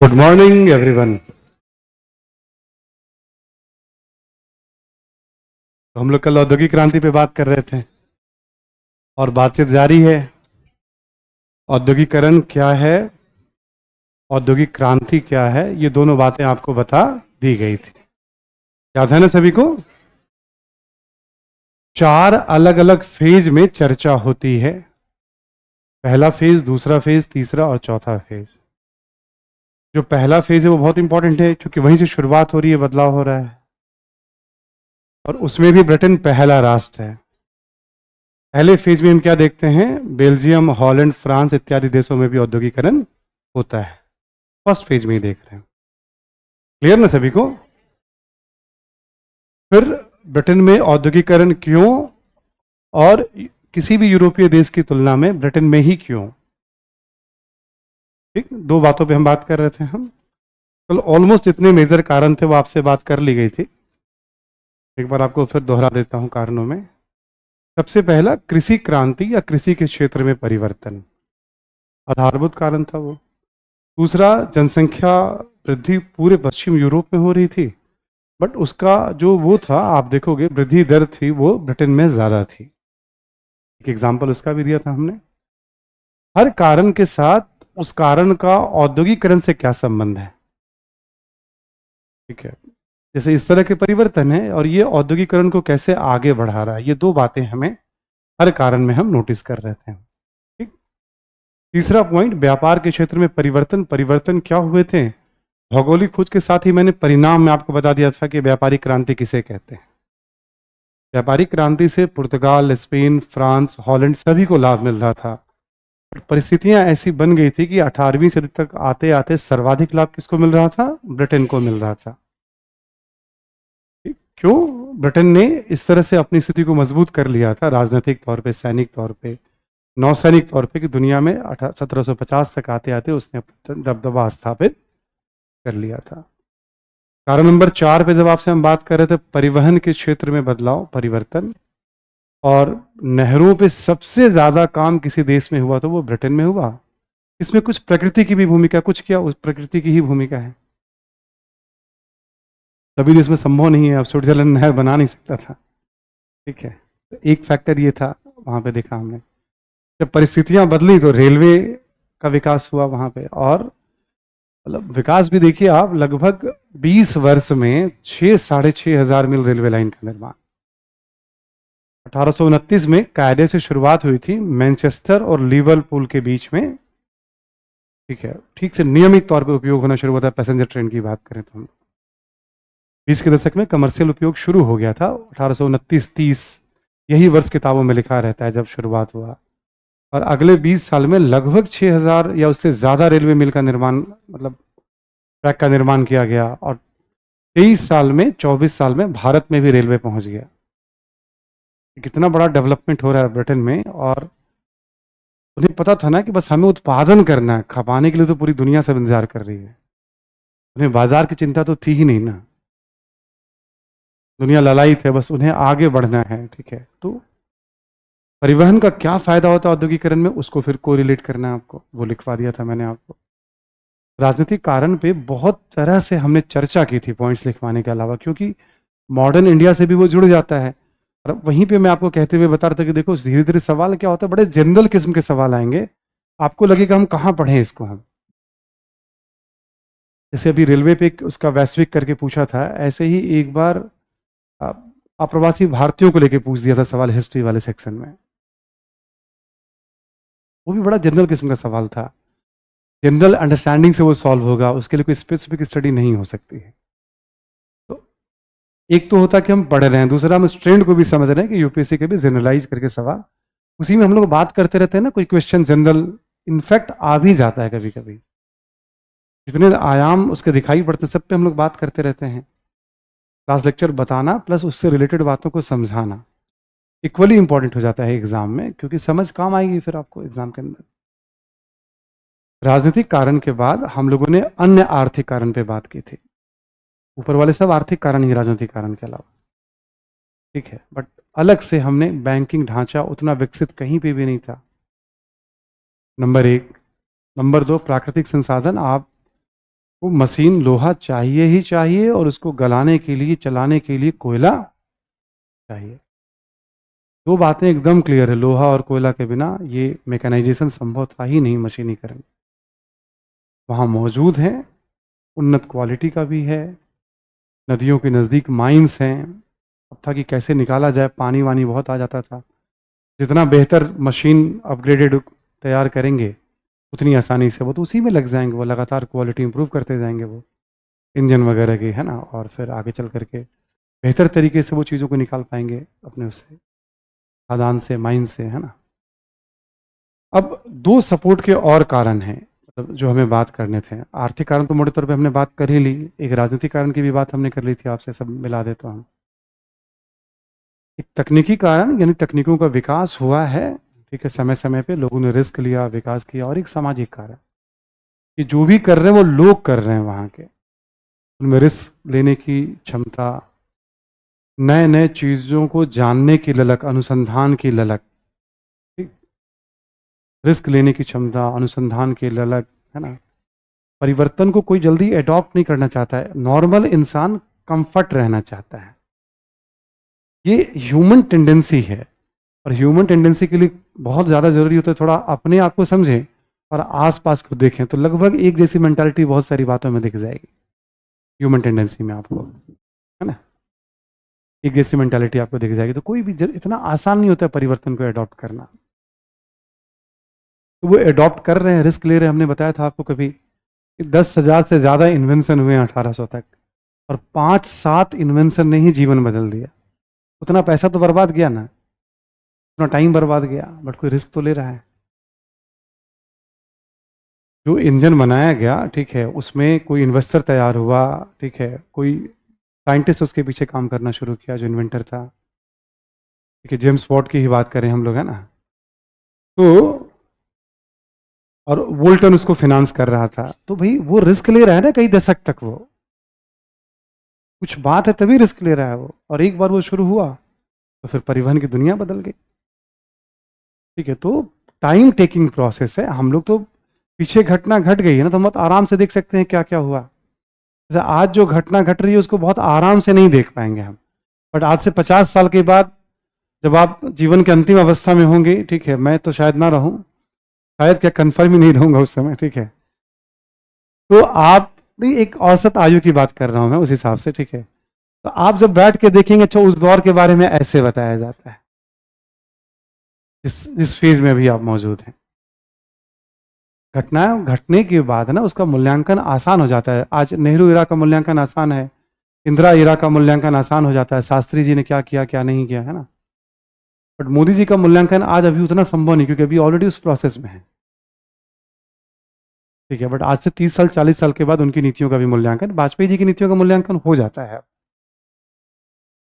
Good morning everyone. तो हम लोग कल औद्योगिक क्रांति पे बात कर रहे थे और बातचीत जारी है। औद्योगिकरण क्या है, औद्योगिक क्रांति क्या है, ये दोनों बातें आपको बता दी गई थी। याद है ना सभी को? 4 अलग अलग फेज में चर्चा होती है। पहला फेज, दूसरा फेज, तीसरा और चौथा फेज। जो पहला फेज है वो बहुत इंपॉर्टेंट है क्योंकि वहीं से शुरुआत हो रही है, बदलाव हो रहा है। और उसमें भी ब्रिटेन पहला राष्ट्र है। पहले फेज में हम क्या देखते हैं? बेल्जियम, हॉलैंड, फ्रांस इत्यादि देशों में भी औद्योगिकरण होता है। फर्स्ट फेज में ही देख रहे हैं। क्लियर ना सभी को? फिर ब्रिटेन में औद्योगिकरण क्यों, और किसी भी यूरोपीय देश की तुलना में ब्रिटेन में ही क्यों? ठीक, दो बातों पे हम बात कर रहे थे। हम तो ऑलमोस्ट इतने मेजर कारण थे वो आपसे बात कर ली गई थी। एक बार आपको फिर दोहरा देता हूं कारणों में। सबसे पहला कृषि क्रांति या कृषि के क्षेत्र में परिवर्तन, आधारभूत कारण था वो। दूसरा, जनसंख्या वृद्धि पूरे पश्चिम यूरोप में हो रही थी, बट उसका जो वो था, आप देखोगे वृद्धि दर थी वो ब्रिटेन में ज्यादा थी। एक एग्जाम्पल उसका भी दिया था हमने। हर कारण के साथ उस कारण का औद्योगिकरण से क्या संबंध है? ठीक है, जैसे इस तरह के परिवर्तन है और ये औद्योगिकरण को कैसे आगे बढ़ा रहा है, ये दो बातें हमें हर कारण में हम नोटिस कर रहे थे। ठीक। तीसरा पॉइंट, व्यापार के क्षेत्र में परिवर्तन। परिवर्तन क्या हुए थे? भौगोलिक खोज के साथ ही मैंने परिणाम में आपको बता दिया था कि व्यापारिक क्रांति किसे कहते हैं। व्यापारिक क्रांति से पुर्तगाल, स्पेन, फ्रांस, हॉलैंड सभी को लाभ मिल रहा था। परिस्थितियां ऐसी बन गई थी कि 18वीं सदी तक आते आते सर्वाधिक लाभ किसको मिल रहा था? ब्रिटेन को मिल रहा था। क्यों? ब्रिटेन ने इस तरह से अपनी स्थिति को मजबूत कर लिया था, राजनीतिक तौर पे, सैनिक तौर पे, नौसैनिक तौर पे, कि दुनिया में 1750 तक आते आते उसने अपना दबदबा स्थापित कर लिया था। कारण नंबर 4 पे जब आपसे हम बात कर रहे थे, परिवहन के क्षेत्र में बदलाव, परिवर्तन, और नहरों पे सबसे ज्यादा काम किसी देश में हुआ तो वो ब्रिटेन में हुआ। इसमें कुछ प्रकृति की भी भूमिका, कुछ क्या, उस प्रकृति की ही भूमिका है। सभी देश में संभव नहीं है, अब स्विट्जरलैंड नहर बना नहीं सकता था। ठीक है, तो एक फैक्टर ये था वहां पे, देखा हमने। जब परिस्थितियां बदली तो रेलवे का विकास हुआ वहां पे, और मतलब विकास भी देखिए आप, लगभग 20 वर्ष में 6-6.5 हजार मील रेलवे लाइन का निर्माण। 1829 में कायदे से शुरुआत हुई थी मैनचेस्टर और लिवरपूल के बीच में। ठीक है, ठीक से नियमित तौर पे उपयोग होना शुरू हुआ था। पैसेंजर ट्रेन की बात करें तो हम 20 के दशक में कमर्शियल उपयोग शुरू हो गया था। 1829-30 यही वर्ष किताबों में लिखा रहता है जब शुरुआत हुआ। और अगले 20 साल में लगभग 6,000 या उससे ज़्यादा रेलवे मिल का निर्माण, मतलब ट्रैक का निर्माण किया गया। और 23 साल में, 24 साल में भारत में भी रेलवे पहुंच गया। कितना बड़ा डेवलपमेंट हो रहा है ब्रिटेन में। और उन्हें पता था ना कि बस हमें उत्पादन करना है, खपाने के लिए तो पूरी दुनिया सब इंतजार कर रही है। उन्हें बाजार की चिंता तो थी ही नहीं ना, दुनिया ललायित है, बस उन्हें आगे बढ़ना है। ठीक है, तो परिवहन का क्या फायदा होता है औद्योगिकरण में, उसको फिर कोरिलेट करना है आपको, वो लिखवा दिया था मैंने आपको। राजनीतिक कारण पे बहुत तरह से हमने चर्चा की थी पॉइंट्स लिखवाने के अलावा, क्योंकि मॉडर्न इंडिया से भी वो जुड़ जाता है। और वहीं पे मैं आपको कहते हुए बता रहा था कि देखो धीरे धीरे सवाल क्या होता है, बड़े जनरल किस्म के सवाल आएंगे, आपको लगेगा हम कहाँ पढ़े इसको हम। जैसे अभी रेलवे पे उसका वैश्विक करके पूछा था, ऐसे ही एक बार आ, अप्रवासी भारतीयों को लेके पूछ दिया था सवाल हिस्ट्री वाले सेक्शन में। वो भी बड़ा जनरल किस्म का सवाल था। जनरल अंडरस्टैंडिंग से वो सॉल्व होगा, उसके लिए कोई स्पेसिफिक स्टडी नहीं हो सकती है। तो एक तो होता है कि हम पढ़ रहे हैं, दूसरा हम उस ट्रेंड को भी समझ रहे हैं कि यूपीएससी के भी जनरलाइज करके सवाल, उसी में हम लोग बात करते रहते हैं ना, कोई क्वेश्चन जनरल इनफैक्ट आ भी जाता है कभी कभी। जितने आयाम उसके दिखाई पड़ते हैं सब पे हम लोग बात करते रहते हैं। क्लास लेक्चर बताना प्लस उससे रिलेटेड बातों को समझाना इक्वली इंपॉर्टेंट हो जाता है एग्जाम में, क्योंकि समझ काम आएगी फिर आपको एग्जाम के अंदर। राजनीतिक कारण के बाद हम लोगों ने अन्य आर्थिक कारण पे बात की थी। ऊपर वाले सब आर्थिक कारण ही, राजनीतिक कारण के अलावा। ठीक है, बट अलग से हमने बैंकिंग ढांचा उतना विकसित कहीं पे भी नहीं था, नंबर 1। नंबर 2, प्राकृतिक संसाधन। आप वो मशीन लोहा चाहिए ही चाहिए और उसको गलाने के लिए, चलाने के लिए कोयला चाहिए। दो बातें एकदम क्लियर है, लोहा और कोयला के बिना ये मैकेनाइजेशन संभव था ही नहीं, मशीनीकरण वहाँ मौजूद है, उन्नत क्वालिटी का भी है, नदियों के नज़दीक माइंस हैं। अब था कि कैसे निकाला जाए, पानी वानी बहुत आ जाता था। जितना बेहतर मशीन अपग्रेडेड तैयार करेंगे उतनी आसानी से वो तो उसी में लग जाएंगे, वो लगातार क्वालिटी इंप्रूव करते जाएंगे वो इंजन वगैरह की, है ना, और फिर आगे चल करके बेहतर तरीके से वो चीज़ों को निकाल पाएंगे अपने उससे, खदान से, माइन से, है ना। अब दो सपोर्ट के और कारण हैं, मतलब जो हमें बात करने थे। आर्थिक कारण तो मोटे तौर पे हमने बात कर ही ली, एक राजनीतिक कारण की भी बात हमने कर ली थी आपसे, सब मिला देता हूँ। एक तकनीकी कारण, यानी तकनीकों का विकास हुआ है, ठीक है, समय समय पे लोगों ने रिस्क लिया, विकास किया। और एक सामाजिक कारण कि जो भी कर रहे हैं वो लोग कर रहे हैं वहाँ के, उनमें रिस्क लेने की क्षमता, नए नए चीज़ों को जानने की ललक, अनुसंधान की ललक, ठीक, रिस्क लेने की क्षमता, अनुसंधान की ललक, है ना। परिवर्तन को कोई जल्दी अडॉप्ट नहीं करना चाहता है, नॉर्मल इंसान कंफर्ट रहना चाहता है। ये ह्यूमन टेंडेंसी है, और ह्यूमन टेंडेंसी के लिए बहुत ज़्यादा जरूरी होता है थोड़ा अपने आप को समझें और आसपास को देखें, तो लगभग एक जैसी मेंटालिटी बहुत सारी बातों में दिख जाएगी ह्यूमन टेंडेंसी में आपको, है ना। एक जैसी मेंटालिटी आपको दिख जाएगी, तो कोई भी इतना आसान नहीं होता है परिवर्तन को अडॉप्ट करना। तो वो अडॉप्ट कर रहे हैं, रिस्क ले रहे हैं। हमने बताया था आपको कभी कि 10,000 से ज़्यादा इन्वेंशन हुए हैं 1800 तक, और 5-7 इन्वेंशन ने ही जीवन बदल दिया। उतना पैसा तो बर्बाद गया ना, उतना टाइम बर्बाद गया, बट कोई रिस्क तो ले रहा है। जो इंजन बनाया गया, ठीक है, उसमें कोई इन्वेस्टर तैयार हुआ, ठीक है, कोई साइंटिस्ट उसके पीछे काम करना शुरू किया, जो इन्वेंटर था, ठीक है, जेम्स वॉट की ही बात करें हम लोग, है ना। तो और वोल्टन उसको फिनांस कर रहा था, तो भाई वो रिस्क ले रहा है ना कई दशक तक, वो कुछ बात है तभी रिस्क ले रहा है वो, और एक बार वो शुरू हुआ तो फिर परिवहन की दुनिया बदल गई। ठीक है, तो टाइम टेकिंग प्रोसेस है। हम लोग तो पीछे घटना घट गई है ना, तो हम बहुत आराम से देख सकते हैं क्या क्या हुआ। जैसे आज जो घटना घट रही है उसको बहुत आराम से नहीं देख पाएंगे हम, बट आज से 50 साल के बाद जब आप जीवन के अंतिम अवस्था में होंगे, ठीक है, मैं तो शायद ना रहूं, शायद क्या कंफर्म ही नहीं रहूंगा उस समय, ठीक है, तो आप नहीं, एक औसत आयु की बात कर रहा हूं मैं उस हिसाब से, ठीक है, तो आप जब बैठ के देखेंगे, अच्छा उस दौर के बारे में ऐसे बताया जाता है, जिस फेज में अभी आप मौजूद हैं। घटनाएं घटने के बाद ना उसका मूल्यांकन आसान हो जाता है। आज नेहरू इरा का मूल्यांकन आसान है, इंदिरा इरा का मूल्यांकन आसान हो जाता है, शास्त्री जी ने क्या किया क्या नहीं किया, है ना। बट मोदी जी का मूल्यांकन आज अभी उतना संभव नहीं, क्योंकि अभी ऑलरेडी उस प्रोसेस में है, ठीक है। बट आज से 30 साल 40 साल के बाद उनकी नीतियों का भी मूल्यांकन, वाजपेयी जी की नीतियों का मूल्यांकन हो जाता है,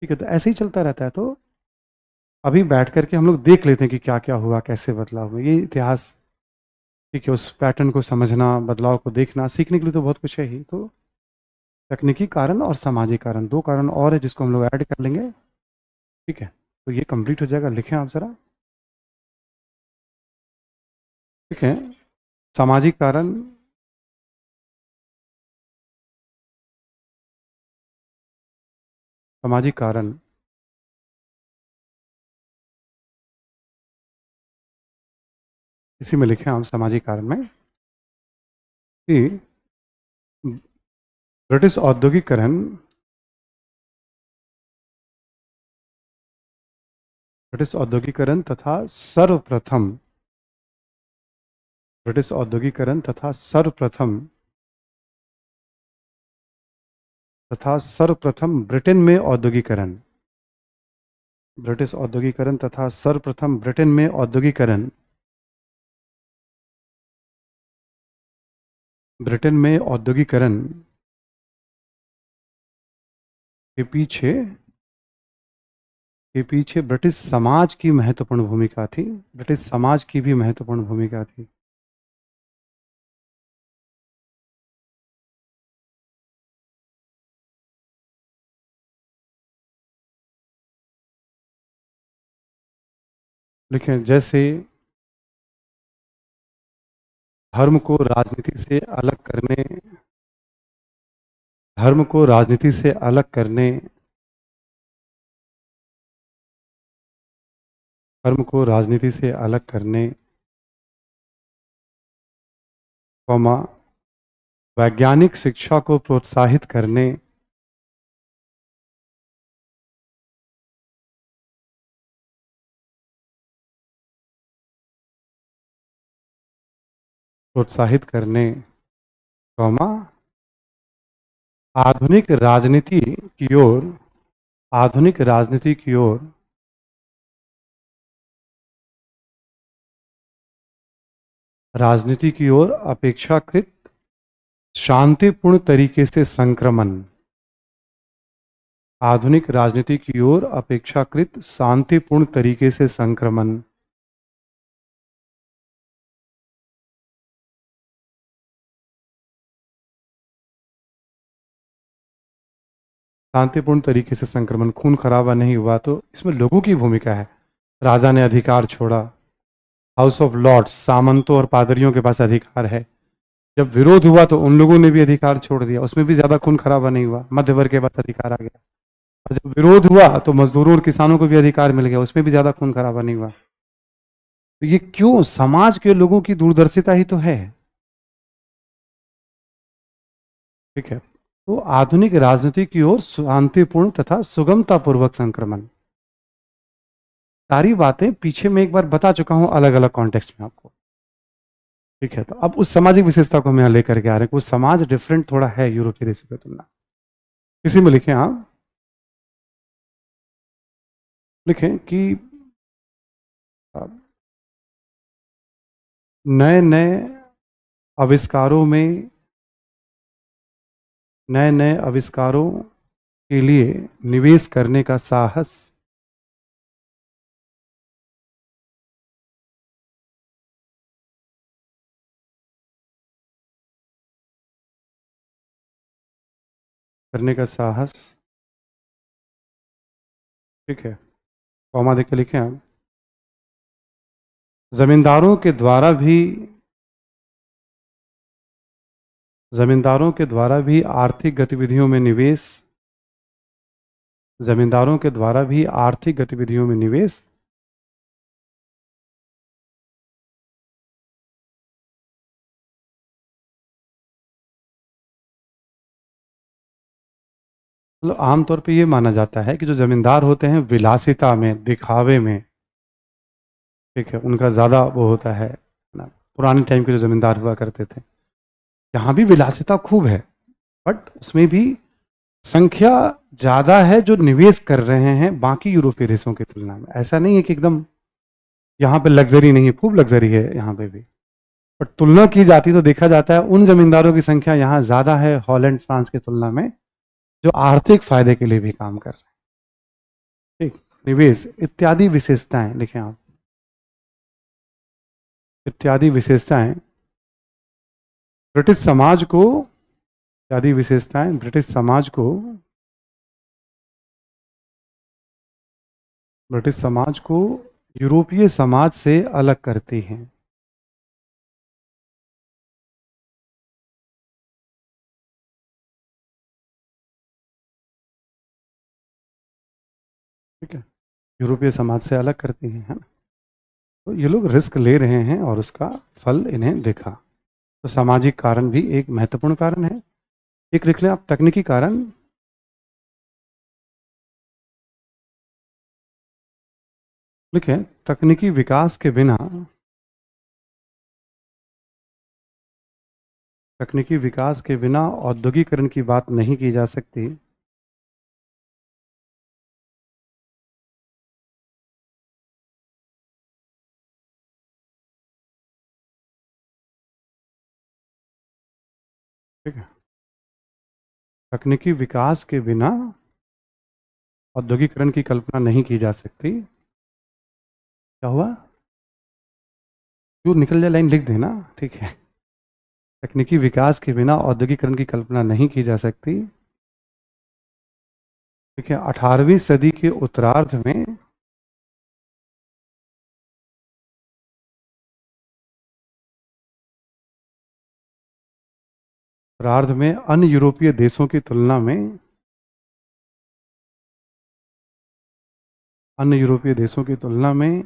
ठीक है। तो ऐसे ही चलता रहता है। तो अभी बैठ करके हम लोग देख लेते हैं कि क्या क्या हुआ, कैसे बदलाव हुआ, ये इतिहास, ठीक है। उस पैटर्न को समझना, बदलाव को देखना, सीखने के लिए तो बहुत कुछ है ही। तो तकनीकी कारण और सामाजिक कारण, दो कारण और है जिसको हम लोग ऐड कर लेंगे, ठीक है। तो ये कंप्लीट हो जाएगा, लिखें आप ज़रा, ठीक है। सामाजिक कारण, सामाजिक कारण, इसी में लिखें आप, सामाजिक कारण में कि ब्रिटिश औद्योगिकरण, ब्रिटिश औद्योगिकरण तथा सर्वप्रथम, ब्रिटिश औद्योगिकरण तथा सर्वप्रथम ब्रिटेन में औद्योगिकरण, ब्रिटिश औद्योगिकरण तथा सर्वप्रथम ब्रिटेन में औद्योगिकरण, ब्रिटेन में औद्योगिकरण के पीछे, के पीछे ब्रिटिश समाज की महत्वपूर्ण भूमिका थी, ब्रिटिश समाज की भी महत्वपूर्ण भूमिका थी। लेकिन जैसे धर्म को राजनीति से अलग करने, धर्म को राजनीति से अलग करने, धर्म को राजनीति से अलग करने, कौमा वैज्ञानिक शिक्षा को प्रोत्साहित करने, प्रोत्साहित करने, कौमा आधुनिक राजनीति की ओर, आधुनिक राजनीति की ओर राजनीति की ओर अपेक्षाकृत शांतिपूर्ण तरीके से संक्रमण, आधुनिक राजनीति की ओर अपेक्षाकृत शांतिपूर्ण तरीके से संक्रमण, शांतिपूर्ण तरीके से संक्रमण, खून खराबा नहीं हुआ। तो इसमें लोगों की भूमिका है। राजा ने अधिकार छोड़ा, हाउस ऑफ लॉर्ड्स, सामंतों और पादरियों के पास अधिकार है। जब विरोध हुआ तो उन लोगों ने भी अधिकार छोड़ दिया, उसमें भी ज्यादा खून खराबा नहीं हुआ, मध्य वर्ग के पास अधिकार आ गया। और जब विरोध हुआ तो मजदूरों और किसानों को भी अधिकार मिल गया, उसमें भी ज्यादा खून खराबा नहीं हुआ। तो ये क्यों? समाज के लोगों की दूरदर्शिता ही तो है। ठीक है, तो आधुनिक राजनीति की ओर शांतिपूर्ण तथा सुगमता पूर्वक संक्रमण, सारी बातें पीछे मैं एक बार बता चुका हूं अलग अलग कॉन्टेक्स्ट में आपको। ठीक है, तो अब उस सामाजिक विशेषता को हम यहाँ लेकर के आ रहे हैं। कुछ समाज डिफरेंट थोड़ा है यूरोपीय देशों की तुलना। इसी में लिखें आप, लिखें कि नए नए आविष्कारों में, नए नए आविष्कारों के लिए निवेश करने का साहस, करने का साहस। ठीक है, कॉमा देख के लिखें आप, जमींदारों के द्वारा भी, जमींदारों के द्वारा भी आर्थिक गतिविधियों में निवेश, जमींदारों के द्वारा भी आर्थिक गतिविधियों में निवेश, मतलब आमतौर पे ये माना जाता है कि जो जमींदार होते हैं विलासिता में, दिखावे में, ठीक है, उनका ज़्यादा वो होता है ना। पुराने टाइम के जो जमींदार हुआ करते थे, यहाँ भी विलासिता खूब है, बट उसमें भी संख्या ज़्यादा है जो निवेश कर रहे हैं बाकी यूरोपीय देशों की तुलना में। ऐसा नहीं है कि एकदम यहाँ पे लग्जरी नहीं है, खूब लग्जरी है यहाँ पे भी, बट तुलना की जाती तो देखा जाता है उन जमींदारों की संख्या यहाँ ज़्यादा है हॉलैंड फ्रांस की तुलना में, जो आर्थिक फायदे के लिए भी काम कर रहे हैं। ठीक, निवेश इत्यादि विशेषताएं लिखें आप, इत्यादि विशेषताएं ब्रिटिश समाज को, इत्यादि विशेषताएं ब्रिटिश समाज को, ब्रिटिश समाज को यूरोपीय समाज से अलग करती हैं। ठीक है, यूरोपीय समाज से अलग करती हैं, है ना। तो ये लोग रिस्क ले रहे हैं और उसका फल इन्हें दिखा। तो सामाजिक कारण भी एक महत्वपूर्ण कारण है। एक लिख लें आप, तकनीकी कारण, लिखें तकनीकी विकास के बिना, तकनीकी विकास के बिना औद्योगिकरण की बात नहीं की जा सकती। ठीक है, तकनीकी विकास के बिना औद्योगिकरण की कल्पना नहीं की जा सकती। क्या हुआ? जो निकल जाए लाइन लिख देना, ठीक है। तकनीकी विकास के बिना औद्योगिकरण की कल्पना नहीं की जा सकती। ठीक है, 18वीं सदी के उत्तरार्ध में, उत्तरार्ध में अन्य यूरोपीय देशों की तुलना में अन्य यूरोपीय देशों की तुलना में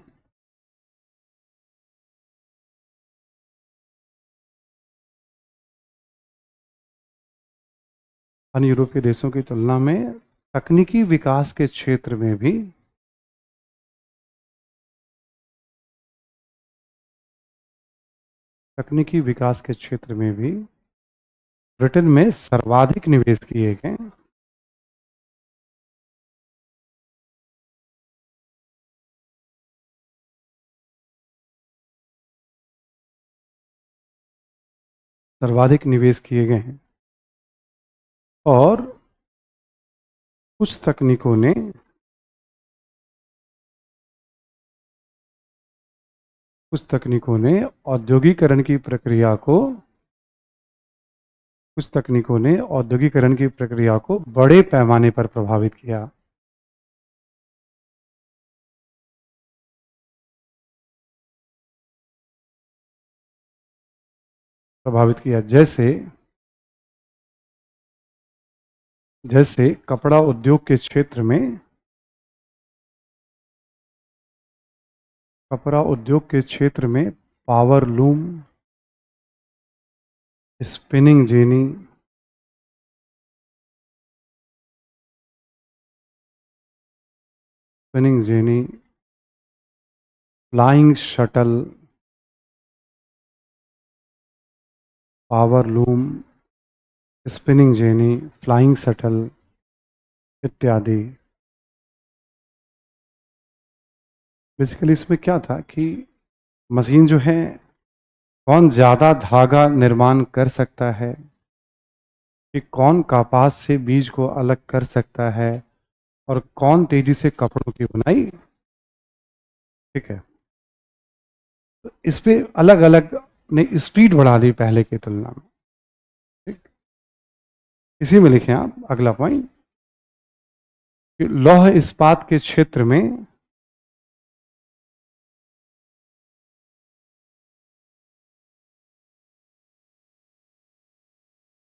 अन्य यूरोपीय देशों की तुलना में तकनीकी विकास के क्षेत्र में भी तकनीकी विकास के क्षेत्र में भी ब्रिटेन में सर्वाधिक निवेश किए गए। सर्वाधिक निवेश किए गए हैं और कुछ तकनीकों ने औद्योगिकरण की प्रक्रिया को बड़े पैमाने पर प्रभावित किया। जैसे कपड़ा उद्योग के क्षेत्र में power loom, spinning jenny, flying shuttle, power loom, spinning jenny, flying shuttle इत्यादि। बेसिकली इसमें क्या था कि मशीन जो है, कौन ज़्यादा धागा निर्माण कर सकता है, कि कौन कपास से बीज को अलग कर सकता है और कौन तेजी से कपड़ों की बुनाई। ठीक है, तो इस पे अलग अलग ने स्पीड बढ़ा दी पहले की तुलना में। ठीक, इसी में लिखें आप अगला पॉइंट कि लौह इस्पात के क्षेत्र में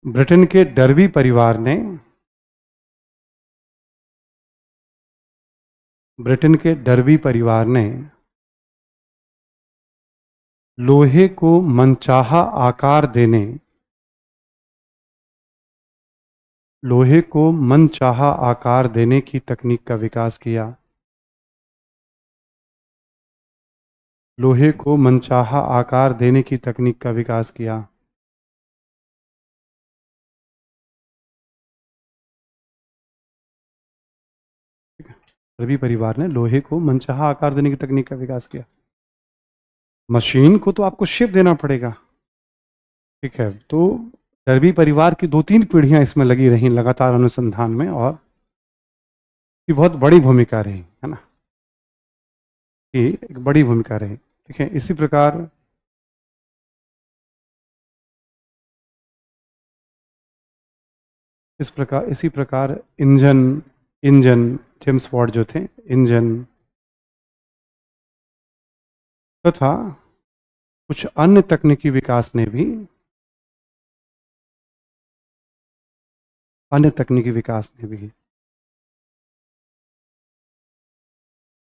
ब्रिटेन के डर्बी परिवार ने लोहे को मनचाहा आकार देने की तकनीक का विकास किया। लोहे को मनचाहा आकार देने की तकनीक का विकास किया। डर्बी परिवार ने लोहे को मनचाहा आकार देने की तकनीक का विकास किया। मशीन को तो आपको शेप देना पड़ेगा। ठीक है, तो डर्बी परिवार की 2-3 पीढ़ियां इसमें लगी रही लगातार अनुसंधान में, और की बहुत बड़ी भूमिका रही, है ना, कि एक बड़ी भूमिका रही। ठीक है, इसी प्रकार इंजन जेम्स वाट जो थे, इंजन तथा कुछ अन्य तकनीकी विकास ने भी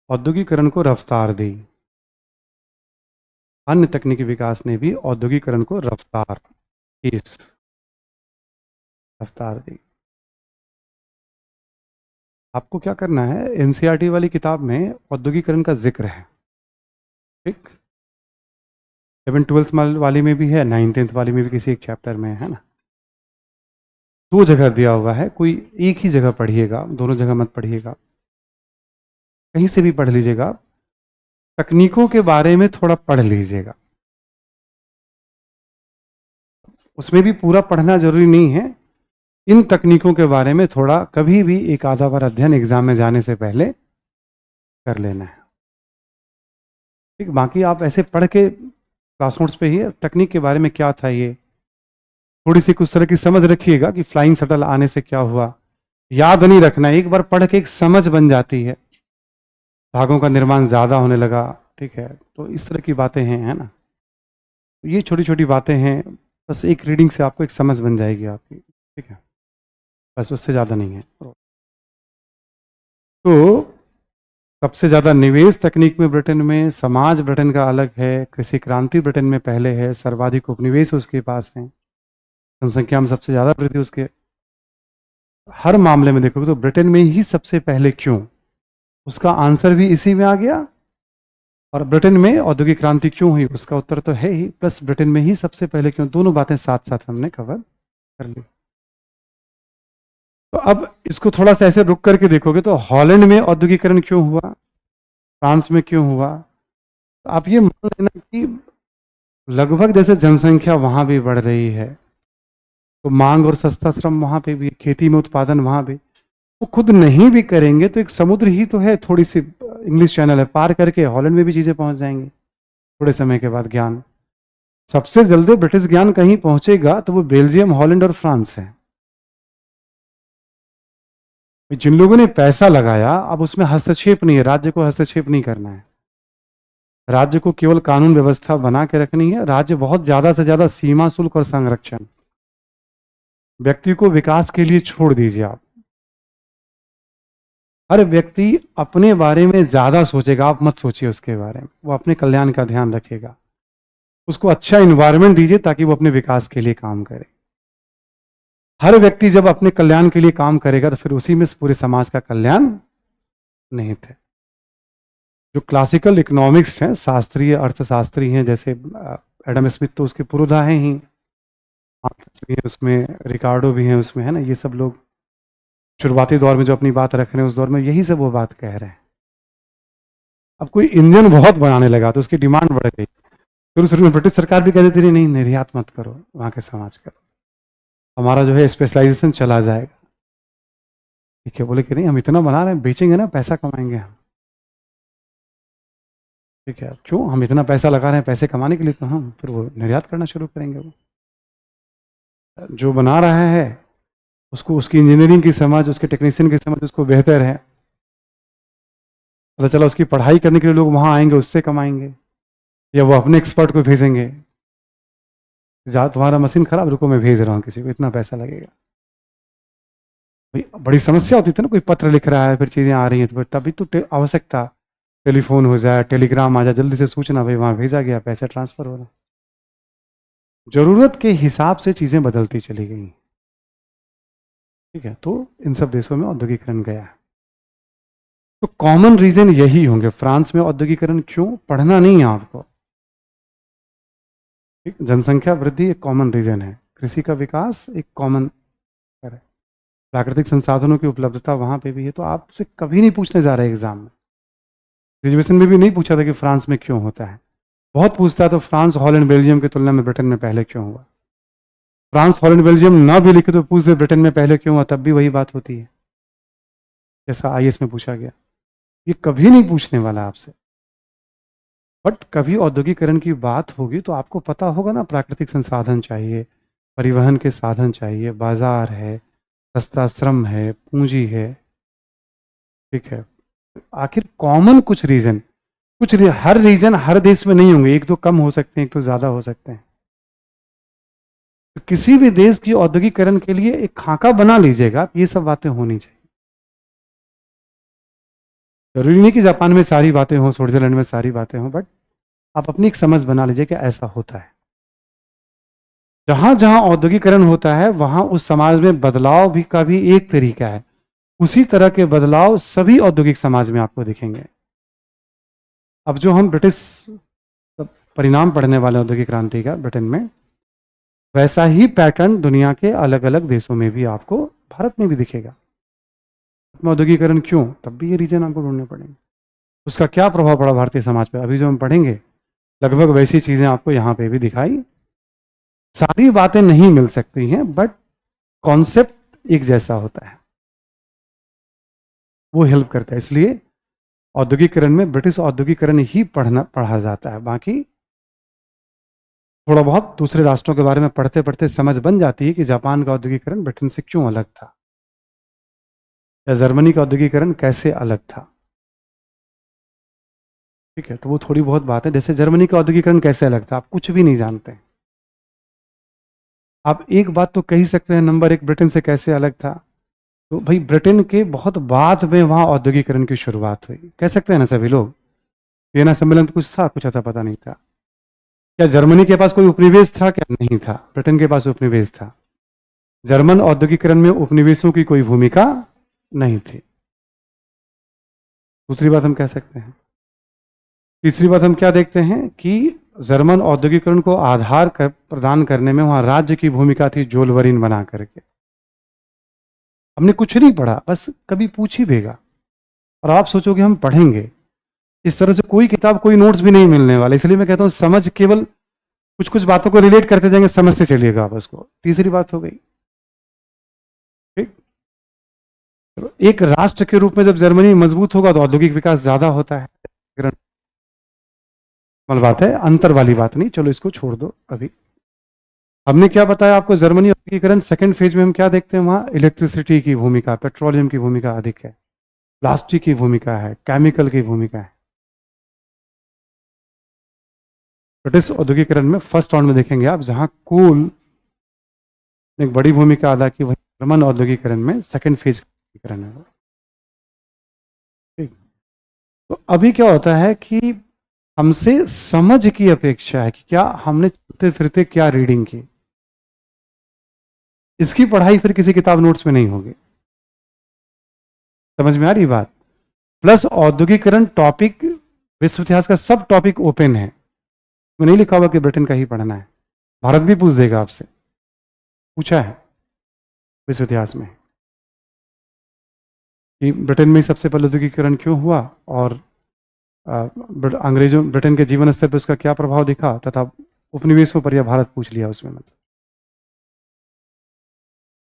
औद्योगिकरण को रफ्तार दी। अन्य तकनीकी विकास ने भी औद्योगिकरण को रफ्तार दी। आपको क्या करना है, एनसीईआरटी वाली किताब में औद्योगिकरण का जिक्र है। ठीक, 11th-12th वाली में भी है, 9th-10th वाली में भी किसी एक चैप्टर में है ना। 2 जगह दिया हुआ है, कोई एक ही जगह पढ़िएगा, दोनों जगह मत पढ़िएगा, कहीं से भी पढ़ लीजिएगा। तकनीकों के बारे में थोड़ा पढ़ लीजिएगा, उसमें भी पूरा पढ़ना जरूरी नहीं है। इन तकनीकों के बारे में थोड़ा कभी भी एक आधा बार अध्ययन एग्जाम में जाने से पहले कर लेना है। ठीक, बाकी आप ऐसे पढ़ के क्लास नोट्स पे ही तकनीक के बारे में क्या था ये थोड़ी सी कुछ तरह की समझ रखिएगा कि फ्लाइंग शटल आने से क्या हुआ। याद नहीं रखना, एक बार पढ़ के एक समझ बन जाती है, धागों का निर्माण ज्यादा होने लगा। ठीक है, तो इस तरह की बातें हैं, है ना। ये छोटी छोटी बातें हैं, बस एक रीडिंग से आपको एक समझ बन जाएगी आपकी, ठीक है, बस उससे ज़्यादा नहीं है। तो सबसे ज़्यादा निवेश तकनीक में ब्रिटेन में, समाज ब्रिटेन का अलग है, कृषि क्रांति ब्रिटेन में पहले है, सर्वाधिक उपनिवेश उसके पास है, जनसंख्या में सबसे ज़्यादा वृद्धि उसके, हर मामले में देखोगे तो ब्रिटेन में ही सबसे पहले क्यों, उसका आंसर भी इसी में आ गया। और ब्रिटेन में औद्योगिक क्रांति क्यों हुई, उसका उत्तर तो है ही, प्लस ब्रिटेन में ही सबसे पहले क्यों, दोनों बातें साथ साथ हमने कवर कर ली। तो अब इसको थोड़ा सा ऐसे रुक करके देखोगे तो हॉलैंड में औद्योगिकरण क्यों हुआ, फ्रांस में क्यों हुआ, तो आप ये मान लेना कि लगभग जैसे जनसंख्या वहां भी बढ़ रही है, तो मांग और सस्ता श्रम वहां पे भी, खेती में उत्पादन वहां भी, वो खुद नहीं भी करेंगे तो एक समुद्र ही तो है, थोड़ी सी इंग्लिश चैनल है, पार करके हॉलैंड में भी चीजें पहुंच जाएंगी थोड़े समय के बाद। ज्ञान सबसे जल्दी ब्रिटिश ज्ञान कहीं पहुंचेगा तो वो बेल्जियम, हॉलैंड और फ्रांस है। जिन लोगों ने पैसा लगाया, अब उसमें हस्तक्षेप नहीं है, राज्य को हस्तक्षेप नहीं करना है, राज्य को केवल कानून व्यवस्था बना के रखनी है, राज्य बहुत ज्यादा से ज्यादा सीमा शुल्क और संरक्षण, व्यक्ति को विकास के लिए छोड़ दीजिए आप। हर व्यक्ति अपने बारे में ज्यादा सोचेगा, आप मत सोचिए उसके बारे में, वो अपने कल्याण का ध्यान रखेगा, उसको अच्छा इन्वायरमेंट दीजिए ताकि वो अपने विकास के लिए काम करे। हर व्यक्ति जब अपने कल्याण के लिए काम करेगा तो फिर उसी में पूरे समाज का कल्याण निहित है। जो क्लासिकल इकोनॉमिक्स हैं, शास्त्रीय अर्थशास्त्री हैं, जैसे एडम स्मिथ तो उसके पुरोधा हैं ही, भी है उसमें, रिकार्डो भी हैं उसमें, है ना, ये सब लोग शुरुआती दौर में जो अपनी बात रख रहे हैं उस दौर में यही सब वो बात कह रहे हैं। अब कोई इंजन बहुत बनाने लगा तो उसकी डिमांड बढ़ गई, शुरू शुरू में ब्रिटिश सरकार भी कहती थी नहीं निर्यात मत करो, वहां के समाज करो, हमारा जो है स्पेशलाइजेशन चला जाएगा। ठीक है, बोले कि नहीं हम इतना बना रहे हैं, बेचेंगे ना, पैसा कमाएंगे हम। ठीक है, क्यों हम इतना पैसा लगा रहे हैं पैसे कमाने के लिए, तो हम फिर वो निर्यात करना शुरू करेंगे। वो जो बना रहा है उसको, उसकी इंजीनियरिंग की समझ, उसके टेक्नीशियन की समझ उसको बेहतर है, पता चला उसकी पढ़ाई करने के लिए लोग वहां आएंगे, उससे कमाएंगे, या वो अपने एक्सपर्ट को भेजेंगे, जा तुम्हारा मशीन खराब, रुको मैं भेज रहा हूँ किसी को, इतना पैसा लगेगा। भाई बड़ी समस्या होती थी ना, कोई पत्र लिख रहा है फिर चीज़ें आ रही हैं, तो तभी तो आवश्यकता, टेलीफोन हो जाए, टेलीग्राम आ जाए, जल्दी से सूचना भाई वहाँ भेजा गया, पैसा ट्रांसफर हो रहा। जरूरत के हिसाब से चीज़ें बदलती चली गई। ठीक है, तो इन सब देशों में औद्योगिकरण गया है। तो कॉमन रीजन यही होंगे, फ्रांस में औद्योगिकरण क्यों, पढ़ना नहीं है आपको, ठीक, जनसंख्या वृद्धि एक कॉमन रीजन है, कृषि का विकास एक कॉमन है, प्राकृतिक संसाधनों की उपलब्धता वहां पे भी है। तो आपसे कभी नहीं पूछने जा रहे एग्जाम में, ग्रेजुएशन में भी नहीं पूछा था कि फ्रांस में क्यों होता है, बहुत पूछता है तो फ्रांस, हॉलैंड, बेल्जियम की तुलना में ब्रिटेन में पहले क्यों हुआ, फ्रांस, हॉलैंड, बेल्जियम ना भी लिखे तो पूछ दे ब्रिटेन में पहले क्यों हुआ, तब भी वही बात होती है, जैसा आईएएस में पूछा गया। ये कभी नहीं पूछने वाला आपसे, बट कभी औद्योगिकरण की बात होगी तो आपको पता होगा ना, प्राकृतिक संसाधन चाहिए, परिवहन के साधन चाहिए, बाजार है, सस्ता श्रम है, पूंजी है। ठीक है, आखिर कॉमन कुछ रीजन, हर रीजन हर देश में नहीं होंगे, एक दो कम हो सकते हैं, एक तो ज्यादा हो सकते हैं। तो किसी भी देश की औद्योगिकरण के लिए एक खाका बना लीजिएगा, ये सब बातें होनी चाहिए। जरूरी नहीं कि जापान में सारी बातें हों, स्विट्जरलैंड में सारी बातें हों, बट आप अपनी एक समझ बना लीजिए कि ऐसा होता है। जहां जहां औद्योगिकरण होता है वहां उस समाज में बदलाव भी का भी एक तरीका है, उसी तरह के बदलाव सभी औद्योगिक समाज में आपको दिखेंगे। अब जो हम ब्रिटिश परिणाम पढ़ने वाले औद्योगिक क्रांति का ब्रिटेन में, वैसा ही पैटर्न दुनिया के अलग अलग देशों में भी आपको, भारत में भी दिखेगा। औद्योगिकरण क्यों, तब भी ये रीजन आपको ढूंढने पड़ेंगे, उसका क्या प्रभाव पड़ा भारतीय समाज पर, अभी जो हम पढ़ेंगे लगभग वैसी चीजें आपको यहाँ पे भी दिखाई, सारी बातें नहीं मिल सकती हैं बट कॉन्सेप्ट एक जैसा होता है, वो हेल्प करता है। इसलिए औद्योगिकरण में ब्रिटिश औद्योगिकरण ही पढ़ा जाता है, बाकी थोड़ा बहुत दूसरे राष्ट्रों के बारे में पढ़ते पढ़ते समझ बन जाती है कि जापान का औद्योगिकरण ब्रिटेन से क्यों अलग था, या जर्मनी का औद्योगिकरण कैसे अलग था। ठीक है, तो वो थोड़ी बहुत बात है, जैसे जर्मनी का औद्योगिकरण कैसे अलग था, आप कुछ भी नहीं जानते, आप एक बात तो कह ही सकते हैं, नंबर एक ब्रिटेन से कैसे अलग था? तो भाई ब्रिटेन के बहुत बाद में वहां औद्योगिकरण की शुरुआत हुई, कह सकते हैं ना सभी लोग। वियना सम्मेलन तो कुछ था, कुछ आता पता नहीं था। क्या जर्मनी के पास कोई उपनिवेश था? क्या नहीं था, ब्रिटेन के पास उपनिवेश था। जर्मन औद्योगिकरण में उपनिवेशों की कोई भूमिका नहीं थी। दूसरी बात हम कह सकते हैं। तीसरी बात हम क्या देखते हैं कि जर्मन औद्योगिकरण को प्रदान करने में वहां राज्य की भूमिका थी, जोलवरीन बना करके। हमने कुछ नहीं पढ़ा, बस कभी पूछ ही देगा और आप सोचोगे हम पढ़ेंगे। इस तरह से कोई किताब, कोई नोट्स भी नहीं मिलने वाले। इसलिए मैं कहता हूं समझ केवल कुछ कुछ बातों को रिलेट करते जाएंगे, समझते चलिएगा आप उसको। तीसरी बात हो गई, ठीक। तो एक राष्ट्र के रूप में जब जर्मनी मजबूत होगा तो औद्योगिक विकास ज्यादा होता है। नॉर्मल बात है, अंतर वाली बात नहीं। चलो इसको छोड़ दो अभी। हमने क्या बताया आपको, जर्मनी औद्योगिकरण सेकंड फेज में हम क्या देखते हैं, वहां इलेक्ट्रिसिटी की भूमिका, पेट्रोलियम की भूमिका अधिक है, प्लास्टिक की भूमिका है, केमिकल की भूमिका है। ब्रिटिश औद्योगिकरण में फर्स्ट राउंड में देखेंगे आप, जहां कोल ने एक बड़ी भूमिका अदा की, वही जर्मन औद्योगिकरण में सेकंड फेज औद्योगिकरण है। ठीक। तो अभी क्या होता है कि हमसे समझ की अपेक्षा है कि क्या हमने चलते फिरते क्या रीडिंग की। इसकी पढ़ाई फिर किसी किताब नोट्स में नहीं होगी। समझ में आ रही बात? प्लस औद्योगिकरण टॉपिक, विश्व इतिहास का सब टॉपिक ओपन है। मैं नहीं लिखा हुआ कि ब्रिटेन का ही पढ़ना है। भारत भी पूछ देगा आपसे, पूछा है विश्व इतिहास में कि ब्रिटेन में सबसे पहले औद्योगिकरण क्यों हुआ और अंग्रेजों, ब्रिटेन के जीवन स्तर पर उसका क्या प्रभाव दिखा, तथा उपनिवेशों पर यह भारत पूछ लिया उसमें। मतलब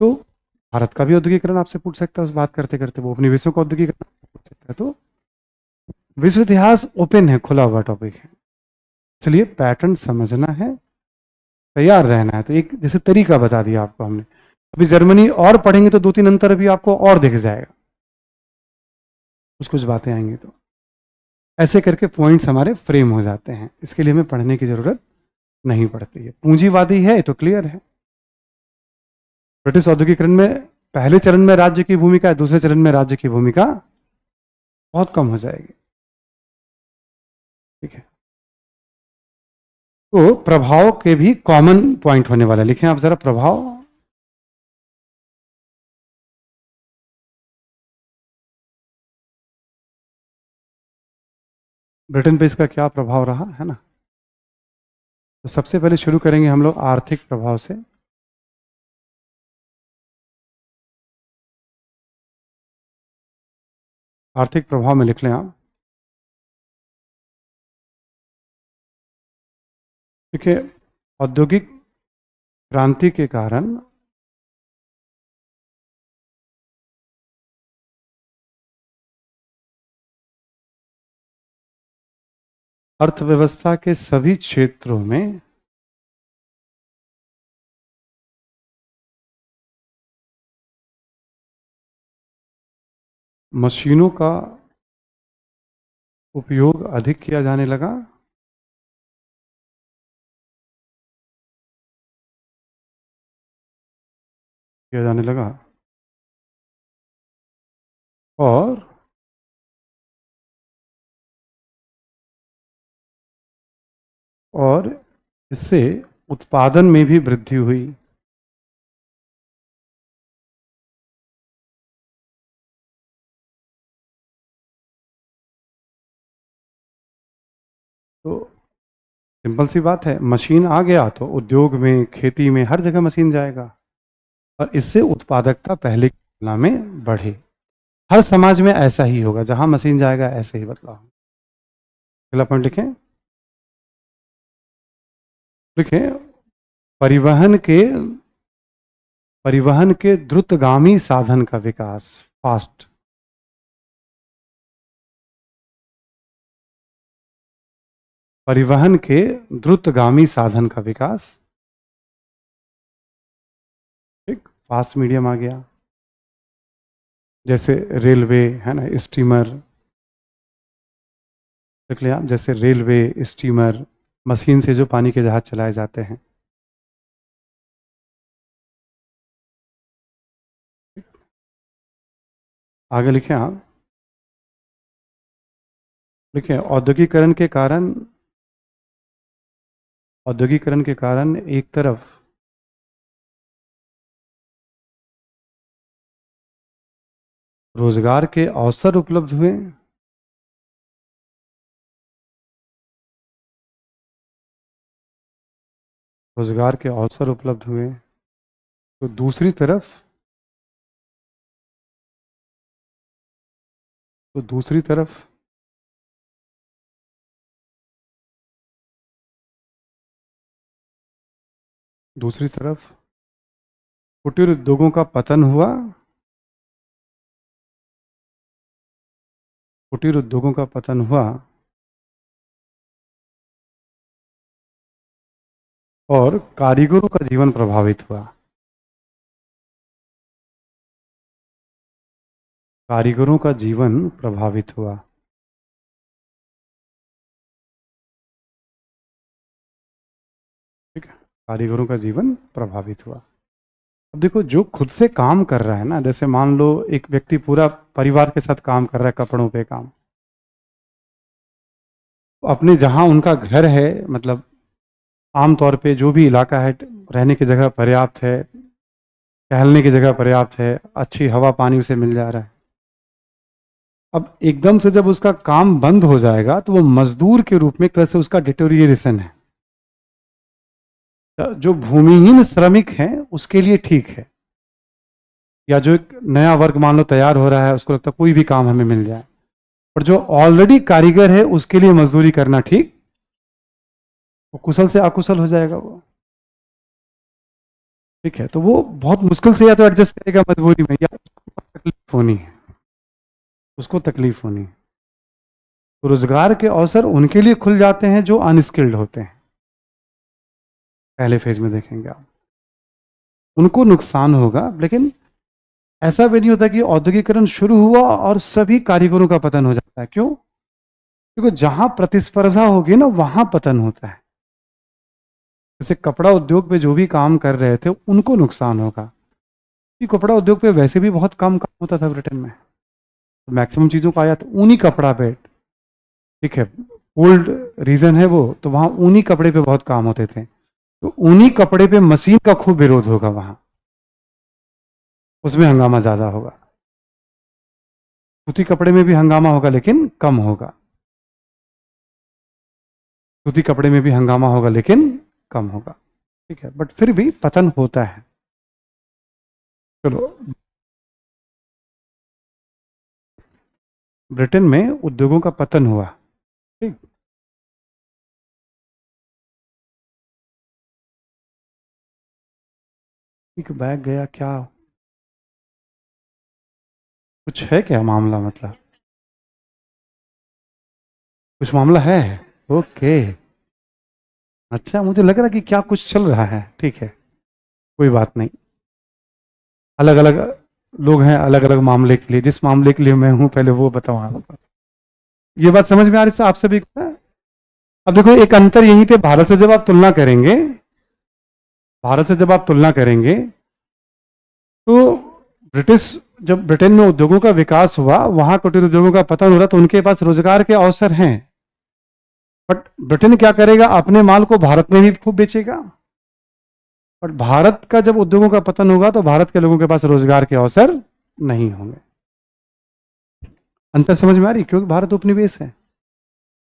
तो भारत का भी औद्योगिकरण आपसे पूछ सकता है उस बात करते करते, वो उपनिवेशों का औद्योगिकरण पूछ सकता है। तो विश्व इतिहास ओपन है, खुला हुआ टॉपिक है। इसलिए पैटर्न समझना है, तैयार रहना है। तो एक जैसे तरीका बता दिया आपको हमने। अभी जर्मनी और पढ़ेंगे तो दो तीन अंतर भी आपको और दिख जाएगा, कुछ कुछ बातें आएंगी तो ऐसे करके पॉइंट्स हमारे फ्रेम हो जाते हैं। इसके लिए हमें पढ़ने की जरूरत नहीं पड़ती है। पूंजीवादी है तो क्लियर है। ब्रिटिश औद्योगिकरण में पहले चरण में राज्य की भूमिका है, दूसरे चरण में राज्य की भूमिका बहुत कम हो जाएगी। ठीक है। तो प्रभाव के भी कॉमन पॉइंट होने वाला, लिखें आप जरा प्रभाव। ब्रिटेन पे इसका क्या प्रभाव रहा है ना। तो सबसे पहले शुरू करेंगे हम लोग आर्थिक प्रभाव से। आर्थिक प्रभाव में लिख लें आप। देखिए, औद्योगिक क्रांति के कारण अर्थव्यवस्था के सभी क्षेत्रों में मशीनों का उपयोग अधिक किया जाने लगा। किया जाने लगा और और इससे उत्पादन में भी वृद्धि हुई। तो सिंपल सी बात है, मशीन आ गया तो उद्योग में, खेती में, हर जगह मशीन जाएगा और इससे उत्पादकता पहले की तुलना में बढ़े। हर समाज में ऐसा ही होगा, जहां मशीन जाएगा ऐसे ही बदलाव। अगला पॉइंट लिखें। लिखें, परिवहन के परिवहन के द्रुतगामी साधन का विकास, फास्ट। परिवहन के द्रुतगामी साधन का विकास। ठीक, फास्ट मीडियम आ गया, जैसे रेलवे है ना, स्टीमर। देख लिया आप, जैसे रेलवे, स्टीमर, मशीन से जो पानी के जहाज चलाए जाते हैं। आगे लिखें आप, लिखें औद्योगिकरण के कारण एक तरफ रोजगार के अवसर उपलब्ध हुए, रोजगार के अवसर उपलब्ध हुए, तो दूसरी तरफ दूसरी तरफ कुटीर उद्योगों का पतन हुआ, कुटीर उद्योगों का पतन हुआ और कारीगरों का जीवन प्रभावित हुआ, कारीगरों का जीवन प्रभावित हुआ। ठीक है, कारीगरों का जीवन प्रभावित हुआ। अब देखो, जो खुद से काम कर रहा है ना, जैसे मान लो एक व्यक्ति पूरा परिवार के साथ काम कर रहा है, कपड़ों पे काम, अपने जहां उनका घर है, मतलब आमतौर पे जो भी इलाका है, रहने की जगह पर्याप्त है, टहलने की जगह पर्याप्त है, अच्छी हवा पानी उसे मिल जा रहा है। अब एकदम से जब उसका काम बंद हो जाएगा तो वो मजदूर के रूप में एक तरह से उसका डिटोरिएशन है। तो जो भूमिहीन श्रमिक हैं उसके लिए ठीक है, या जो एक नया वर्ग मान लो तैयार हो रहा है, उसको लगता है कोई भी काम हमें मिल जाए, पर जो ऑलरेडी कारीगर है उसके लिए मजदूरी करना ठीक, वो कुशल से अकुशल हो जाएगा वो। ठीक है, तो वो बहुत मुश्किल से या तो एडजस्ट करेगा मजबूरी में, या उसको तकलीफ होनी है, उसको तकलीफ होनी है। तो रोजगार के अवसर उनके लिए खुल जाते हैं जो अनस्किल्ड होते हैं, पहले फेज में देखेंगे आप, उनको नुकसान होगा। लेकिन ऐसा भी नहीं होता कि औद्योगिकरण शुरू हुआ और सभी कारीगरों का पतन हो जाता है। क्यों? क्योंकि जहां प्रतिस्पर्धा होगी ना वहां पतन होता है। जैसे कपड़ा उद्योग पे जो भी काम कर रहे थे उनको नुकसान होगा, क्योंकि कपड़ा उद्योग पे वैसे भी बहुत कम काम होता था ब्रिटेन में, तो मैक्सिमम चीजों का आयात ऊनी कपड़ा पे। ठीक है, कोल्ड रीजन है वो, तो वहां ऊनी कपड़े पे बहुत काम होते थे, तो ऊनी कपड़े पे मशीन का खूब विरोध होगा वहां, उसमें हंगामा ज्यादा होगा। सूती कपड़े में भी हंगामा होगा लेकिन कम होगा, सूती कपड़े में भी हंगामा होगा लेकिन कम होगा। ठीक है, बट फिर भी पतन होता है। चलो, ब्रिटेन में उद्योगों का पतन हुआ। ठीक, ठीक, बैग गया क्या? कुछ है क्या मामला, मतलब कुछ मामला है? ओके, अच्छा, मुझे लग रहा है कि क्या कुछ चल रहा है। ठीक है, कोई बात नहीं, अलग अलग लोग हैं अलग अलग मामले के लिए, जिस मामले के लिए मैं हूं पहले वो बताऊंगा। ये बात समझ में आ रही है आप सभी को? अब देखो, एक अंतर यहीं पे, भारत से जब आप तुलना करेंगे, भारत से जब आप तुलना करेंगे तो ब्रिटिश, जब ब्रिटेन में उद्योगों का विकास हुआ, वहां कुटीर उद्योगों का पतन हो रहा, तो उनके पास रोजगार के अवसर हैं, बट ब्रिटेन क्या करेगा, अपने माल को भारत में भी खूब बेचेगा। बट भारत का जब उद्योगों का पतन होगा तो भारत के लोगों के पास रोजगार के अवसर नहीं होंगे। अंतर समझ में आ रही? क्योंकि भारत उपनिवेश है,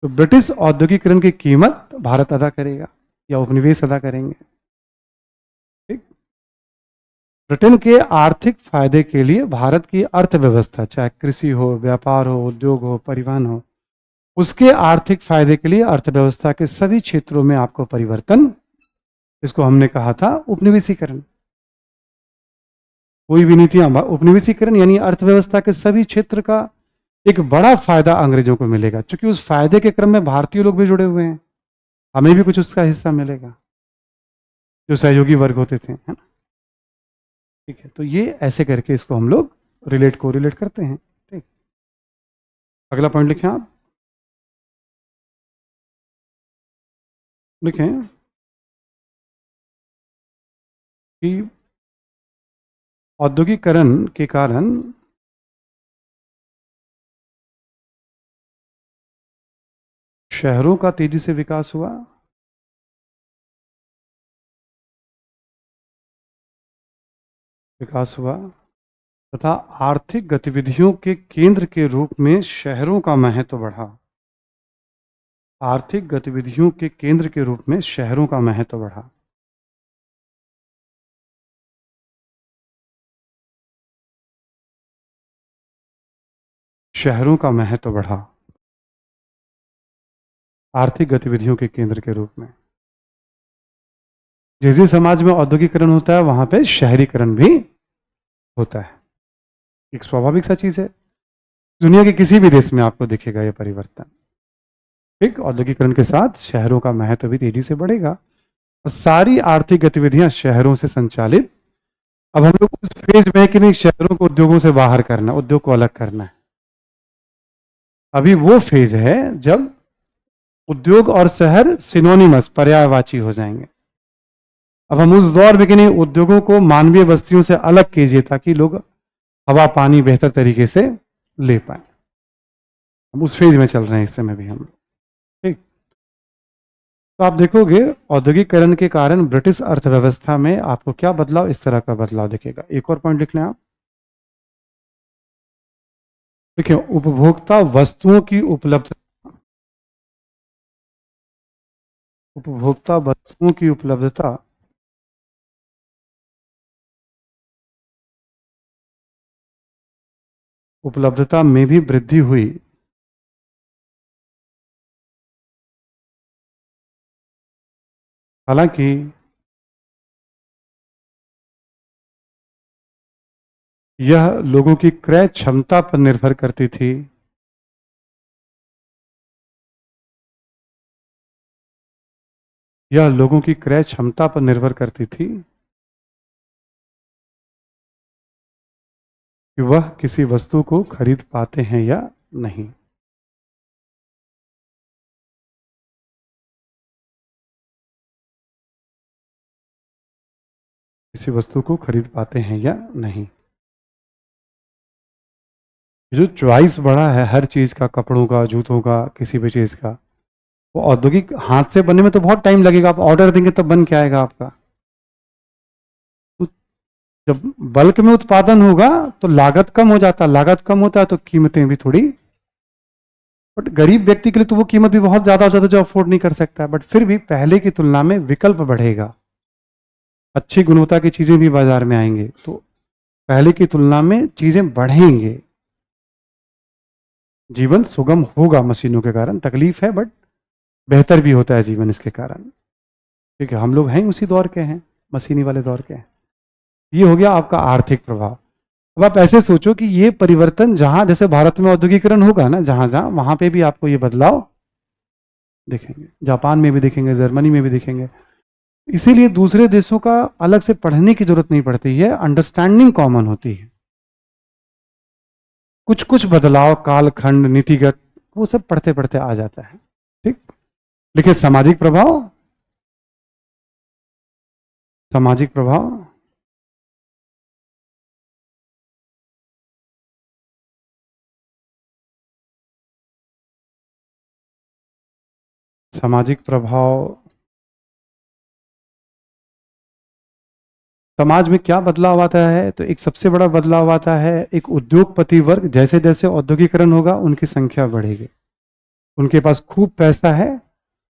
तो ब्रिटिश औद्योगिकरण की कीमत भारत अदा करेगा या उपनिवेश अदा करेंगे। ठीक, ब्रिटेन के आर्थिक फायदे के लिए भारत की अर्थव्यवस्था, चाहे कृषि हो, व्यापार हो, उद्योग हो, परिवहन हो, उसके आर्थिक फायदे के लिए अर्थव्यवस्था के सभी क्षेत्रों में आपको परिवर्तन, इसको हमने कहा था उपनिवेशीकरण। कोई भी नीतियां, उपनिवेशीकरण यानी अर्थव्यवस्था के सभी क्षेत्र का एक बड़ा फायदा अंग्रेजों को मिलेगा, क्योंकि उस फायदे के क्रम में भारतीय लोग भी जुड़े हुए हैं, हमें भी कुछ उसका हिस्सा मिलेगा, जो सहयोगी वर्ग होते थे, है ना। ठीक है, तो ये ऐसे करके इसको हम लोग रिलेट करते हैं। ठीक, अगला पॉइंट लिखें आप, लिखें कि औद्योगिकरण के कारण शहरों का तेजी से विकास हुआ, तथा आर्थिक गतिविधियों के केंद्र के रूप में शहरों का महत्व बढ़ा। आर्थिक गतिविधियों के केंद्र के रूप में शहरों का महत्व बढ़ा। शहरों का महत्व बढ़ा आर्थिक गतिविधियों के केंद्र के रूप में। जिस जिस समाज में औद्योगिकरण होता है वहां पे शहरीकरण भी होता है, एक स्वाभाविक सा चीज है। दुनिया के किसी भी देश में आपको दिखेगा यह परिवर्तन। ठीक, औद्योगिकरण के साथ शहरों का महत्व भी तेजी से बढ़ेगा और सारी आर्थिक गतिविधियां शहरों से संचालित। अब हम लोग उस फेज में है कि नहीं, शहरों को उद्योगों से बाहर करना, उद्योग को अलग करना है। अभी वो फेज है जब उद्योग और शहर सिनोनिमस, पर्यायवाची हो जाएंगे। अब हम उस दौर में कि नहीं, उद्योगों को मानवीय बस्तियों से अलग कीजिए ताकि लोग हवा पानी बेहतर तरीके से ले पाए। हम उस फेज में चल रहे हैं इस समय भी हम। ठीक, तो आप देखोगे औद्योगिकरण के कारण ब्रिटिश अर्थव्यवस्था में आपको क्या बदलाव, इस तरह का बदलाव दिखेगा। एक और पॉइंट लिख लें आप। देखिए, उपभोक्ता वस्तुओं की उपलब्धता, उपभोक्ता वस्तुओं की उपलब्धता उपलब्धता में भी वृद्धि हुई। हालांकि यह लोगों की क्रय क्षमता पर निर्भर करती थी। यह लोगों की क्रय क्षमता पर निर्भर करती थी कि वह किसी वस्तु को खरीद पाते हैं या नहीं। किसी वस्तु को खरीद पाते हैं या नहीं। जो चॉइस बढ़ा है हर चीज का, कपड़ों का, जूतों का, किसी भी चीज का, वो औद्योगिक हाथ से बनने में तो बहुत टाइम लगेगा। आप ऑर्डर देंगे तब बन के आएगा आपका। तो जब बल्क में उत्पादन होगा तो लागत कम हो जाता है, लागत कम होता है तो कीमतें भी थोड़ी, बट गरीब व्यक्ति के लिए तो वो कीमत भी बहुत ज्यादा हो जाता है जो अफोर्ड नहीं कर सकता। बट फिर भी पहले की तुलना में विकल्प बढ़ेगा, अच्छी गुणवत्ता की चीजें भी बाजार में आएंगे, तो पहले की तुलना में चीजें बढ़ेंगे। जीवन सुगम होगा मशीनों के कारण, तकलीफ है बट बेहतर भी होता है जीवन इसके कारण। ठीक है, हम लोग हैं उसी दौर के हैं, मशीनी वाले दौर के हैं। ये हो गया आपका आर्थिक प्रभाव। अब आप ऐसे सोचो कि ये परिवर्तन जहां जैसे भारत में औद्योगिकरण होगा ना, जहां जहां वहां पे भी आपको ये बदलाव दिखेंगे। जापान में भी दिखेंगे, जर्मनी में भी दिखेंगे। इसीलिए दूसरे देशों का अलग से पढ़ने की जरूरत नहीं पड़ती है, अंडरस्टैंडिंग कॉमन होती है। कुछ कुछ बदलाव कालखंड, नीतिगत, वो सब पढ़ते पढ़ते आ जाता है। ठीक, देखिए सामाजिक प्रभाव, सामाजिक प्रभाव, सामाजिक प्रभाव। समाज में क्या बदलाव आता है, तो एक सबसे बड़ा बदलाव आता है, एक उद्योगपति वर्ग, जैसे जैसे औद्योगिकरण होगा उनकी संख्या बढ़ेगी, उनके पास खूब पैसा है,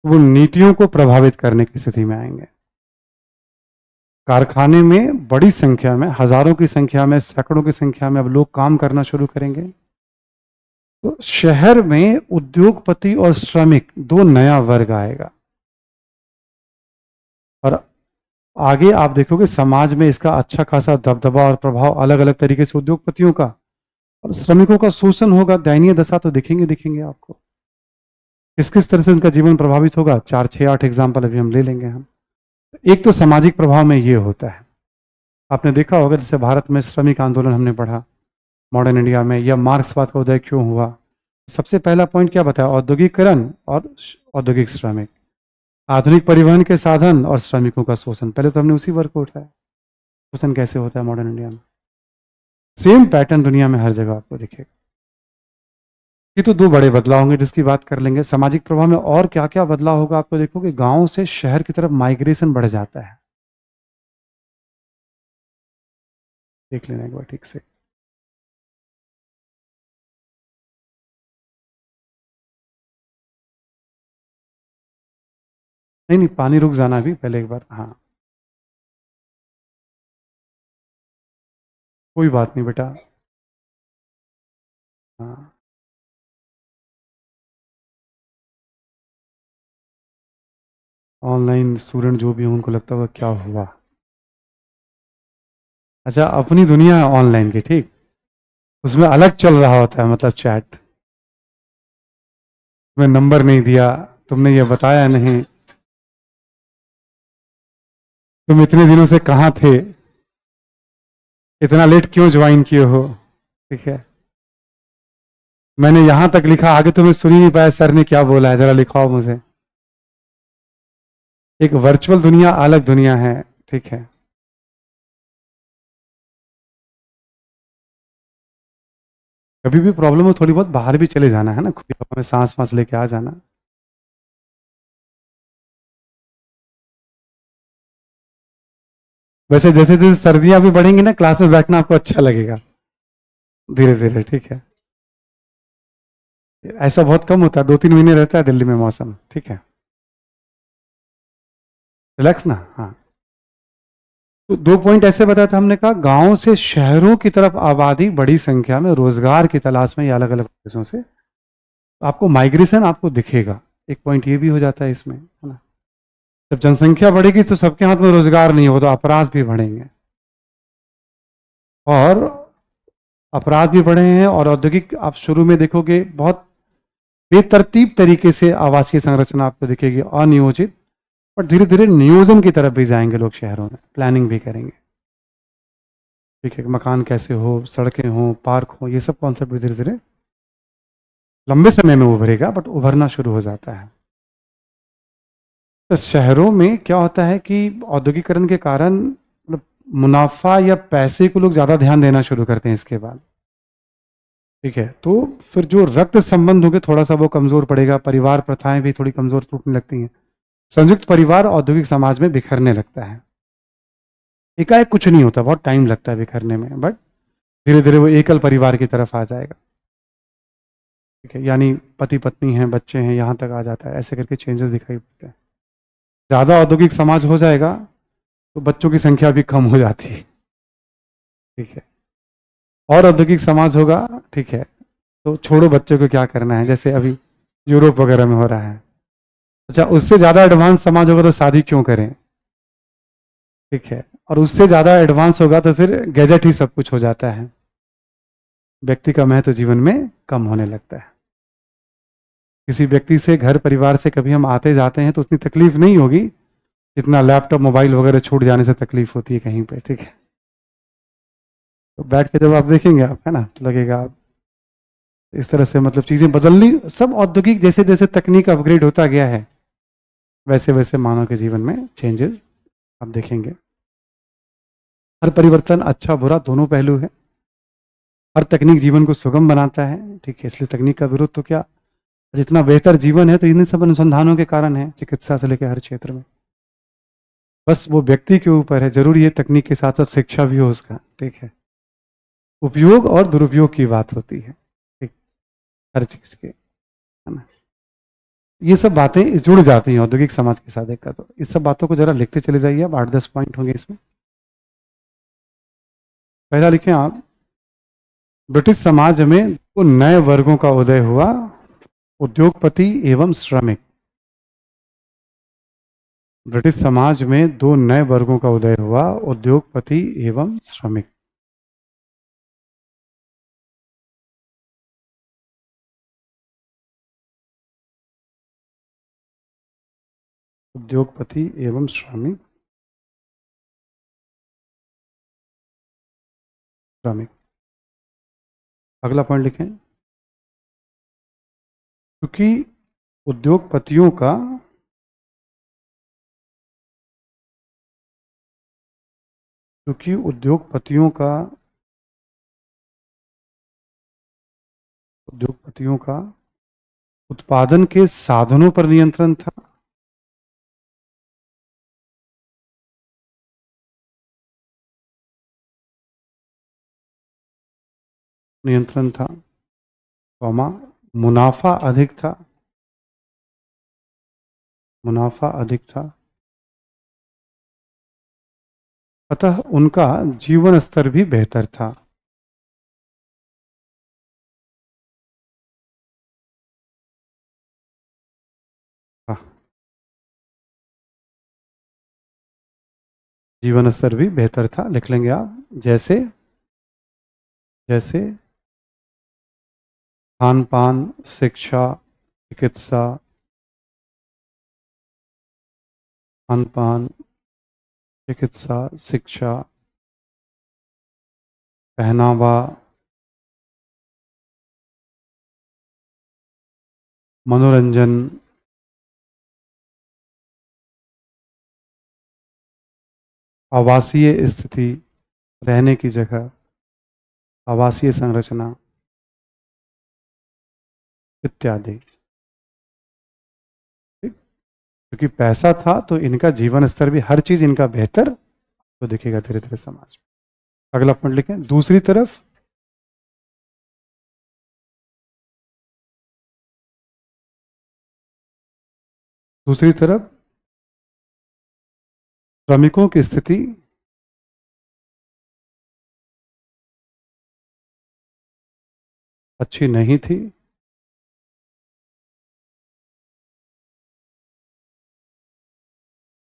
वो नीतियों को प्रभावित करने की स्थिति में आएंगे। कारखाने में बड़ी संख्या में, हजारों की संख्या में, सैकड़ों की संख्या में अब लोग काम करना शुरू करेंगे। तो शहर में उद्योगपति और श्रमिक दो नया वर्ग आएगा। और आगे आप देखोगे समाज में इसका अच्छा खासा दबदबा और प्रभाव, अलग अलग तरीके से उद्योगपतियों का और श्रमिकों का शोषण होगा, दयनीय दशा तो दिखेंगे दिखेंगे आपको। किस किस तरह से उनका जीवन प्रभावित होगा, 4 6 8 एग्जाम्पल अभी हम ले लेंगे हम। एक तो सामाजिक प्रभाव में ये होता है, आपने देखा होगा जैसे भारत में श्रमिक आंदोलन हमने पढ़ा मॉडर्न इंडिया में, या मार्क्सवाद का उदय क्यों हुआ। सबसे पहला पॉइंट क्या बताया, औद्योगिकरण और औद्योगिक श्रमिक, आधुनिक परिवहन के साधन और श्रमिकों का शोषण। पहले तो हमने उसी वर्ग को उठाया, शोषण कैसे होता है मॉडर्न इंडिया में। सेम पैटर्न दुनिया में हर जगह आपको दिखेगा। ये तो दो बड़े बदलाव होंगे जिसकी बात कर लेंगे। सामाजिक प्रभाव में और क्या क्या बदलाव होगा, आपको देखोगे गांव से शहर की तरफ माइग्रेशन बढ़ जाता है। देख लेना एक बार ठीक से। नहीं नहीं, पानी रुक जाना अभी, पहले एक बार, हाँ। कोई बात नहीं बेटा। हाँ, ऑनलाइन स्टूडेंट जो भी हो उनको लगता होगा क्या हुआ। अच्छा, अपनी दुनिया है ऑनलाइन की, ठीक। उसमें अलग चल रहा होता है, मतलब चैट। तुम्हें नंबर नहीं दिया, तुमने ये बताया नहीं, तुम इतने दिनों से कहाँ थे, इतना लेट क्यों ज्वाइन किए हो, ठीक है। मैंने यहां तक लिखा, आगे तुम्हें सुन ही नहीं पाया, सर ने क्या बोला है, जरा लिखाओ मुझे। एक वर्चुअल दुनिया अलग दुनिया है, ठीक है। कभी भी प्रॉब्लम हो थोड़ी बहुत बाहर भी चले जाना है ना, खुली हवा में सांस वांस लेके आ जाना। वैसे जैसे जैसे सर्दियां भी बढ़ेंगी ना, क्लास में बैठना आपको अच्छा लगेगा, धीरे धीरे, ठीक है। ऐसा बहुत कम होता है, 2-3 महीने रहता है दिल्ली में मौसम, ठीक है। रिलैक्स ना, हाँ। तो दो पॉइंट ऐसे बताया था हमने, कहा गांव से शहरों की तरफ आबादी बड़ी संख्या में रोजगार की तलाश में, या अलग अलग देशों से, तो आपको माइग्रेशन आपको दिखेगा। एक पॉइंट ये भी हो जाता है इसमें, है ना। जब जनसंख्या बढ़ेगी तो सबके हाथ में रोजगार नहीं होगा, तो अपराध भी बढ़ेंगे, और अपराध भी बढ़े हैं, और औद्योगिक, आप शुरू में देखोगे बहुत बेतरतीब तरीके से आवासीय संरचना आपको दिखेगी, अनियोजित। पर धीरे धीरे नियोजन की तरफ भी जाएंगे लोग, शहरों में प्लानिंग भी करेंगे, ठीक है। मकान कैसे हो, सड़कें हो, पार्क हो, ये सब कॉन्सेप्ट भी धीरे धीरे लंबे समय में उभरेगा, बट उभरना शुरू हो जाता है। तो शहरों में क्या होता है कि औद्योगिकरण के कारण, मतलब मुनाफा या पैसे को लोग ज़्यादा ध्यान देना शुरू करते हैं इसके बाद, ठीक है। तो फिर जो रक्त संबंध होंगे थोड़ा सा वो कमजोर पड़ेगा, परिवार प्रथाएं भी थोड़ी कमजोर टूटने लगती हैं, संयुक्त परिवार औद्योगिक समाज में बिखरने लगता है। एकाएक कुछ नहीं होता, बहुत टाइम लगता है बिखरने में, बट धीरे धीरे वो एकल परिवार की तरफ आ जाएगा, ठीक है। यानी पति पत्नी हैं, बच्चे हैं, यहाँ तक आ जाता है, ऐसे करके चेंजेस दिखाई पड़ते हैं। ज़्यादा औद्योगिक समाज हो जाएगा तो बच्चों की संख्या भी कम हो जाती है, ठीक है। और औद्योगिक समाज होगा, ठीक है, तो छोड़ो बच्चों को क्या करना है, जैसे अभी यूरोप वगैरह में हो रहा है। अच्छा, उससे ज़्यादा एडवांस समाज होगा तो शादी क्यों करें, ठीक है। और उससे ज़्यादा एडवांस होगा तो फिर गैजेट ही सब कुछ हो जाता है, व्यक्ति का महत्व जीवन में कम होने लगता है। किसी व्यक्ति से, घर परिवार से कभी हम आते जाते हैं तो उतनी तकलीफ नहीं होगी जितना लैपटॉप मोबाइल वगैरह छूट जाने से तकलीफ होती है कहीं पे, ठीक है। तो बैठ के जब आप देखेंगे, आप, है ना, तो लगेगा आप इस तरह से, मतलब चीज़ें बदलनी, सब औद्योगिक जैसे जैसे तकनीक अपग्रेड होता गया है, वैसे वैसे मानव के जीवन में चेंजेस आप देखेंगे। हर परिवर्तन अच्छा बुरा दोनों पहलू है। हर तकनीक जीवन को सुगम बनाता है, ठीक है, इसलिए तकनीक का विरोध तो क्या। जितना बेहतर जीवन है तो इन सब अनुसंधानों के कारण है, चिकित्सा से लेकर हर क्षेत्र में। बस वो व्यक्ति के ऊपर है, जरूरी है तकनीक के साथ साथ शिक्षा भी हो उसका, ठीक है। उपयोग और दुरुपयोग की बात होती है, ठीक, हर चीज के, है ना। ये सब बातें जुड़ जाती हैं औद्योगिक समाज के साथ, देखा तो इस सब बातों को जरा लिखते चले जाइए, अब 8-10 पॉइंट होंगे इसमें। पहला लिखें आप, ब्रिटिश समाज में दो नए वर्गों का उदय हुआ, उद्योगपति एवं श्रमिक। ब्रिटिश समाज में दो नए वर्गों का उदय हुआ, उद्योगपति एवं श्रमिक। उद्योगपति एवं श्रमिक, श्रमिक। अगला पॉइंट लिखें, क्योंकि उद्योगपतियों का क्योंकि उद्योगपतियों का उद्योगपतियों का उत्पादन के साधनों पर नियंत्रण था। नियंत्रण था, कौमा, मुनाफा अधिक था। मुनाफा अधिक था, अतः उनका जीवन स्तर भी बेहतर था। हाँ, जीवन स्तर भी बेहतर था, लिख लेंगे आप। जैसे जैसे खान पान, शिक्षा, चिकित्सा, खान पान, चिकित्सा, शिक्षा, पहनावा, मनोरंजन, आवासीय स्थिति, रहने की जगह, आवासीय संरचना इत्यादि। ठीक, क्योंकि पैसा था तो इनका जीवन स्तर भी, हर चीज इनका बेहतर तो दिखेगा धीरे धीरे समाज में। अगला पॉइंट लिखें। दूसरी तरफ श्रमिकों की स्थिति अच्छी नहीं थी।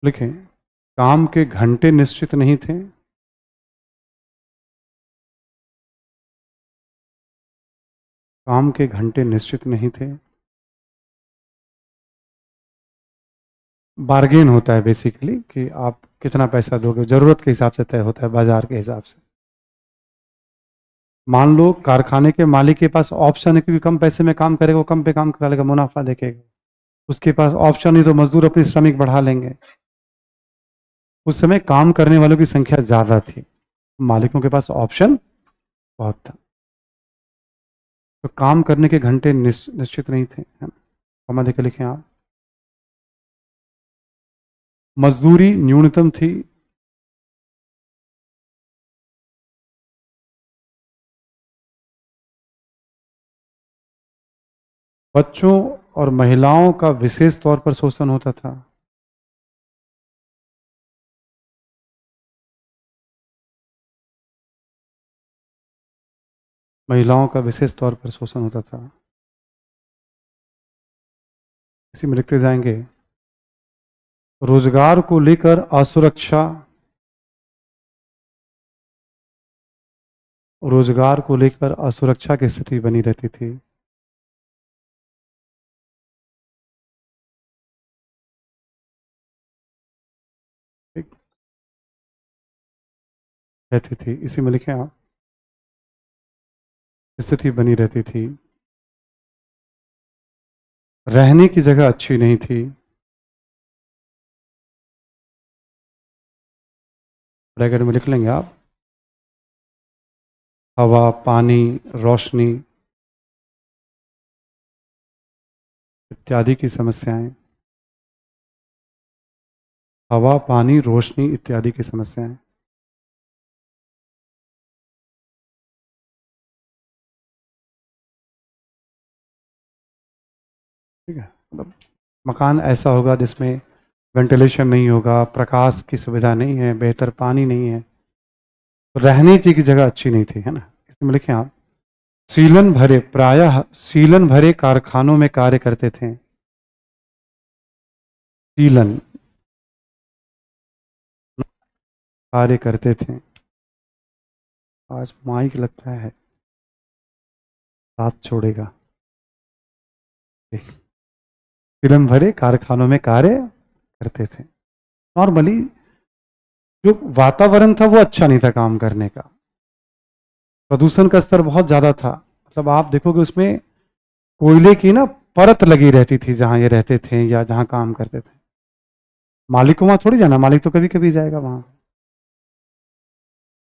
लिखें, काम के घंटे निश्चित नहीं थे। काम के घंटे निश्चित नहीं थे। बार्गेन होता है बेसिकली कि आप कितना पैसा दोगे, जरूरत के हिसाब से तय होता है, बाजार के हिसाब से। मान लो कारखाने के मालिक के पास ऑप्शन है, क्योंकि कम पैसे में काम करेगा, वो कम पे काम करा लेगा, मुनाफा देखेगा। उसके पास ऑप्शन नहीं तो मजदूर अपनी श्रमिक बढ़ा लेंगे। उस समय काम करने वालों की संख्या ज्यादा थी, मालिकों के पास ऑप्शन बहुत था, तो काम करने के घंटे निश्चित नहीं थे, है ना। कॉमा देकर लिखें आप। मजदूरी न्यूनतम थी। बच्चों और महिलाओं का विशेष तौर पर शोषण होता था। महिलाओं का विशेष तौर पर शोषण होता था। इसी में लिखते जाएंगे। रोजगार को लेकर असुरक्षा, रोजगार को लेकर असुरक्षा की स्थिति बनी रहती थी। ठीक, रहती थी, इसी में लिखें आप। स्थिति बनी रहती थी। रहने की जगह अच्छी नहीं थी। ब्रैकेट में लिख लेंगे आप। हवा, पानी, रोशनी इत्यादि की समस्याएं। हवा, पानी, रोशनी इत्यादि की समस्याएं। ठीक है, मतलब मकान ऐसा होगा जिसमें वेंटिलेशन नहीं होगा, प्रकाश की सुविधा नहीं है, बेहतर पानी नहीं है, तो रहने की जगह अच्छी नहीं थी, है ना। इसमें लिखें आप। सीलन भरे, प्रायः सीलन भरे कारखानों में कार्य करते थे। सीलन, कार्य करते थे। आज माइक लगता है साथ छोड़ेगा। सीलन भरे कारखानों में कार्य करते थे। नॉर्मली जो वातावरण था वो अच्छा नहीं था काम करने का, प्रदूषण का स्तर बहुत ज्यादा था। मतलब आप देखोगे उसमें कोयले की ना परत लगी रहती थी जहां ये रहते थे या जहां काम करते थे। मालिक को वहां थोड़ी जाना, मालिक तो कभी कभी जाएगा वहां।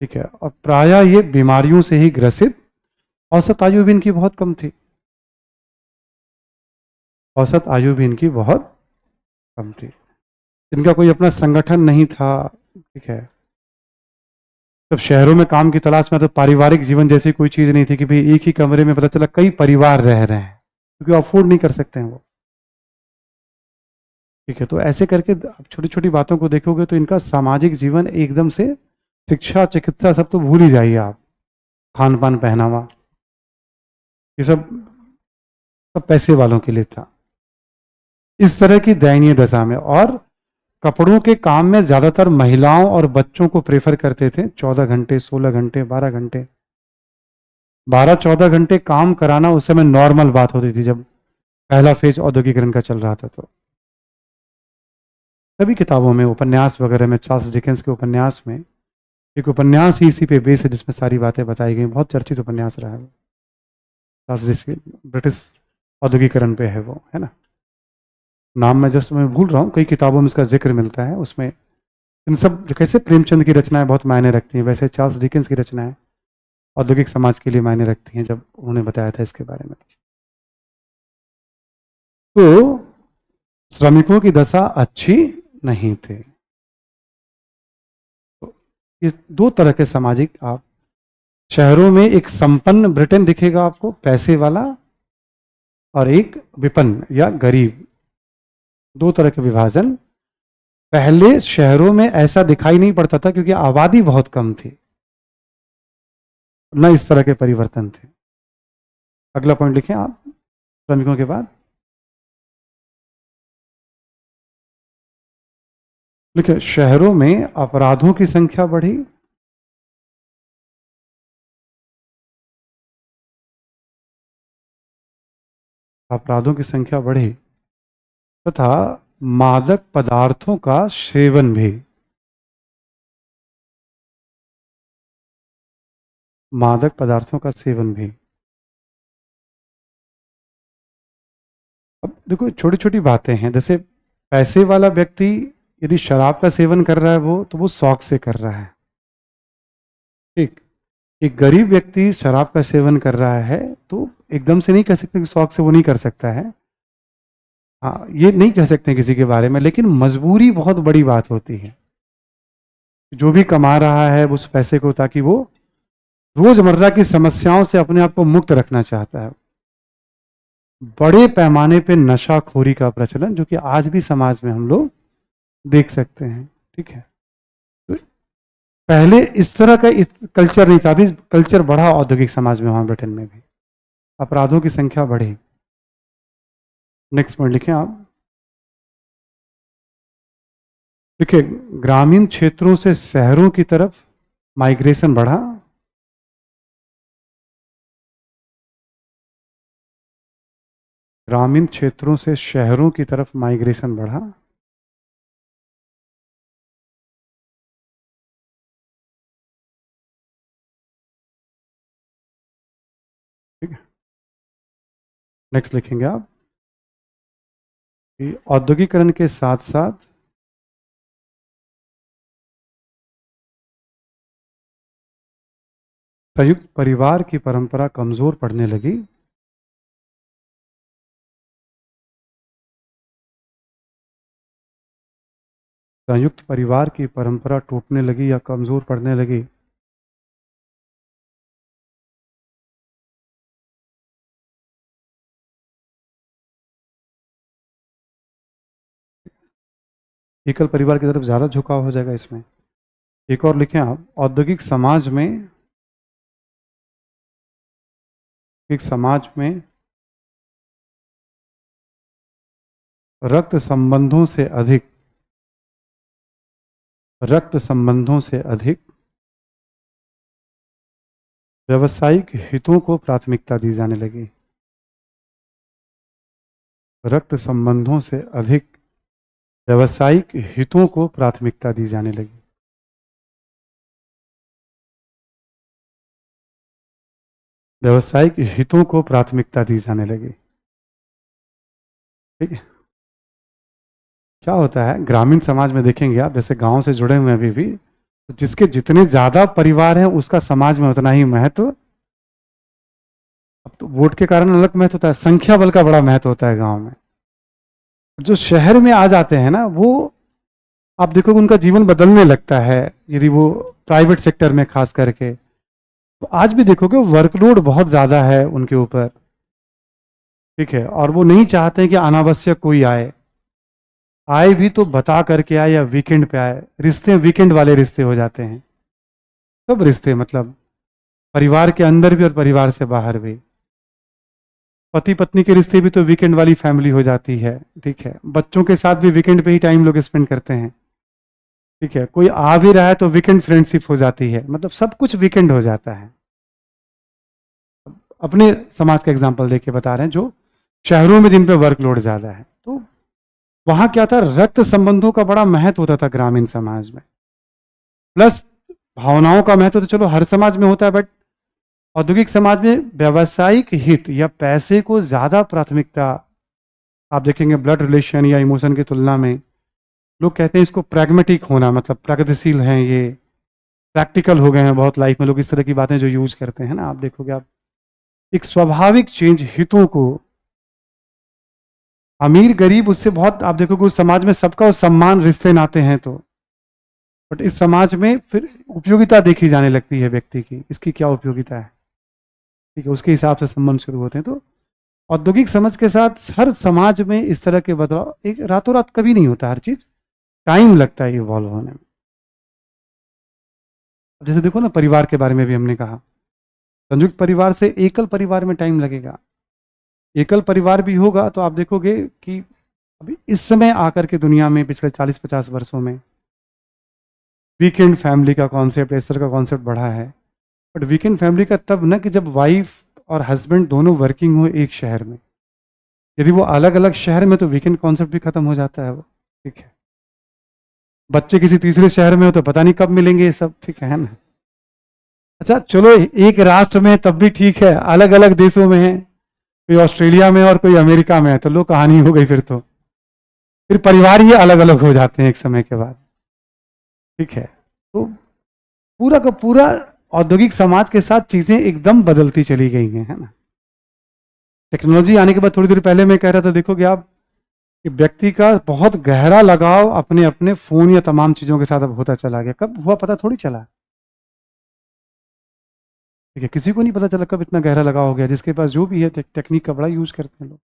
ठीक है, और प्रायः ये बीमारियों से ही ग्रसित, औसत आयु भी इनकी बहुत कम थी। औसत आयु भी इनकी बहुत कम थी। इनका कोई अपना संगठन नहीं था, ठीक है। जब शहरों में काम की तलाश में तो पारिवारिक जीवन जैसी कोई चीज नहीं थी कि भाई एक ही कमरे में पता चला कई परिवार रह रहे हैं, क्योंकि अफोर्ड नहीं कर सकते हैं वो, ठीक है। तो ऐसे करके आप छोटी छोटी बातों को देखोगे तो इनका सामाजिक जीवन एकदम से, शिक्षा चिकित्सा सब तो भूल ही जाइए आप, खान पान पहनावा, ये सब सब पैसे वालों के लिए था। इस तरह की दयनीय दशा में, और कपड़ों के काम में ज्यादातर महिलाओं और बच्चों को प्रेफर करते थे। 14 घंटे, 16 घंटे, 12 घंटे, 12-14 घंटे काम कराना उस समय नॉर्मल बात होती थी, जब पहला फेज औद्योगिकरण का चल रहा था। तो सभी किताबों में, उपन्यास वगैरह में, चार्ल्स डिकेंस के उपन्यास में, एक उपन्यास ही इसी पे बेस है जिसमें सारी बातें बताई गई, बहुत चर्चित उपन्यास रहा है वो, चार्ल्स डिकेंस, ब्रिटिश औद्योगिकरण पे है वो, है ना। नाम मैं जस्ट मैं भूल रहा हूँ, कई किताबों में इसका जिक्र मिलता है। उसमें इन सब, कैसे प्रेमचंद की रचनाएं बहुत मायने रखती हैं, वैसे चार्ल्स डिकेंस की रचनाएं औद्योगिक समाज के लिए मायने रखती हैं, जब उन्होंने बताया था इसके बारे में। तो श्रमिकों की दशा अच्छी नहीं थी। तो इस दो तरह के सामाजिक, आप शहरों में एक संपन्न ब्रिटेन दिखेगा आपको, पैसे वाला, और एक विपन्न या गरीब, दो तरह के विभाजन। पहले शहरों में ऐसा दिखाई नहीं पड़ता था क्योंकि आबादी बहुत कम थी, न इस तरह के परिवर्तन थे। अगला पॉइंट लिखें आप, श्रमिकों के बाद देखिए, शहरों में अपराधों की संख्या बढ़ी, अपराधों की संख्या बढ़ी तथा मादक पदार्थों का सेवन भी, मादक पदार्थों का सेवन भी। अब देखो छोटी छोटी बातें हैं, जैसे पैसे वाला व्यक्ति यदि शराब का सेवन कर रहा है वो, तो वो शौक से कर रहा है, ठीक। एक गरीब व्यक्ति शराब का सेवन कर रहा है तो एकदम से नहीं कह सकते कि शौक से वो नहीं कर सकता है, हाँ, ये नहीं कह सकते किसी के बारे में, लेकिन मजबूरी बहुत बड़ी बात होती है। जो भी कमा रहा है उस पैसे को, ताकि वो रोजमर्रा की समस्याओं से अपने आप को मुक्त रखना चाहता है। बड़े पैमाने पे नशाखोरी का प्रचलन, जो कि आज भी समाज में हम लोग देख सकते हैं, ठीक है। तो पहले इस तरह का कल्चर नहीं था, अभी कल्चर बढ़ा औद्योगिक समाज में, वहां ब्रिटेन में भी अपराधों की संख्या बढ़ी। नेक्स्ट पॉइंट लिखें आप, देखिए ग्रामीण क्षेत्रों से शहरों की तरफ माइग्रेशन बढ़ा, ग्रामीण क्षेत्रों से शहरों की तरफ माइग्रेशन बढ़ा। ठीक है, नेक्स्ट लिखेंगे आप कि औद्योगिकरण के साथ साथ संयुक्त परिवार की परंपरा कमजोर पड़ने लगी, संयुक्त परिवार की परंपरा टूटने लगी या कमजोर पड़ने लगी। एकल परिवार की तरफ ज्यादा झुकाव हो जाएगा इसमें। एक और लिखें आप, औद्योगिक समाज में, एक समाज में रक्त संबंधों से अधिक, रक्त संबंधों से अधिक व्यावसायिक हितों को प्राथमिकता दी जाने लगी, रक्त संबंधों से अधिक व्यावसायिक हितों को प्राथमिकता दी जाने लगी। व्यावसायिक हितों को प्राथमिकता दी जाने लगी, ठीक है। क्या होता है ग्रामीण समाज में, देखेंगे आप, जैसे गांव से जुड़े हुए हैं अभी भी, तो जिसके जितने ज्यादा परिवार हैं उसका समाज में उतना ही महत्व। अब तो वोट के कारण अलग महत्व होता है, संख्या बल का बड़ा महत्व होता है गांव में। जो शहर में आ जाते हैं ना, वो आप देखोगे उनका जीवन बदलने लगता है, यदि वो प्राइवेट सेक्टर में खास करके। तो आज भी देखोगे वर्कलोड बहुत ज़्यादा है उनके ऊपर, ठीक है, और वो नहीं चाहते हैं कि अनावश्यक कोई आए, आए भी तो बता करके आए या वीकेंड पे आए। रिश्ते वीकेंड वाले रिश्ते हो जाते हैं, सब रिश्ते, मतलब परिवार के अंदर भी और परिवार से बाहर भी। पति पत्नी के रिश्ते भी तो वीकेंड वाली फैमिली हो जाती है, ठीक है। बच्चों के साथ भी वीकेंड पे ही टाइम लोग स्पेंड करते हैं, ठीक है। कोई आ भी रहा है तो वीकेंड फ्रेंडशिप हो जाती है, मतलब सब कुछ वीकेंड हो जाता है। अपने समाज का एग्जाम्पल देके बता रहे हैं, जो शहरों में जिन पे वर्कलोड ज्यादा है, तो वहां क्या था, रक्त संबंधों का बड़ा महत्व होता था ग्रामीण समाज में। प्लस भावनाओं का महत्व तो चलो हर समाज में होता है, बट औद्योगिक समाज में व्यावसायिक हित या पैसे को ज्यादा प्राथमिकता आप देखेंगे ब्लड रिलेशन या इमोशन की तुलना में। लोग कहते हैं इसको प्रैग्मेटिक होना, मतलब प्रगतिशील हैं ये, प्रैक्टिकल हो गए हैं बहुत लाइफ में, लोग इस तरह की बातें जो यूज करते हैं ना, आप देखोगे आप एक स्वाभाविक चेंज हितों को, अमीर गरीब उससे बहुत, आप देखोगे उस समाज में सबका उस सम्मान रिश्ते नाते हैं तो, बट इस समाज में फिर उपयोगिता देखी जाने लगती है व्यक्ति की, इसकी क्या उपयोगिता है, ठीक है, उसके हिसाब से संबंध शुरू होते हैं। तो औद्योगिक समझ के साथ हर समाज में इस तरह के बदलाव एक रातों रात कभी नहीं होता, हर चीज टाइम लगता है इवॉल्व होने में। अब जैसे देखो ना, परिवार के बारे में भी हमने कहा, संयुक्त परिवार से एकल परिवार में टाइम लगेगा। एकल परिवार भी होगा तो आप देखोगे कि अभी इस समय आकर के दुनिया में पिछले 40-50 वर्षों में वीकेंड फैमिली का कॉन्सेप्ट, एस्टर का कॉन्सेप्ट बढ़ा है। बट वीकेंड फैमिली का तब ना कि जब वाइफ और हस्बैंड दोनों वर्किंग हो एक शहर में। यदि वो अलग अलग शहर में तो वीकेंड कॉन्सेप्ट भी खत्म हो जाता है वो, ठीक है। बच्चे किसी तीसरे शहर में हो तो पता नहीं कब मिलेंगे ये सब, ठीक है ना। अच्छा चलो, एक राष्ट्र में तब भी ठीक है, अलग अलग देशों में है, कोई ऑस्ट्रेलिया में और कोई अमेरिका में है, तो लो कहानी हो गई, फिर परिवार ही अलग अलग हो जाते हैं एक समय के बाद, ठीक है। तो पूरा का पूरा औद्योगिक समाज के साथ चीजें एकदम बदलती चली गई हैं, है ना। टेक्नोलॉजी आने के बाद थोड़ी देर पहले मैं कह रहा था, देखोगे आप कि व्यक्ति का बहुत गहरा लगाव अपने अपने फोन या तमाम चीजों के साथ अब होता चला गया। कब हुआ पता थोड़ी चला, ठीक है, किसी को नहीं पता चला कब इतना गहरा लगाव हो गया। जिसके पास जो भी है टेक्निक का बड़ा यूज करते हैं लोग,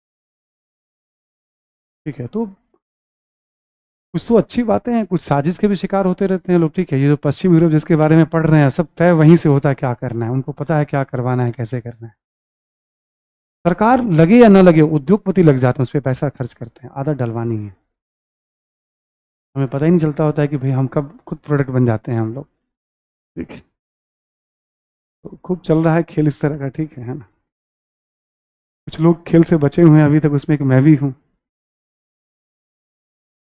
ठीक है। तो कुछ तो अच्छी बातें हैं, कुछ साजिश के भी शिकार होते रहते हैं लोग, ठीक है। ये जो पश्चिम यूरोप जिसके बारे में पढ़ रहे हैं, सब तय वहीं से होता है क्या करना है, उनको पता है क्या करवाना है, कैसे करना है। सरकार लगे या ना लगे, उद्योगपति लग जाते हैं, उस पर पैसा खर्च करते हैं, आदत डलवानी है। हमें पता ही नहीं चलता होता है कि भाई हम कब खुद प्रोडक्ट बन जाते हैं हम लोग, ठीक है। तो खूब चल रहा है खेल इस तरह का, ठीक है ना। कुछ लोग खेल से बचे हुए हैं अभी तक, उसमें एक मैं भी हूँ,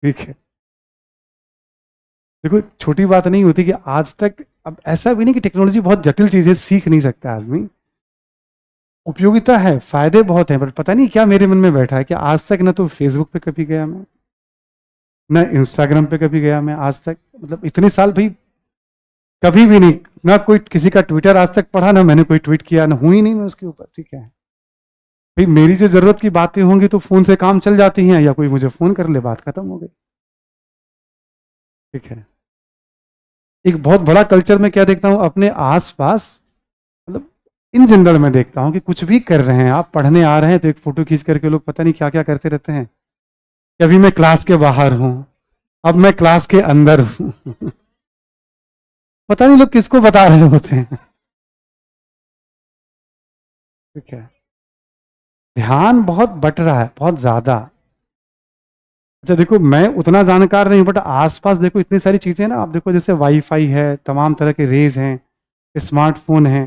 ठीक है। देखो छोटी बात नहीं होती कि आज तक, अब ऐसा भी नहीं कि टेक्नोलॉजी बहुत जटिल चीज है, सीख नहीं सकता आदमी। उपयोगिता है, फायदे बहुत हैं, पर पता नहीं क्या मेरे मन में बैठा है कि आज तक ना तो फेसबुक पे कभी गया मैं, ना इंस्टाग्राम पे कभी गया मैं आज तक, मतलब इतने साल भाई कभी भी नहीं। ना कोई किसी का ट्विटर आज तक पढ़ा, ना मैंने कोई ट्वीट किया, ना हुई नहीं मैं उसके ऊपर, ठीक है। भाई मेरी जो जरूरत की बातें होंगी तो फोन से काम चल जाती हैं, या कोई मुझे फोन कर ले, बात खत्म हो गई, ठीक है। एक बहुत बड़ा कल्चर में क्या देखता हूं अपने आसपास, मतलब इन जनरल में देखता हूं कि कुछ भी कर रहे हैं, आप पढ़ने आ रहे हैं तो एक फोटो खींच करके लोग पता नहीं क्या क्या करते रहते हैं कि अभी मैं क्लास के बाहर हूं, अब मैं क्लास के अंदर हूं। पता नहीं लोग किसको बता रहे होते हैं, ठीक है। ध्यान बहुत बट रहा है, बहुत ज्यादा। अच्छा देखो मैं उतना जानकार नहीं, बट आसपास देखो इतनी सारी चीजें ना, आप देखो जैसे वाईफाई है, तमाम तरह के रेज हैं, स्मार्टफोन है,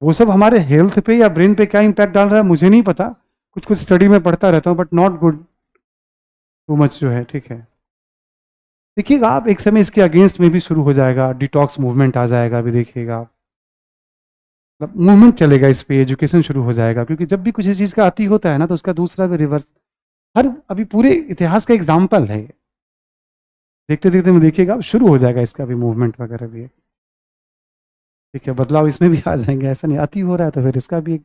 वो सब हमारे हेल्थ पे या ब्रेन पे क्या इम्पैक्ट डाल रहा है मुझे नहीं पता। कुछ कुछ स्टडी में पढ़ता रहता हूँ, but not good too much जो है, ठीक है। देखिएगा आप एक समय इसके अगेंस्ट में भी शुरू हो जाएगा, डिटॉक्स मूवमेंट आ जाएगा, अभी देखिएगा आप, मतलब मूवमेंट चलेगा इस पे, एजुकेशन शुरू हो जाएगा, क्योंकि जब भी कुछ इस चीज का अति होता है ना तो उसका दूसरा भी रिवर्स, हर अभी पूरे इतिहास का एग्जाम्पल है ये। देखते देखते में देखिएगा, अब शुरू हो जाएगा इसका भी मूवमेंट वगैरह भी, ठीक है। बदलाव इसमें भी आ जाएंगे, ऐसा नहीं अति हो रहा है तो फिर इसका भी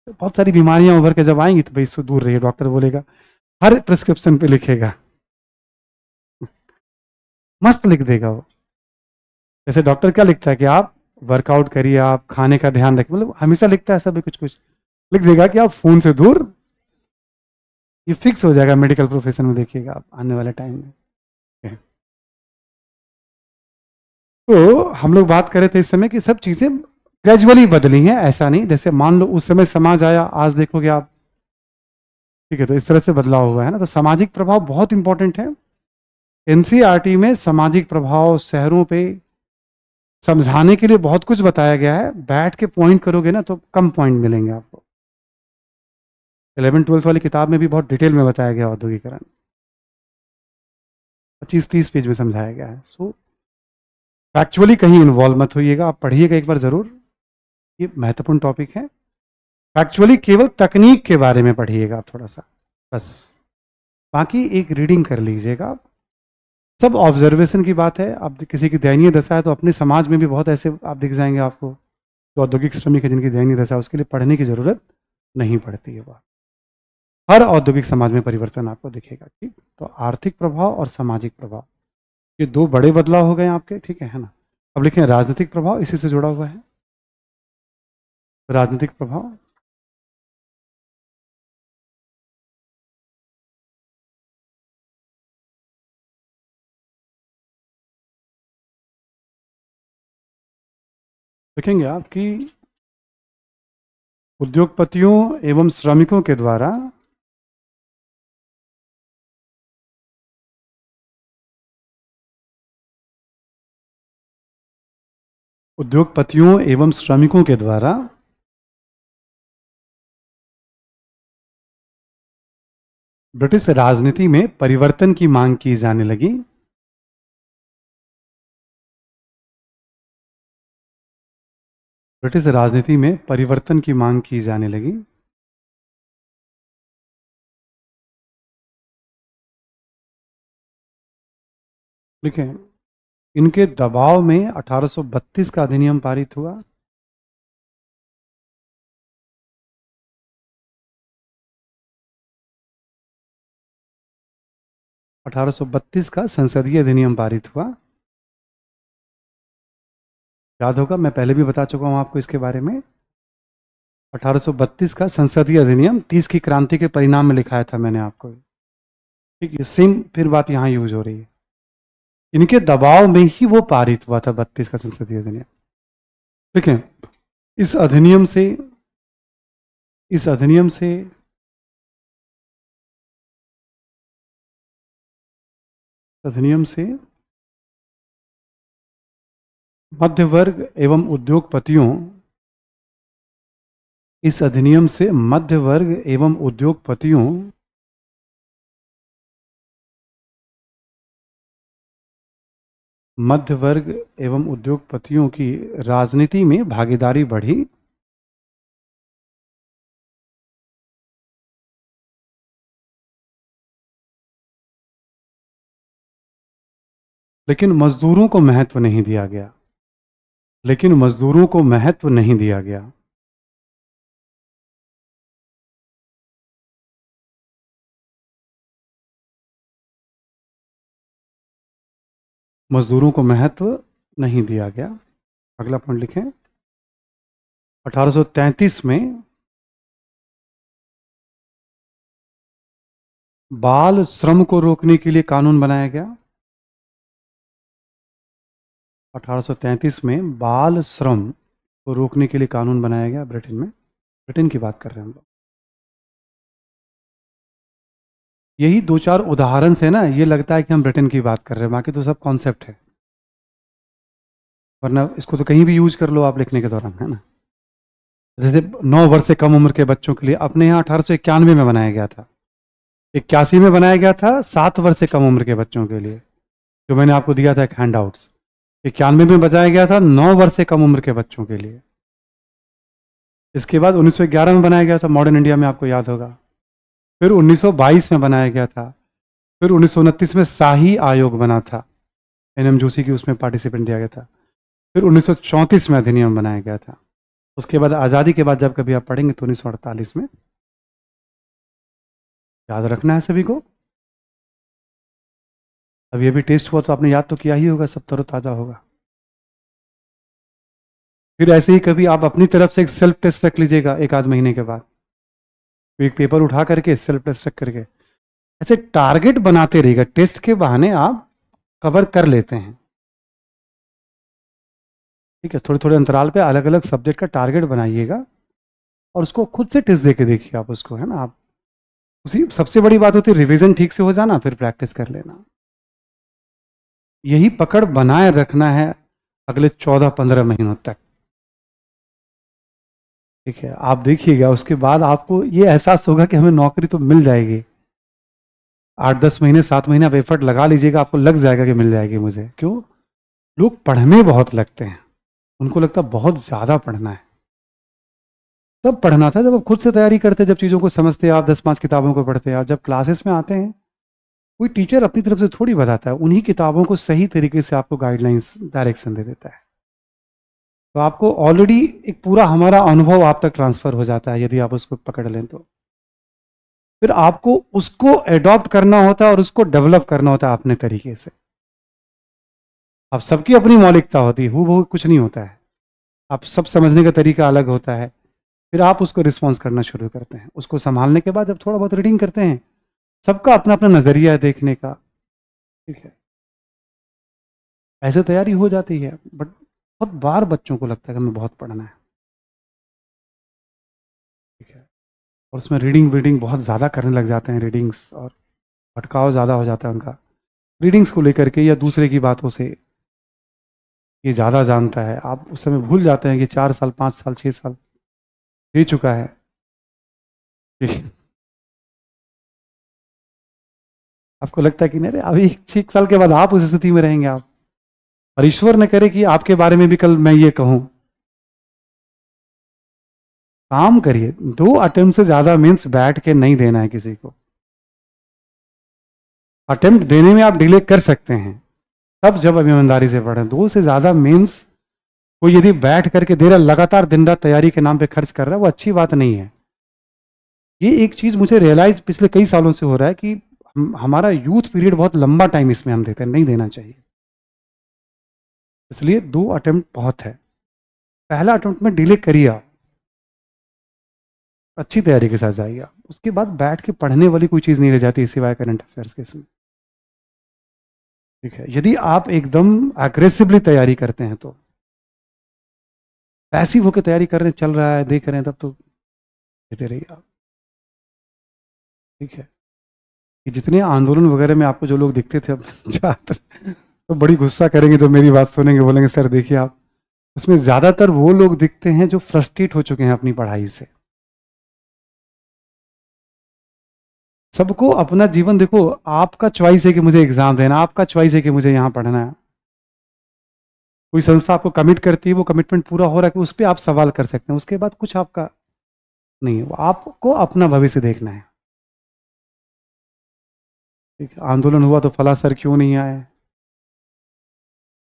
बहुत सारी बीमारियां उभर के जब आएंगी तो भाई इससे दूर रहिए, डॉक्टर बोलेगा हर प्रिस्क्रिप्शन पे लिखेगा, मस्त लिख देगा वो। जैसे डॉक्टर क्या लिखता है कि आप वर्कआउट करिए, आप खाने का ध्यान रखिए, मतलब हमेशा लिखता है सब कुछ कुछ लिख देगा कि आप फोन से दूर। ये फिक्स हो जाएगा मेडिकल प्रोफेशन में, देखिएगा आप आने वाले टाइम में। तो हम लोग बात कर रहे थे इस समय कि सब चीजें ग्रेजुअली बदली हैं, ऐसा नहीं जैसे मान लो उस समय समाज आया, आज देखोगे आप, ठीक है, तो इस तरह से बदलाव हुआ है ना। तो सामाजिक प्रभाव बहुत इंपॉर्टेंट है। एनसीईआरटी में सामाजिक प्रभाव शहरों पे समझाने के लिए बहुत कुछ बताया गया है, बैठ के पॉइंट करोगे ना तो कम पॉइंट मिलेंगे आपको। 11 12 वाली किताब में भी बहुत डिटेल में बताया गया औद्योगिकरण, 25 30 पेज में समझाया गया है। सो फैक्चुअली कहीं इन्वॉल्व मत होइएगा, आप पढ़िएगा एक बार जरूर, ये महत्वपूर्ण टॉपिक है। फैक्चुअली केवल तकनीक के बारे में पढ़िएगा आप थोड़ा सा, बस। बाकी एक रीडिंग कर लीजिएगा आप। सब ऑब्जर्वेशन की बात है। अब किसी की दयनीय दशा है तो अपने समाज में भी बहुत ऐसे आप दिख जाएंगे आपको, जो औद्योगिक श्रमिक है जिनकी दयनीय दशा है, उसके लिए पढ़ने की जरूरत नहीं पड़ती है। बात हर औद्योगिक समाज में परिवर्तन आपको दिखेगा, ठीक। तो आर्थिक प्रभाव और सामाजिक प्रभाव, ये दो बड़े बदलाव हो गए आपके, ठीक है ना। अब लिखें राजनीतिक प्रभाव, इसी से जुड़ा हुआ है राजनीतिक प्रभाव। देखेंगे आप कि उद्योगपतियों एवं श्रमिकों के द्वारा उद्योगपतियों एवं श्रमिकों के द्वारा ब्रिटिश राजनीति में परिवर्तन की मांग की जाने लगी। ब्रिटिश राजनीति में परिवर्तन की मांग की जाने लगी। लिखें, इनके दबाव में 1832 का अधिनियम पारित हुआ। अठारह सौ बत्तीस का संसदीय अधिनियम पारित हुआ। याद होगा, मैं पहले भी बता चुका हूं आपको इसके बारे में। 1832 का संसदीय अधिनियम 30 की क्रांति के परिणाम में लिखाया था मैंने आपको, ठीक है। सेम फिर बात यहां यूज हो रही है। इनके दबाव में ही वो पारित हुआ था 32 का संसदीय अधिनियम, ठीक है। इस अधिनियम से इस अधिनियम से अधिनियम से मध्य वर्ग एवं उद्योगपतियों इस अधिनियम से मध्य वर्ग एवं उद्योगपतियों मध्य वर्ग एवं उद्योगपतियों की राजनीति में भागीदारी बढ़ी। लेकिन मजदूरों को महत्व नहीं दिया गया। लेकिन मजदूरों को महत्व नहीं दिया गया। मजदूरों को महत्व नहीं दिया गया। अगला पॉइंट लिखें, 1833 में बाल श्रम को रोकने के लिए कानून बनाया गया। 1833 में बाल श्रम को रोकने के लिए कानून बनाया गया ब्रिटेन में। ब्रिटेन की बात कर रहे हैं हम लोग। यही दो चार उदाहरण से ना ये लगता है कि हम ब्रिटेन की बात कर रहे हैं, बाकी तो सब कॉन्सेप्ट है, वरना इसको तो कहीं भी यूज कर लो आप लिखने के दौरान, है ना। जैसे 9 वर्ष से कम उम्र के बच्चों के लिए अपने यहाँ 1891 में बनाया गया था, 81 में बनाया गया था 7 वर्ष से कम उम्र के बच्चों के लिए, जो मैंने आपको दिया था एक हैंड आउट्स। 91 में बनाया गया था 9 वर्ष से कम उम्र के बच्चों के लिए। इसके बाद 1911 में बनाया गया था मॉडर्न इंडिया में, आपको याद होगा। फिर 1922 में बनाया गया था। फिर 1929 में शाही आयोग बना था, एनएम जोशी की उसमें पार्टिसिपेंट दिया गया था। फिर 1934 में अधिनियम बनाया गया था। उसके बाद आज़ादी के बाद जब कभी आप पढ़ेंगे तो 1948 में याद रखना है सभी को। अभी अभी टेस्ट हुआ तो आपने याद तो किया ही होगा, सब तरोताजा होगा। फिर ऐसे ही कभी आप अपनी तरफ से एक सेल्फ टेस्ट रख लीजिएगा एक आध महीने के बाद, तो एक पेपर उठा करके सेल्फ टेस्ट रख करके ऐसे टारगेट बनाते रहिएगा। टेस्ट के बहाने आप कवर कर लेते हैं, ठीक है। थोड़े थोड़े अंतराल पे अलग अलग सब्जेक्ट का टारगेट बनाइएगा और उसको खुद से टेस्ट दे के देखिए आप उसको, है ना। आप उसी सबसे बड़ी बात होती है रिवीजन ठीक से हो जाना, फिर प्रैक्टिस कर लेना। यही पकड़ बनाए रखना है अगले 14-15 महीनों तक, ठीक है। आप देखिएगा उसके बाद आपको ये एहसास होगा कि हमें नौकरी तो मिल जाएगी। 8-10 महीने 7 महीने आप एफर्ट लगा लीजिएगा, आपको लग जाएगा कि मिल जाएगी मुझे। क्यों? लोग पढ़ने बहुत लगते हैं, उनको लगता है बहुत ज़्यादा पढ़ना है। तब पढ़ना था जब आप खुद से तैयारी करते, जब चीज़ों को समझते, आप 10-5 किताबों को पढ़ते। आप जब क्लासेस में आते हैं, कोई टीचर अपनी तरफ से थोड़ी बताता है, उन्हीं किताबों को सही तरीके से आपको गाइडलाइंस डायरेक्शन दे देता है। तो आपको ऑलरेडी एक पूरा हमारा अनुभव आप तक ट्रांसफ़र हो जाता है यदि आप उसको पकड़ लें तो। फिर आपको उसको एडॉप्ट करना होता है और उसको डेवलप करना होता है अपने तरीके से। अब सबकी अपनी मौलिकता होती है, हूबहू कुछ नहीं होता है। आप सब समझने का तरीका अलग होता है। फिर आप उसको रिस्पॉन्स करना शुरू करते हैं। उसको संभालने के बाद जब थोड़ा बहुत रीडिंग करते हैं, सबका अपना अपना नज़रिया है देखने का, ठीक है। ऐसे तैयारी हो जाती है। बट बहुत बार बच्चों को लगता है कि हमें बहुत पढ़ना है, ठीक है। और उसमें रीडिंग वीडिंग बहुत ज़्यादा करने लग जाते हैं, रीडिंग्स, और भटकाव ज़्यादा हो जाता है उनका रीडिंग्स को लेकर के या दूसरे की बातों से। ये ज़्यादा जानता है, आप उस समय भूल जाते हैं कि 4 साल 5 साल 6 साल दे चुका है, ठीक है। आपको लगता है कि नहीं, अभी 6 साल के बाद आप उस स्थिति में रहेंगे आप, और ईश्वर न करे कि आपके बारे में भी कल मैं ये कहूं। काम करिए, 2 अटेम्प्ट से ज्यादा मीन्स बैठ के नहीं देना है किसी को। अटेम्प्ट देने में आप डिले कर सकते हैं तब जब अब ईमानदारी से पढ़ें। 2 से ज्यादा मीन्स कोई यदि बैठ करके दे रहा, लगातार दिन रात तैयारी के नाम पे खर्च कर रहा है, वो अच्छी बात नहीं है। ये एक चीज मुझे रियलाइज पिछले कई सालों से हो रहा है कि हमारा यूथ पीरियड बहुत लंबा टाइम इसमें हम देते हैं, नहीं देना चाहिए। इसलिए 2 अटेम्प्ट बहुत है। पहला अटेम्प्ट में डिले करिए आप, अच्छी तैयारी के साथ जाइए आप। उसके बाद बैठ के पढ़ने वाली कोई चीज़ नहीं रह जाती सिवाय करंट अफेयर्स के इसमें, ठीक है। यदि आप एकदम एग्रेसिवली तैयारी करते हैं तो, पैसिव होकर तैयारी कर रहे हैं, चल रहा है देख रहे हैं, तब तो देते रहिए आप, ठीक है। कि जितने आंदोलन वगैरह में आपको जो लोग दिखते थे अब ज़्यादातर तो बड़ी गुस्सा करेंगे जो मेरी बात सुनेंगे, बोलेंगे सर देखिए आप, उसमें ज़्यादातर वो लोग दिखते हैं जो फ्रस्ट्रेट हो चुके हैं अपनी पढ़ाई से। सबको अपना जीवन देखो, आपका चॉइस है कि मुझे एग्जाम देना, आपका चॉइस है कि मुझे यहाँ पढ़ना है। कोई संस्था आपको कमिट करती है, वो कमिटमेंट पूरा हो रहा है कि उस पर आप सवाल कर सकते हैं, उसके बाद कुछ आपका नहीं है। वो आपको अपना भविष्य देखना है, ठीक है। आंदोलन हुआ तो फला सर क्यों नहीं आए,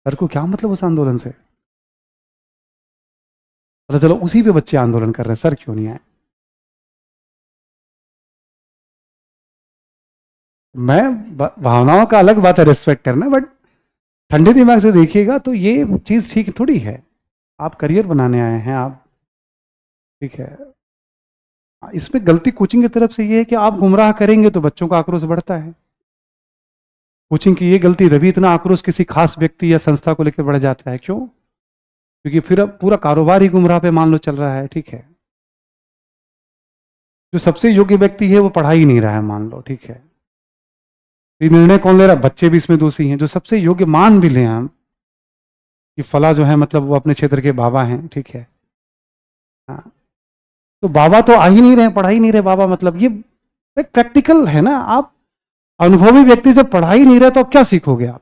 सर को क्या मतलब उस आंदोलन से, पता चलो उसी पे बच्चे आंदोलन कर रहे हैं, सर क्यों नहीं आए। मैं भावनाओं का अलग बात है, रिस्पेक्ट करना, बट ठंडे दिमाग से देखिएगा तो ये चीज़ ठीक थोड़ी है। आप करियर बनाने आए हैं आप, ठीक है। इसमें गलती कोचिंग की तरफ से ये है कि आप गुमराह करेंगे तो बच्चों का आक्रोश बढ़ता है। कोचिंग की ये गलती, तभी इतना आक्रोश किसी खास व्यक्ति या संस्था को लेकर बढ़ जाता है। क्यों? क्योंकि फिर अब पूरा कारोबार ही गुमराह पे मान लो चल रहा है, ठीक है। जो सबसे योग्य व्यक्ति है वो पढ़ा ही नहीं रहा है मान लो, ठीक है। ये निर्णय कौन ले रहा है? बच्चे भी इसमें दोषी हैं। जो सबसे योग्य मान भी लें हम कि फला जो है मतलब वो अपने क्षेत्र के बाबा हैं, ठीक है, हाँ, तो बाबा तो आ ही नहीं रहे, पढ़ा ही नहीं रहे बाबा, मतलब ये एक प्रैक्टिकल है ना। आप अनुभवी व्यक्ति से पढ़ा ही नहीं रहे तो आप क्या सीखोगे आप,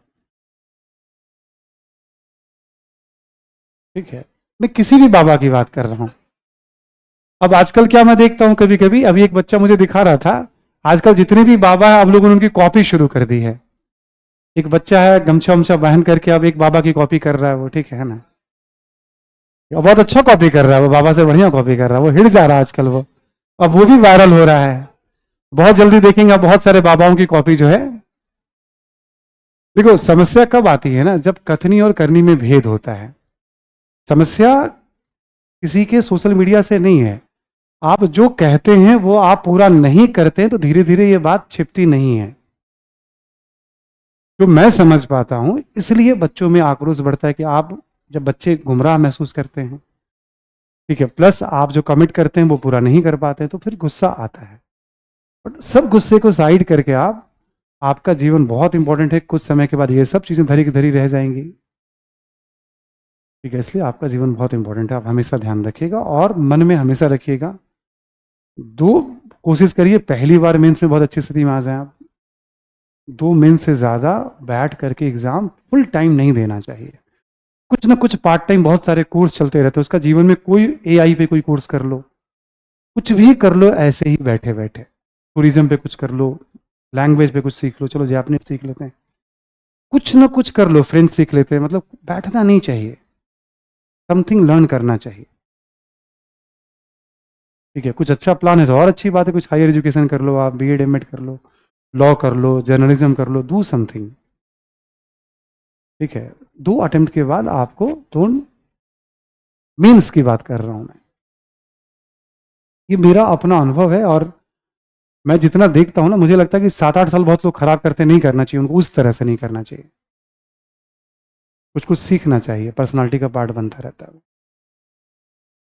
ठीक है। मैं किसी भी बाबा की बात कर रहा हूं। अब आजकल क्या मैं देखता हूं, कभी कभी, अभी एक बच्चा मुझे दिखा रहा था, आजकल जितने भी बाबा है आप लोगों ने उनकी कॉपी शुरू कर दी है। एक बच्चा है गमछा वमछा पहन करके अब एक बाबा की कॉपी कर रहा है वो, ठीक है ना। बहुत अच्छा कॉपी कर रहा है वो, बाबा से बढ़िया कॉपी कर रहा है वो, हिट जा रहा है आजकल वो, अब वो भी वायरल हो रहा है। बहुत जल्दी देखेंगे आप बहुत सारे बाबाओं की कॉपी जो है। देखो समस्या कब आती है ना, जब कथनी और करनी में भेद होता है। समस्या किसी के सोशल मीडिया से नहीं है, आप जो कहते हैं वो आप पूरा नहीं करते हैं, तो धीरे धीरे ये बात छिपती नहीं है। जो मैं समझ पाता हूं, इसलिए बच्चों में आक्रोश बढ़ता है कि आप जब बच्चे गुमराह महसूस करते हैं, ठीक है, प्लस आप जो कमिट करते हैं वो पूरा नहीं कर पाते हैं, तो फिर गुस्सा आता है। बट सब गुस्से को साइड करके आप, आपका जीवन बहुत इंपॉर्टेंट है, कुछ समय के बाद ये सब चीजें धरी की धरी रह जाएंगी, ठीक है, इसलिए आपका जीवन बहुत इंपॉर्टेंट है, आप हमेशा ध्यान रखिएगा और मन में हमेशा रखिएगा। दो, कोशिश करिए पहली बार मेंस में बहुत अच्छी स्थिति में आ जाए आप। दो मेंस से ज्यादा बैठ करके एग्जाम फुल टाइम नहीं देना चाहिए। कुछ ना कुछ पार्ट टाइम बहुत सारे कोर्स चलते रहते हैं, उसका जीवन में कोई एआई पे कोई कोर्स कर लो, कुछ भी कर लो ऐसे ही बैठे बैठे, टूरिज्म पे कुछ कर लो, लैंग्वेज पे कुछ सीख लो, चलो जापानीज सीख लेते हैं, कुछ ना कुछ कर लो, फ्रेंच सीख लेते हैं, मतलब बैठना नहीं चाहिए, समथिंग लर्न करना चाहिए, ठीक है। कुछ अच्छा प्लान है तो और अच्छी बात है, कुछ हायर एजुकेशन कर लो, आप बीएड एमएड कर लो, लॉ कर लो, जर्नलिज्म कर लो, डू समथिंग, ठीक है। दो अटेम्प्ट के बाद आपको, तो मीन्स की बात कर रहा हूं मैं, ये मेरा अपना अनुभव है, और मैं जितना देखता हूं ना, मुझे लगता है कि 7-8 साल बहुत लोग खराब करते, नहीं करना चाहिए उनको, उस तरह से नहीं करना चाहिए, कुछ कुछ सीखना चाहिए, पर्सनालिटी का पार्ट बनता रहता है,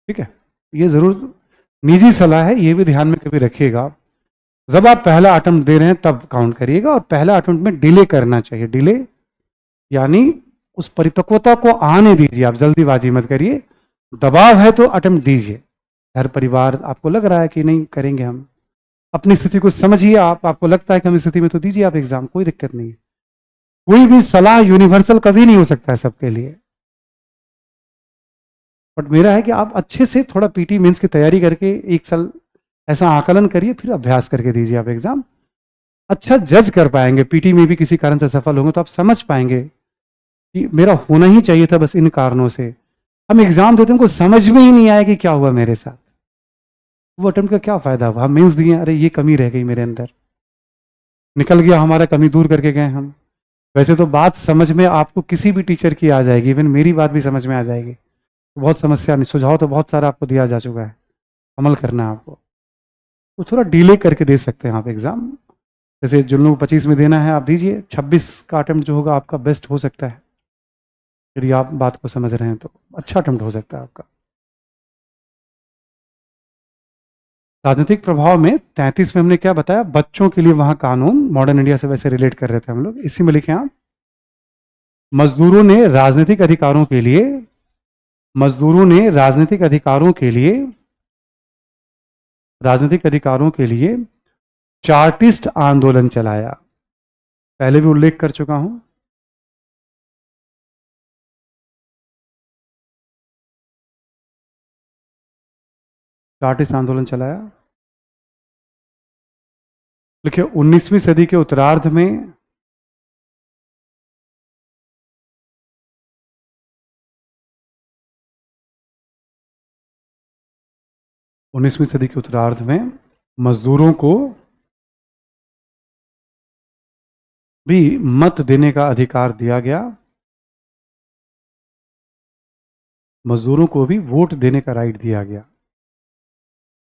ठीक है। ये जरूर निजी सलाह है, ये भी ध्यान में कभी रखिएगा, जब आप पहला अटेम्प्ट दे रहे हैं तब काउंट करिएगा, और पहला अटेम्प्ट में डिले करना चाहिए, डिले यानी उस परिपक्वता को आने दीजिए, आप जल्दीबाजी मत करिए, दबाव है तो अटेम्प्ट दीजिए, घर परिवार आपको लग रहा है कि नहीं करेंगे हम, अपनी स्थिति को समझिए, आप आपको लगता है कि हम इस स्थिति में, तो दीजिए आप एग्जाम, कोई दिक्कत नहीं है। कोई भी सलाह यूनिवर्सल कभी नहीं हो सकता है सबके लिए, बट मेरा है कि आप अच्छे से थोड़ा पीटी मेंस की तैयारी करके 1 साल ऐसा आकलन करिए, फिर अभ्यास करके दीजिए आप एग्जाम, अच्छा जज कर पाएंगे, पीटी में भी किसी कारण से सफल होंगे तो आप समझ पाएंगे कि मेरा होना ही चाहिए था बस इन कारणों से। हम एग्जाम देते हैं, हमको समझ में ही नहीं आया कि क्या हुआ मेरे साथ, वो अटेम्प्ट का क्या फायदा हुआ, हम मेंस दिए, अरे ये कमी रह गई मेरे अंदर, निकल गया हमारा, कमी दूर करके गए हम। वैसे तो बात समझ में आपको किसी भी टीचर की आ जाएगी, इवन मेरी बात भी समझ में आ जाएगी, तो बहुत समस्या नहीं, सुझाव तो बहुत सारा आपको दिया जा चुका है, अमल करना है आपको, तो थोड़ा डिले करके दे सकते हैं आप एग्जाम, जैसे जिन लोगों को 25 में देना है आप दीजिए, 26 का अटेम्प्ट जो होगा आपका बेस्ट हो सकता है, यदि आप बात को समझ रहे हैं तो अच्छा अटेम्प्ट हो सकता है आपका। राजनीतिक प्रभाव में 33 में हमने क्या बताया, बच्चों के लिए वहां कानून, मॉडर्न इंडिया से वैसे रिलेट कर रहे थे हम लोग, इसी में लिखे आप, मजदूरों ने राजनीतिक अधिकारों के लिए, मजदूरों ने राजनीतिक अधिकारों के लिए चार्टिस्ट आंदोलन चलाया, पहले भी उल्लेख कर चुका हूं, चार्टिस्ट आंदोलन चलाया। देखिए 19वीं सदी के उत्तरार्ध में, 19वीं सदी के उत्तरार्ध में मजदूरों को भी मत देने का अधिकार दिया गया, मजदूरों को भी वोट देने का राइट दिया गया,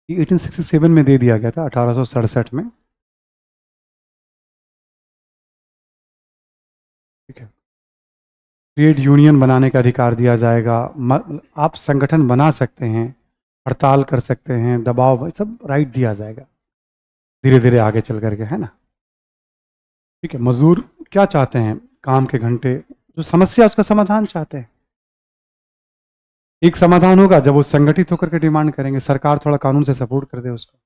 ये 1867 में दे दिया गया था, 1867 में, ठीक है। ट्रेड यूनियन बनाने का अधिकार दिया जाएगा, आप संगठन बना सकते हैं, हड़ताल कर सकते हैं, दबाव, सब राइट दिया जाएगा धीरे धीरे आगे चल करके, है ना, ठीक है। मजदूर क्या चाहते हैं, काम के घंटे, जो समस्या उसका समाधान चाहते हैं, एक समाधान होगा जब वो संगठित होकर के डिमांड करेंगे, सरकार थोड़ा कानून से सपोर्ट कर दे उसको,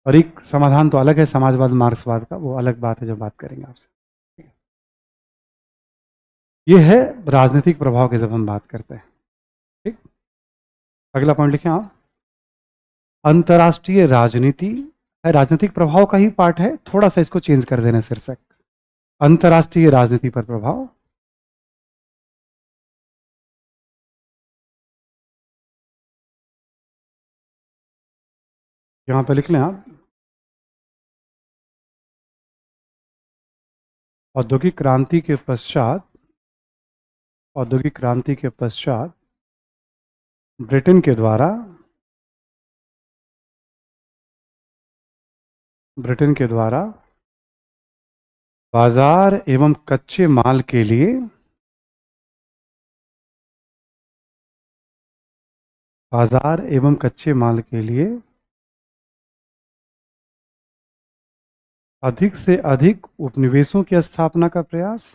और एक समाधान तो अलग है समाजवाद मार्क्सवाद का, वो अलग बात है जो बात करेंगे आपसे, ये है राजनीतिक प्रभाव के जब हम बात करते हैं, ठीक। अगला पॉइंट लिखें आप, अंतर्राष्ट्रीय राजनीति, राजनीतिक प्रभाव का ही पार्ट है, थोड़ा सा इसको चेंज कर देना शीर्षक, अंतर्राष्ट्रीय राजनीति पर प्रभाव। यहाँ पे लिख लें आप, औद्योगिक क्रांति के पश्चात, औद्योगिक क्रांति के पश्चात ब्रिटेन के द्वारा, ब्रिटेन के द्वारा बाजार एवं कच्चे माल के लिए, बाजार एवं कच्चे माल के लिए अधिक से अधिक उपनिवेशों की स्थापना का प्रयास,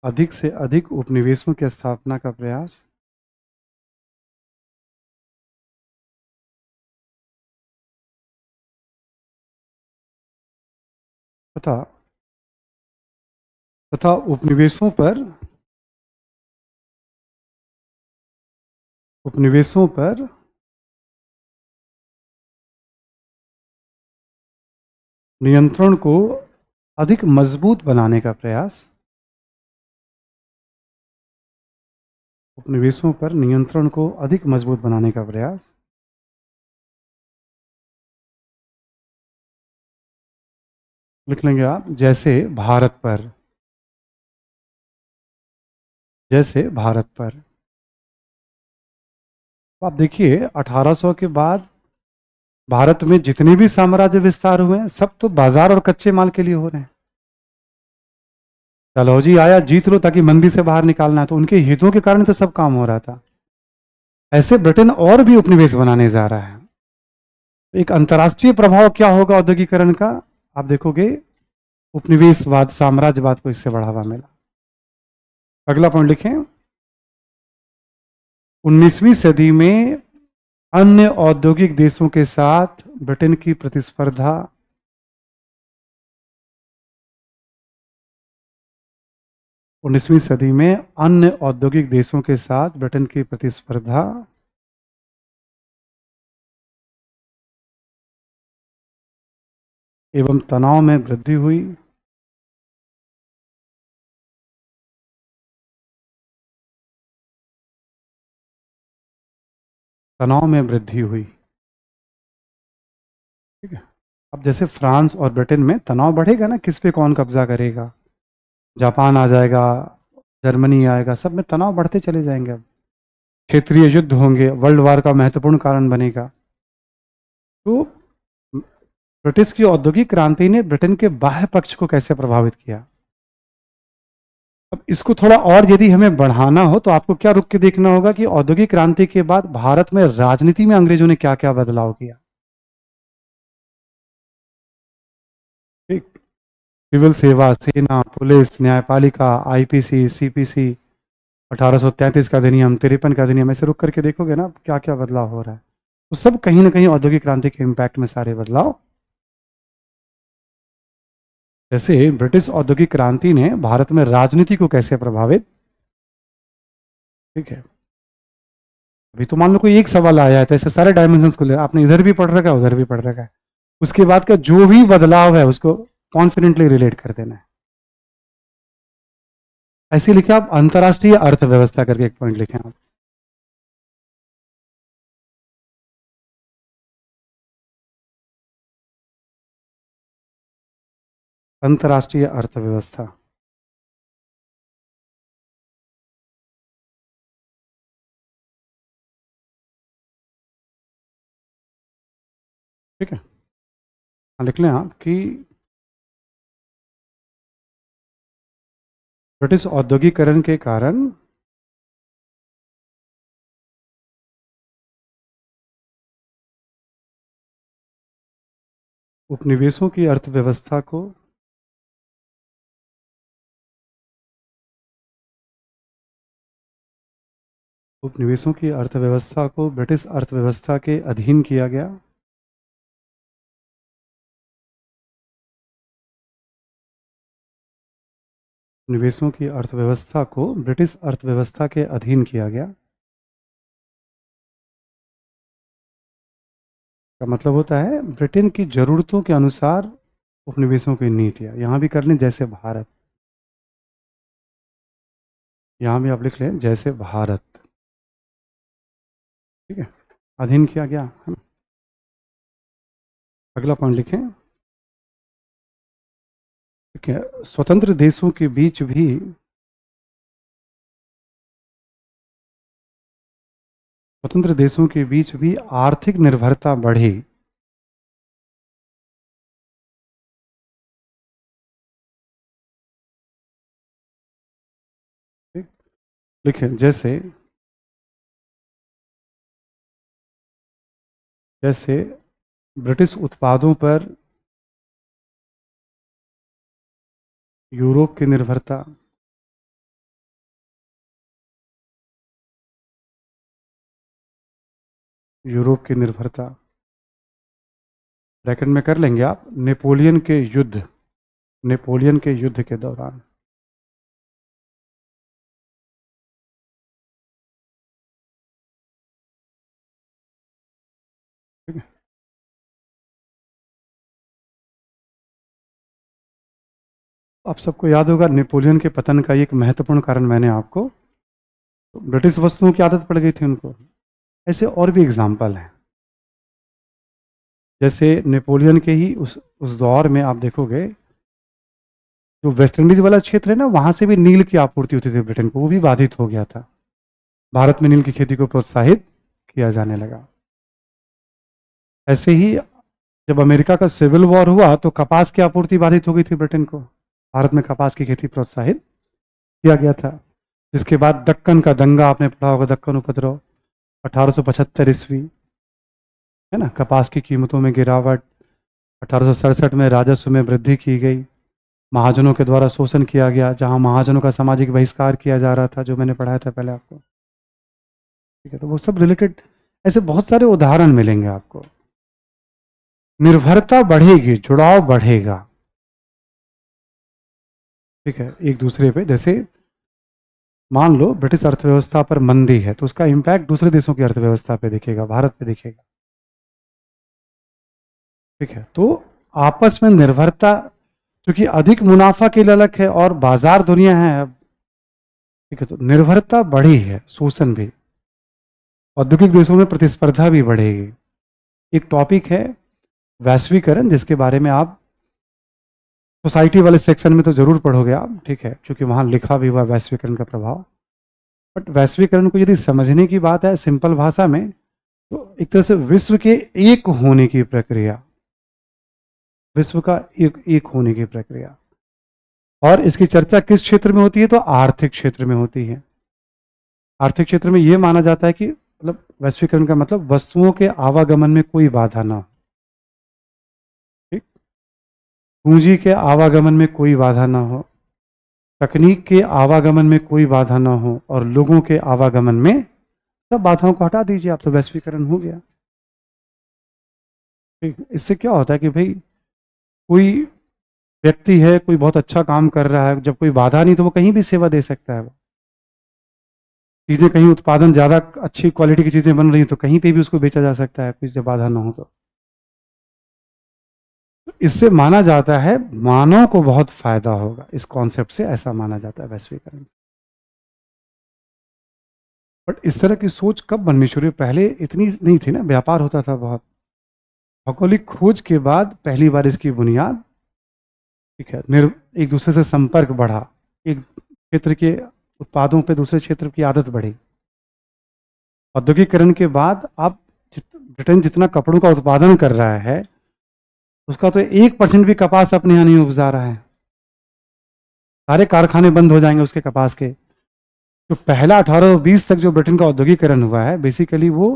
अधिक से अधिक उपनिवेशों की स्थापना का प्रयास तथा तथा उपनिवेशों पर, उपनिवेशों पर नियंत्रण को अधिक मजबूत बनाने का प्रयास, उपनिवेशों पर नियंत्रण को अधिक मजबूत बनाने का प्रयास, लिख लेंगे आप, जैसे भारत पर, जैसे भारत पर। तो आप देखिए 1800 के बाद भारत में जितने भी साम्राज्य विस्तार हुए हैं सब तो बाजार और कच्चे माल के लिए हो रहे हैं। डलहौजी आया, जीत लो ताकि मंदी से बाहर निकालना है, तो उनके हितों के कारण तो सब काम हो रहा था। ऐसे ब्रिटेन और भी उपनिवेश बनाने जा रहा है। एक अंतर्राष्ट्रीय प्रभाव क्या होगा औद्योगिकरण का, आप देखोगे उपनिवेशवाद, साम्राज्यवाद को इससे बढ़ावा मिला। अगला पॉइंट लिखें, 19वीं सदी में अन्य औद्योगिक देशों के साथ ब्रिटेन की प्रतिस्पर्धा, 19वीं सदी में अन्य औद्योगिक देशों के साथ ब्रिटेन की प्रतिस्पर्धा एवं तनाव में वृद्धि हुई, तनाव में वृद्धि हुई। ठीक है, अब जैसे फ्रांस और ब्रिटेन में तनाव बढ़ेगा ना, किस पे कौन कब्जा करेगा, जापान आ जाएगा, जर्मनी आएगा, सब में तनाव बढ़ते चले जाएंगे। अब क्षेत्रीय युद्ध होंगे, वर्ल्ड वार का महत्वपूर्ण कारण बनेगा। तो ब्रिटिश की औद्योगिक क्रांति ने ब्रिटेन के बाह्य पक्ष को कैसे प्रभावित किया। अब इसको थोड़ा और यदि हमें बढ़ाना हो तो आपको क्या रुक के देखना होगा कि औद्योगिक क्रांति के बाद भारत में राजनीति में अंग्रेजों ने क्या क्या बदलाव किया। ठीक, सिविल सेवा, सेना, पुलिस, न्यायपालिका, आईपीसी, सीपीसी, 1833 का अधिनियम, 53 का अधिनियम, ऐसे रुक करके देखोगे ना क्या क्या बदलाव हो रहा है। तो सब कहीं ना कहीं औद्योगिक क्रांति के इम्पैक्ट में सारे बदलाव। जैसे ब्रिटिश औद्योगिक क्रांति ने भारत में राजनीति को कैसे प्रभावित। ठीक है, अभी तो मान लो कोई एक सवाल आया है तो ऐसे सारे डायमेंशंस को ले, आपने इधर भी पढ़ रखा है उधर भी पढ़ रखा है, उसके बाद का जो भी बदलाव है उसको कॉन्फिडेंटली रिलेट कर देना है। ऐसे लिखे आप अंतर्राष्ट्रीय अर्थव्यवस्था करके एक पॉइंट लिखे आप, अंतर्राष्ट्रीय अर्थव्यवस्था। ठीक है, हाँ, लिख लें आप कि ब्रिटिश औद्योगिकरण के कारण उपनिवेशों की अर्थव्यवस्था को, उपनिवेशों की अर्थव्यवस्था को ब्रिटिश अर्थव्यवस्था के अधीन किया गया। निवेशों की अर्थव्यवस्था को ब्रिटिश अर्थव्यवस्था के अधीन किया गया का मतलब होता है ब्रिटेन की जरूरतों के अनुसार उपनिवेशों की नीतियां। यहां भी कर लें जैसे भारत, यहां भी आप लिख लें जैसे भारत। ठीक है, अधीन किया गया है ना। अगला पॉइंट लिखें। ठीक है, स्वतंत्र देशों के बीच भी आर्थिक निर्भरता बढ़ी। ठीक, लिखें जैसे जैसे ब्रिटिश उत्पादों पर यूरोप की निर्भरता ब्रैकेट में कर लेंगे आप, नेपोलियन के युद्ध के दौरान। ठीक है, आप सबको याद होगा नेपोलियन के पतन का एक महत्वपूर्ण कारण मैंने आपको, ब्रिटिश वस्तुओं की आदत पड़ गई थी उनको। ऐसे और भी एग्जाम्पल हैं, जैसे नेपोलियन के ही उस दौर में आप देखोगे, जो वेस्ट इंडीज वाला क्षेत्र है ना, वहां से भी नील की आपूर्ति होती थी ब्रिटेन को, वो भी बाधित हो गया था। भारत में नील की खेती को प्रोत्साहित किया जाने लगा। ऐसे ही जब अमेरिका का सिविल वॉर हुआ तो कपास की आपूर्ति बाधित हो गई थी ब्रिटेन को, भारत में कपास की खेती प्रोत्साहित किया गया था। जिसके बाद दक्कन का दंगा, आपने पढ़ा होगा, दक्कन उपद्रव 1875 ईस्वी, है ना। कपास की कीमतों में गिरावट, 1867 में राजस्व में वृद्धि की गई, महाजनों के द्वारा शोषण किया गया, जहां महाजनों का सामाजिक बहिष्कार किया जा रहा था, जो मैंने पढ़ाया था पहले आपको। ठीक है, तो वो सब रिलेटेड ऐसे बहुत सारे उदाहरण मिलेंगे आपको। निर्भरता बढ़ेगी, जुड़ाव बढ़ेगा। ठीक है, एक दूसरे पे, जैसे मान लो ब्रिटिश अर्थव्यवस्था पर मंदी है तो उसका इंपैक्ट दूसरे देशों की अर्थव्यवस्था पे दिखेगा, भारत पे दिखेगा। ठीक है, तो आपस में निर्भरता, क्योंकि अधिक मुनाफा के लिए अलग है और बाजार दुनिया है अब। ठीक है, तो निर्भरता बढ़ी है, शोषण भी, औद्योगिक देशों में प्रतिस्पर्धा भी बढ़ेगी। एक टॉपिक है वैश्वीकरण, जिसके बारे में आप सोसाइटी वाले सेक्शन में तो जरूर पढ़ोगे आप। ठीक है, क्योंकि वहां लिखा भी हुआ वैश्वीकरण का प्रभाव। बट वैश्वीकरण को यदि समझने की बात है सिंपल भाषा में, तो एक तरह से विश्व के एक होने की प्रक्रिया, विश्व का एक होने की प्रक्रिया। और इसकी चर्चा किस क्षेत्र में होती है, तो आर्थिक क्षेत्र में होती है। आर्थिक क्षेत्र में यह माना जाता है कि मतलब वैश्वीकरण का मतलब वस्तुओं के आवागमन में कोई बाधा ना हो। ठीक, पूंजी के आवागमन में कोई बाधा ना हो, तकनीक के आवागमन में कोई बाधा ना हो, और लोगों के आवागमन में, सब बाधाओं को हटा दीजिए आप, तो वैश्वीकरण हो गया। ठीक, इससे क्या होता है कि भाई कोई व्यक्ति है, कोई बहुत अच्छा काम कर रहा है, जब कोई बाधा नहीं तो वो कहीं भी सेवा दे सकता है। वो चीजें कहीं उत्पादन ज्यादा अच्छी क्वालिटी की चीजें बन रही हैं तो कहीं पे भी उसको बेचा जा सकता है, कोई जब बाधा ना हो तो। इससे माना जाता है मानव को बहुत फायदा होगा, इस कॉन्सेप्ट से ऐसा माना जाता है वैश्वीकरण से। बट इस तरह की सोच कब बननी शुरू हुई? पहले इतनी नहीं थी ना, व्यापार होता था बहुत। भौगोलिक खोज के बाद पहली बार इसकी बुनियाद, ठीक है, एक दूसरे से संपर्क बढ़ा, एक क्षेत्र के उत्पादों पे दूसरे क्षेत्र की आदत बढ़ी। औद्योगिकरण के बाद अब ब्रिटेन जितना कपड़ों का उत्पादन कर रहा है, उसका तो 1% भी कपास अपने यहाँ नहीं उपजा रहा है। सारे कारखाने बंद हो जाएंगे उसके कपास के। तो पहला 1820 तक जो ब्रिटेन का औद्योगिकरण हुआ है, बेसिकली वो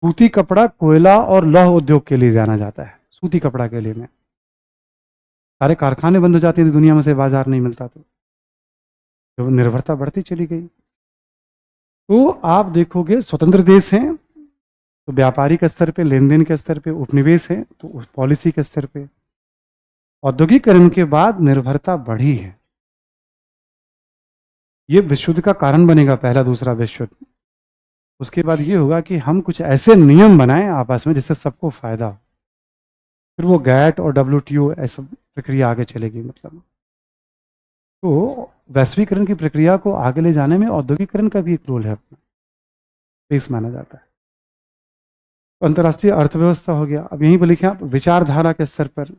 सूती कपड़ा, कोयला और लौह उद्योग के लिए जाना जाता है। सूती कपड़ा के लिए में सारे कारखाने बंद हो जाते हैं, दुनिया में से बाजार नहीं मिलता, तो निर्भरता बढ़ती चली गई। तो आप देखोगे स्वतंत्र देश हैं तो व्यापारिक स्तर पे, लेन देन के स्तर पे, उपनिवेश है तो पॉलिसी के स्तर पे। औद्योगिकरण के बाद निर्भरता बढ़ी है, ये विश्व युद्ध का कारण बनेगा, पहला दूसरा विश्व युद्ध। उसके बाद ये होगा कि हम कुछ ऐसे नियम बनाएं आपस में जिससे सबको फायदा हो। फिर वो गैट और WTO ऐसा प्रक्रिया आगे चलेगी। मतलब तो वैश्वीकरण की प्रक्रिया को आगे ले जाने में औद्योगिकरण का भी एक रोल है, अपना बेस माना जाता है। अंतर्राष्ट्रीय अर्थव्यवस्था हो गया। अब यहीं पर लिखे आप विचारधारा के स्तर पर,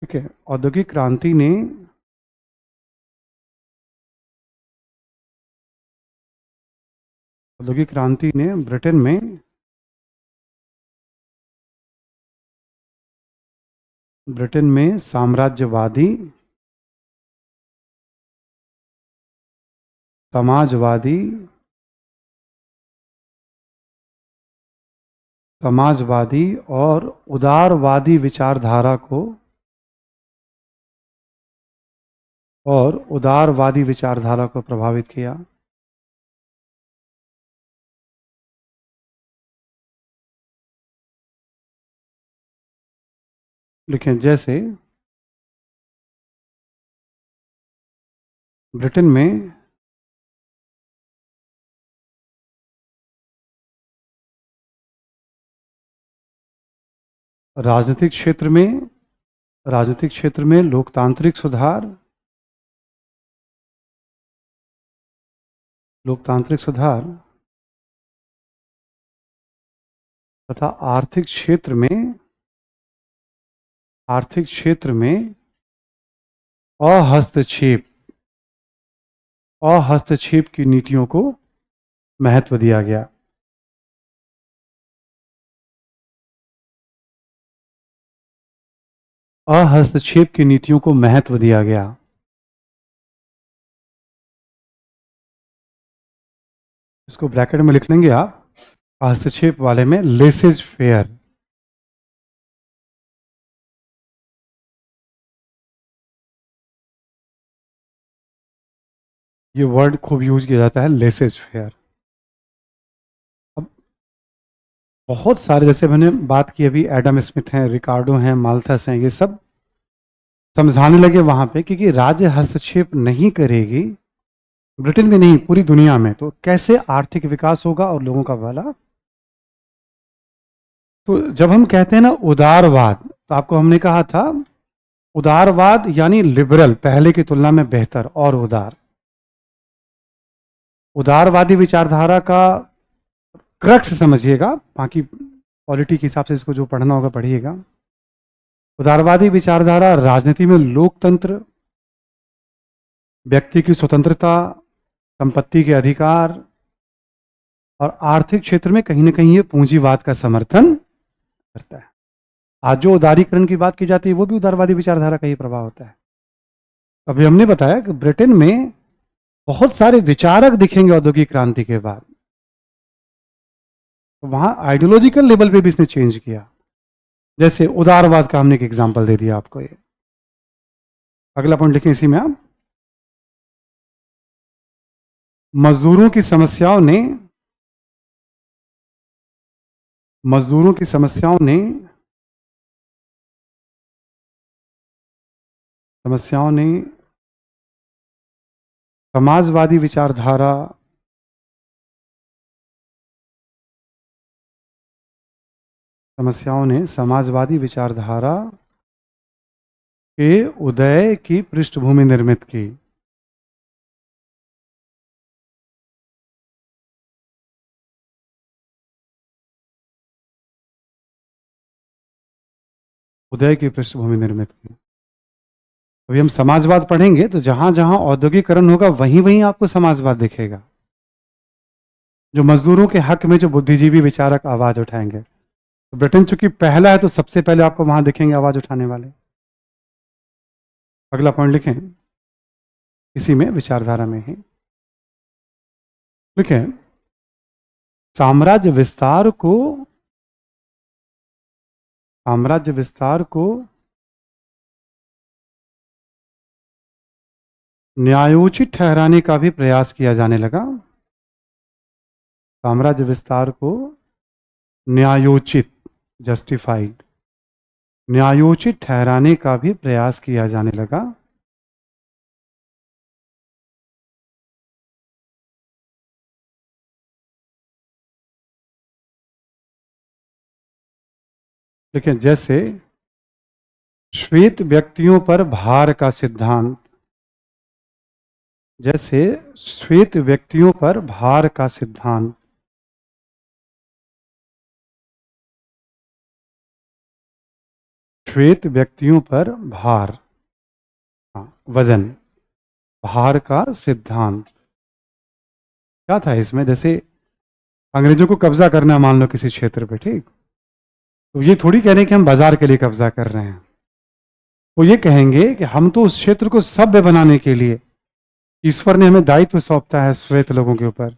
ठीक है। औद्योगिक क्रांति ने ब्रिटेन में समाजवादी और उदारवादी विचारधारा को प्रभावित किया। लिखें जैसे ब्रिटेन में राजनीतिक क्षेत्र में लोकतांत्रिक सुधार तथा आर्थिक क्षेत्र में अहस्तक्षेप की नीतियों को महत्व दिया गया। अहस्तक्षेप की नीतियों को महत्व दिया गया। इसको ब्रैकेट में लिख लेंगे आप, हस्तक्षेप वाले में लेसेज फेयर। ये वर्ड खूब यूज किया जाता है, लेसेज फेयर। अब बहुत सारे, जैसे मैंने बात की अभी, एडम स्मिथ हैं, रिकार्डो हैं, माल्थस हैं, ये सब समझाने लगे वहां पे, क्योंकि राज्य हस्तक्षेप नहीं करेगी, ब्रिटेन में नहीं पूरी दुनिया में, तो कैसे आर्थिक विकास होगा और लोगों का भला। तो जब हम कहते हैं ना उदारवाद, तो आपको हमने कहा था उदारवाद यानी लिबरल, पहले की तुलना में बेहतर और उदार। उदारवादी विचारधारा का क्रक्स समझिएगा, बाकी पॉलिटी के हिसाब से इसको जो पढ़ना होगा पढ़िएगा। उदारवादी विचारधारा राजनीति में लोकतंत्र, व्यक्ति की स्वतंत्रता, संपत्ति के अधिकार और आर्थिक क्षेत्र में कहीं ना कहीं ये पूंजीवाद का समर्थन करता है। आज जो उदारीकरण की बात की जाती है वो भी उदारवादी विचारधारा का ही प्रभाव होता है। अभी हमने बताया कि ब्रिटेन में बहुत सारे विचारक दिखेंगे औद्योगिक क्रांति के बाद, तो वहां आइडियोलॉजिकल लेवल पे भी इसने चेंज किया। जैसे उदारवाद का हमने एक एग्जांपल दे दिया आपको। ये अगला पॉइंट लिखें इसी में आप, मजदूरों की समस्याओं ने समाजवादी विचारधारा के उदय की पृष्ठभूमि निर्मित की। अभी हम समाजवाद पढ़ेंगे तो जहां जहां औद्योगिकरण होगा वहीं वहीं आपको समाजवाद दिखेगा, जो मजदूरों के हक में जो बुद्धिजीवी विचारक आवाज उठाएंगे। तो ब्रिटेन चूंकि पहला है तो सबसे पहले आपको वहां दिखेंगे आवाज उठाने वाले। अगला पॉइंट लिखें इसी में, विचारधारा में ही लिखें, साम्राज्य विस्तार को न्यायोचित ठहराने का भी प्रयास किया जाने लगा। साम्राज्य विस्तार को न्यायोचित, जस्टिफाइड, न्यायोचित ठहराने का भी प्रयास किया जाने लगा। लेकिन जैसे श्वेत व्यक्तियों पर भार का सिद्धांत, जैसे श्वेत व्यक्तियों पर भार का सिद्धांत, श्वेत व्यक्तियों पर भार, हाँ, वजन, भार का सिद्धांत क्या था इसमें? जैसे अंग्रेजों को कब्जा करना है मान लो किसी क्षेत्र पे, ठीक, तो ये थोड़ी कह रहे हैं कि हम बाजार के लिए कब्जा कर रहे हैं। वो ये कहेंगे कि हम तो उस क्षेत्र को सभ्य बनाने के लिए ईश्वर ने हमें दायित्व सौंपता है श्वेत लोगों के ऊपर।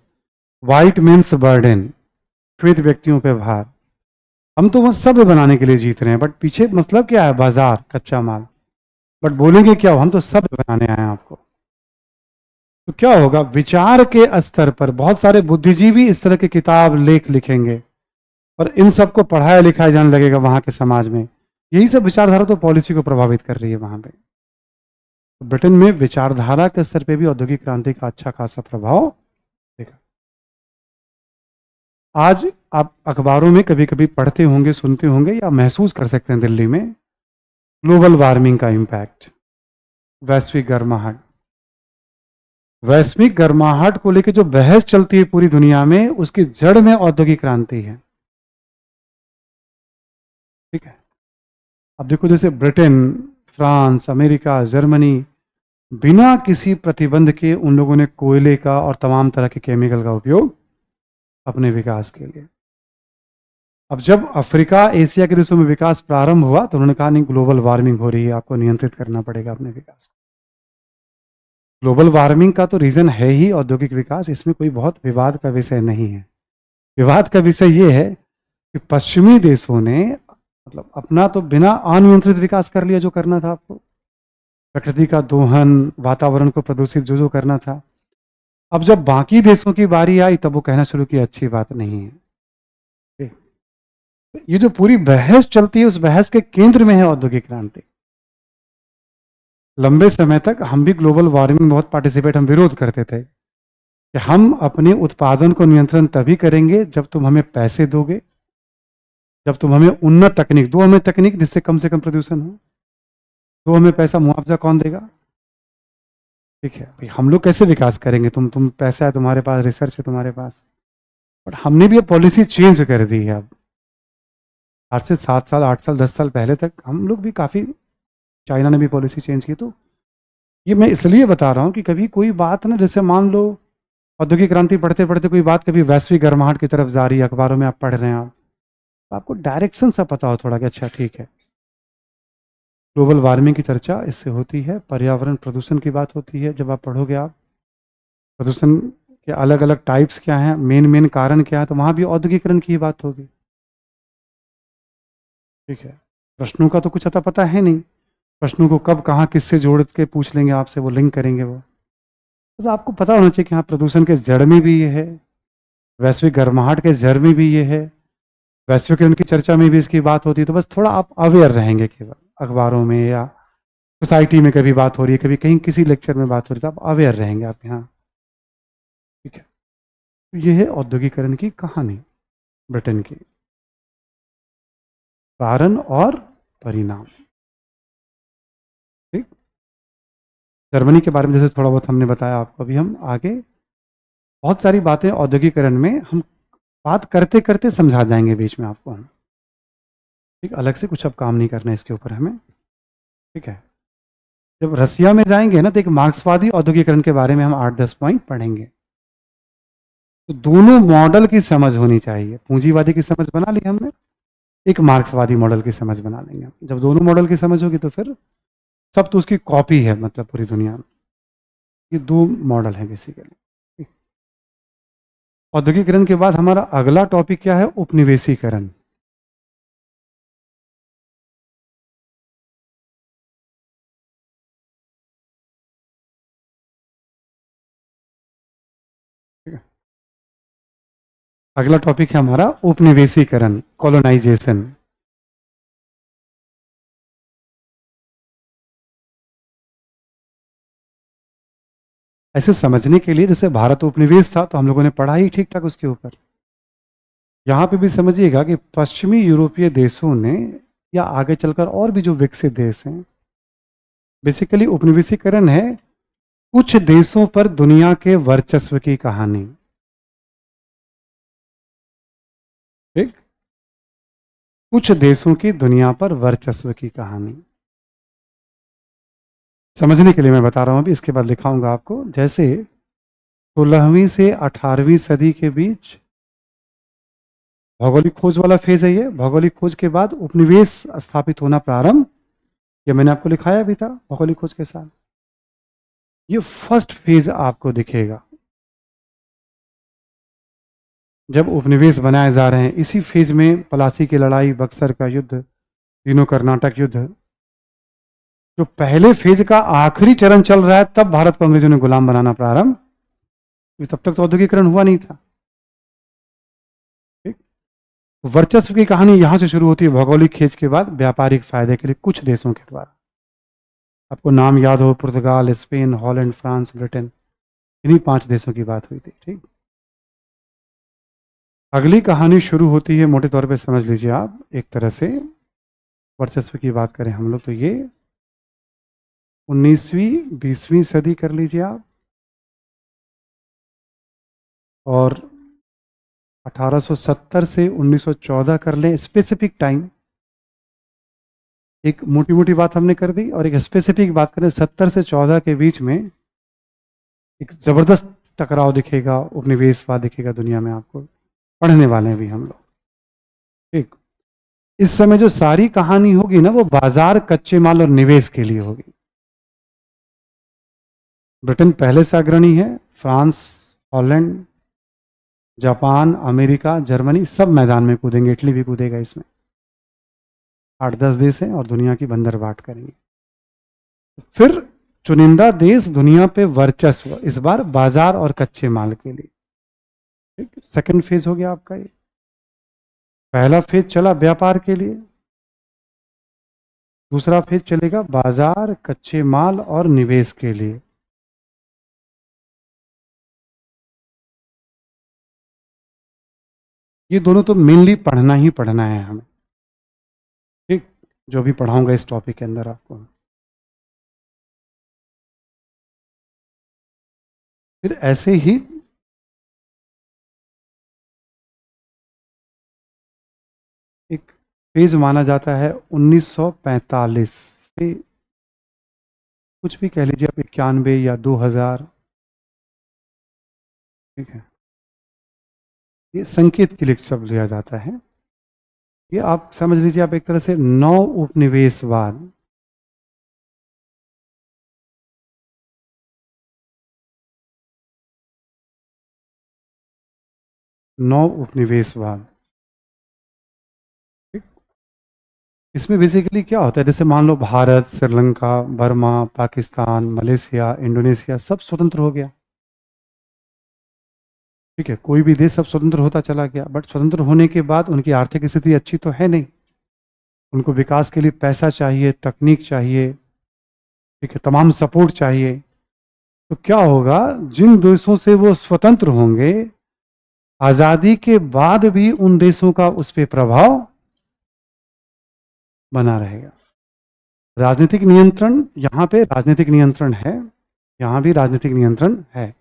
व्हाइट मीन्स बर्डन, श्वेत व्यक्तियों पे भार। हम तो बस सभ्य बनाने के लिए जीत रहे हैं, बट पीछे मतलब क्या है? बाजार, कच्चा माल। बट बोलेंगे क्या? हम तो सभ्य बनाने आए हैं आपको। तो क्या होगा? विचार के स्तर पर बहुत सारे बुद्धिजीवी इस तरह के किताब लेख लिखेंगे और इन सबको पढ़ाया लिखाया जाने लगेगा वहां के समाज में। यही सब विचारधारा तो पॉलिसी को प्रभावित कर रही है वहां पे। तो ब्रिटेन में विचारधारा के स्तर पे भी औद्योगिक क्रांति का अच्छा खासा प्रभाव देखा। आज आप अखबारों में कभी कभी पढ़ते होंगे, सुनते होंगे या महसूस कर सकते हैं दिल्ली में ग्लोबल वार्मिंग का इम्पैक्ट, वैश्विक गर्माहट। वैश्विक गर्माहट को लेकर जो बहस चलती है पूरी दुनिया में, उसकी जड़ में औद्योगिक क्रांति है। ठीक है, अब देखो जैसे ब्रिटेन, फ्रांस, अमेरिका, जर्मनी, बिना किसी प्रतिबंध के उन लोगों ने कोयले का और तमाम तरह के केमिकल का उपयोग अपने विकास के लिए। अब जब अफ्रीका, एशिया के देशों में विकास प्रारंभ हुआ तो उन्होंने कहा नहीं, ग्लोबल वार्मिंग हो रही है, आपको नियंत्रित करना पड़ेगा अपने विकास को। ग्लोबल वार्मिंग का तो रीजन है ही औद्योगिक विकास, इसमें कोई बहुत विवाद का विषय नहीं है। विवाद का विषय यह है कि पश्चिमी देशों ने मतलब अपना तो बिना अनियंत्रित विकास कर लिया जो करना था आपको, प्रकृति का दोहन, वातावरण को प्रदूषित जो जो करना था। अब जब बाकी देशों की बारी आई तब वो कहना शुरू किया अच्छी बात नहीं है। ये जो पूरी बहस चलती है, उस बहस के केंद्र में है औद्योगिक क्रांति। लंबे समय तक हम भी ग्लोबल वार्मिंग में बहुत पार्टिसिपेट, हम विरोध करते थे कि हम अपने उत्पादन को नियंत्रण तभी करेंगे जब तुम हमें पैसे दोगे, जब तुम हमें उन्नत तकनीक दो, हमें तकनीक जिससे कम से कम प्रदूषण हो, तो हमें पैसा, मुआवजा कौन देगा? ठीक है भाई, हम लोग कैसे विकास करेंगे? तुम पैसा है तुम्हारे पास, रिसर्च है तुम्हारे पास, बट हमने भी अब पॉलिसी चेंज कर दी है। अब आज से 7 साल, 8 साल, 10 साल पहले तक हम लोग भी काफ़ी, चाइना ने भी पॉलिसी चेंज की। तो ये मैं इसलिए बता रहा हूँ कि कभी कोई बात ना, जैसे मान लो औद्योगिक क्रांति पढ़ते पढ़ते कोई बात कभी वैश्विक गर्माहट की तरफ जा रही है, अखबारों में आप पढ़ रहे हैं, आप तो आपको डायरेक्शन सा पता हो थोड़ा कि अच्छा ठीक है, ग्लोबल वार्मिंग की चर्चा इससे होती है, पर्यावरण प्रदूषण की बात होती है। जब आप पढ़ोगे आप प्रदूषण के अलग अलग टाइप्स क्या हैं, मेन मेन कारण क्या है, तो वहाँ भी औद्योगिकरण की ही बात होगी। ठीक है, प्रश्नों का तो कुछ अता पता है नहीं, प्रश्नों को कब कहाँ किससे जोड़ के पूछ लेंगे आपसे, वो लिंक करेंगे वो। बस आपको पता होना चाहिए कि हाँ, प्रदूषण के जड़ में भी ये है, वैश्विक गर्माहट के जड़ में भी ये है, वैश्वीकरण की चर्चा में भी इसकी बात होती है। तो बस थोड़ा आप अवेयर रहेंगे, केवल अखबारों में या सोसाइटी में कभी बात हो रही है, कभी कहीं किसी लेक्चर में बात हो रही है, तो आप अवेयर रहेंगे आप यहाँ। ठीक है, तो ये है औद्योगिकरण की कहानी ब्रिटेन की, कारण और परिणाम। ठीक, जर्मनी के बारे में जैसे थोड़ा बहुत हमने बताया आपको, अभी हम आगे बहुत सारी बातें औद्योगिकरण में हम बात करते करते समझा जाएंगे बीच में आपको हम। ठीक, अलग से कुछ अब काम नहीं करना है इसके ऊपर हमें। ठीक है, जब रसिया में जाएंगे ना तो एक मार्क्सवादी औद्योगिकरण के बारे में हम 8-10 पॉइंट पढ़ेंगे। तो दोनों मॉडल की समझ होनी चाहिए, पूंजीवादी की समझ बना ली हमने, एक मार्क्सवादी मॉडल की समझ बना लेंगे। जब दोनों मॉडल की समझ होगी तो फिर सब तो उसकी कॉपी है, मतलब पूरी दुनिया में ये दो मॉडल है बेसिकली। औद्योगिकरण के बाद हमारा अगला टॉपिक क्या है? उपनिवेशीकरण। अगला टॉपिक है हमारा उपनिवेशीकरण, कॉलोनाइजेशन। ऐसे समझने के लिए, जैसे भारत उपनिवेश था तो हम लोगों ने पढ़ा ही ठीक ठाक उसके ऊपर, यहाँ पे भी समझिएगा कि पश्चिमी यूरोपीय देशों ने या आगे चलकर और भी जो विकसित देश हैं, बेसिकली उपनिवेशीकरण है कुछ देशों पर दुनिया के वर्चस्व की कहानी। ठीक, कुछ देशों की दुनिया पर वर्चस्व की कहानी समझने के लिए मैं बता रहा हूं, अभी इसके बाद दिखाऊंगा आपको। जैसे 16वीं से 18वीं सदी के बीच भौगोलिक खोज वाला फेज है ये। भौगोलिक खोज के बाद उपनिवेश स्थापित होना प्रारंभ, ये मैंने आपको लिखाया भी था भौगोलिक खोज के साथ। ये फर्स्ट फेज आपको दिखेगा जब उपनिवेश बनाए जा रहे हैं। इसी फेज में पलासी की लड़ाई, बक्सर का युद्ध, तीनों कर्नाटक युद्ध, जो पहले फेज का आखिरी चरण चल रहा है, तब भारत को अंग्रेजों ने गुलाम बनाना प्रारंभ। तब तक तो औद्योगिकरण हुआ नहीं था। ठीक? वर्चस्व की कहानी यहां से शुरू होती है भौगोलिक खोज के बाद व्यापारिक फायदे के लिए कुछ देशों के द्वारा। आपको नाम याद हो, पुर्तगाल, स्पेन, हॉलैंड, फ्रांस, ब्रिटेन, इन्हीं 5 देशों की बात हुई थी। ठीक, अगली कहानी शुरू होती है, मोटे तौर पे समझ लीजिए आप, एक तरह से वर्चस्व की बात करें हम लोग तो ये 19वीं 20वीं सदी कर लीजिए आप, और 1870 से 1914 कर लें स्पेसिफिक टाइम। एक मोटी मोटी बात हमने कर दी, और एक स्पेसिफिक बात करें 70 से 14 के बीच में एक जबरदस्त टकराव दिखेगा, उपनिवेशवाद दिखेगा दुनिया में, आपको पढ़ने वाले हैं भी हम लोग। ठीक, इस समय जो सारी कहानी होगी ना, वो बाजार, कच्चे माल और निवेश के लिए होगी। ब्रिटेन पहले से अग्रणी है, France, Holland, Japan, America, Germany सब मैदान में कूदेंगे, इटली भी कूदेगा इसमें। 8-10 देश हैं और दुनिया की बंदरबाट करेंगे। फिर चुनिंदा देश दुनिया पे वर्चस्व, इस बार बाजार और कच्चे माल के लिए। ठीक, सेकंड फेज हो गया आपका ये। पहला फेज चला व्यापार के लिए, दूसरा फेज चलेगा बाजार, कच्चे माल और निवेश के लिए। ये दोनों तो मेनली पढ़ना ही पढ़ना है हमें। ठीक, जो भी पढ़ाऊंगा इस टॉपिक के अंदर आपको। फिर ऐसे ही एक फेज माना जाता है 1945 से, कुछ भी कह लीजिए आप, 91 या 2000। ठीक है, ये संकेत के लिए शब्द लिया जाता है। ये आप समझ लीजिए, आप एक तरह से नौ उपनिवेशवाद। नौ उपनिवेशवाद। ठीक, इसमें बेसिकली क्या होता है, जैसे मान लो Bharat, Sri Lanka, Burma, Pakistan, Malaysia, Indonesia सब स्वतंत्र हो गया। ठीक है, कोई भी देश सब स्वतंत्र होता चला गया, बट स्वतंत्र होने के बाद उनकी आर्थिक स्थिति अच्छी तो है नहीं। उनको विकास के लिए पैसा चाहिए, तकनीक चाहिए, ठीक है, तमाम सपोर्ट चाहिए। तो क्या होगा, जिन देशों से वो स्वतंत्र होंगे, आजादी के बाद भी उन देशों का उस पर प्रभाव बना रहेगा। राजनीतिक नियंत्रण, यहां पे राजनीतिक नियंत्रण है, यहां भी राजनीतिक नियंत्रण है।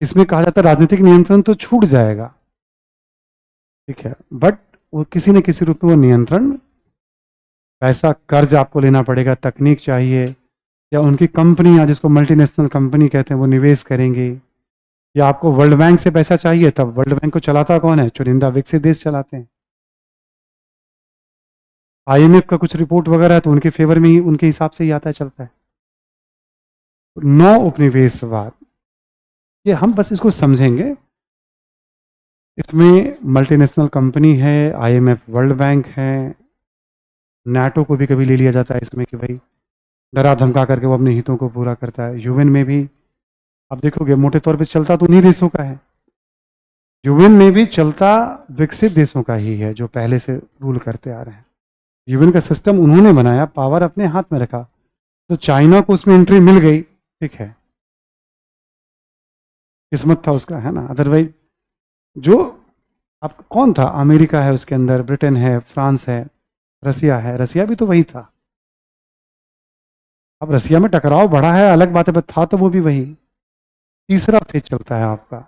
इसमें कहा जाता है राजनीतिक नियंत्रण तो छूट जाएगा, ठीक है, बट वो किसी न किसी रूप में वो नियंत्रण, पैसा, कर्ज आपको लेना पड़ेगा, तकनीक चाहिए, या उनकी कंपनियां जिसको मल्टीनेशनल कंपनी कहते हैं वो निवेश करेंगे, या आपको वर्ल्ड बैंक से पैसा चाहिए, तब वर्ल्ड बैंक को चलाता कौन है, चुनिंदा विकसित देश चलाते हैं। आईएमएफ का कुछ रिपोर्ट वगैरह है तो उनके फेवर में ही, उनके हिसाब से ही आता है, चलता है। नौ उपनिवेशवाद, ये हम बस इसको समझेंगे। इसमें मल्टीनेशनल कंपनी है, आईएमएफ, वर्ल्ड बैंक है, नाटो को भी कभी ले लिया जाता है इसमें कि भाई डरा धमका करके वो अपने हितों को पूरा करता है। यूएन में भी आप देखोगे मोटे तौर पे चलता तो उन्हीं देशों का है। यूएन में भी चलता विकसित देशों का ही है, जो पहले से रूल करते आ रहे हैं। यूएन का सिस्टम उन्होंने बनाया, पावर अपने हाथ में रखा, तो चाइना को उसमें एंट्री मिल गई, ठीक है, किस्मत था उसका, है ना। अदरवाइज जो आप कौन था, अमेरिका है उसके अंदर, ब्रिटेन है, फ्रांस है, रसिया है, रसिया भी तो वही था। अब रसिया में टकराव बढ़ा है अलग बात है, पर था तो वो भी वही। तीसरा फेज चलता है आपका।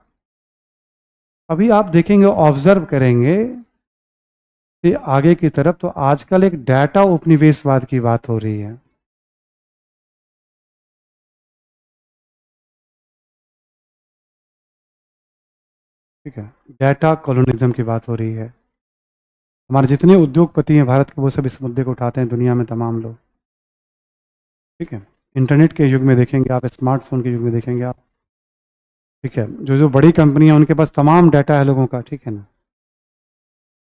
अभी आप देखेंगे, ऑब्जर्व करेंगे कि आगे की तरफ तो आजकल एक डाटा उपनिवेशवाद की बात हो रही है। ठीक है, डाटा कॉलोनिज्म की बात हो रही है। हमारे जितने उद्योगपति हैं भारत के, वो सब इस मुद्दे को उठाते हैं, दुनिया में तमाम लोग। ठीक है, इंटरनेट के युग में देखेंगे आप, स्मार्टफोन के युग में देखेंगे आप। ठीक है, जो जो बड़ी कंपनियां, उनके पास तमाम डाटा है लोगों का। ठीक है ना,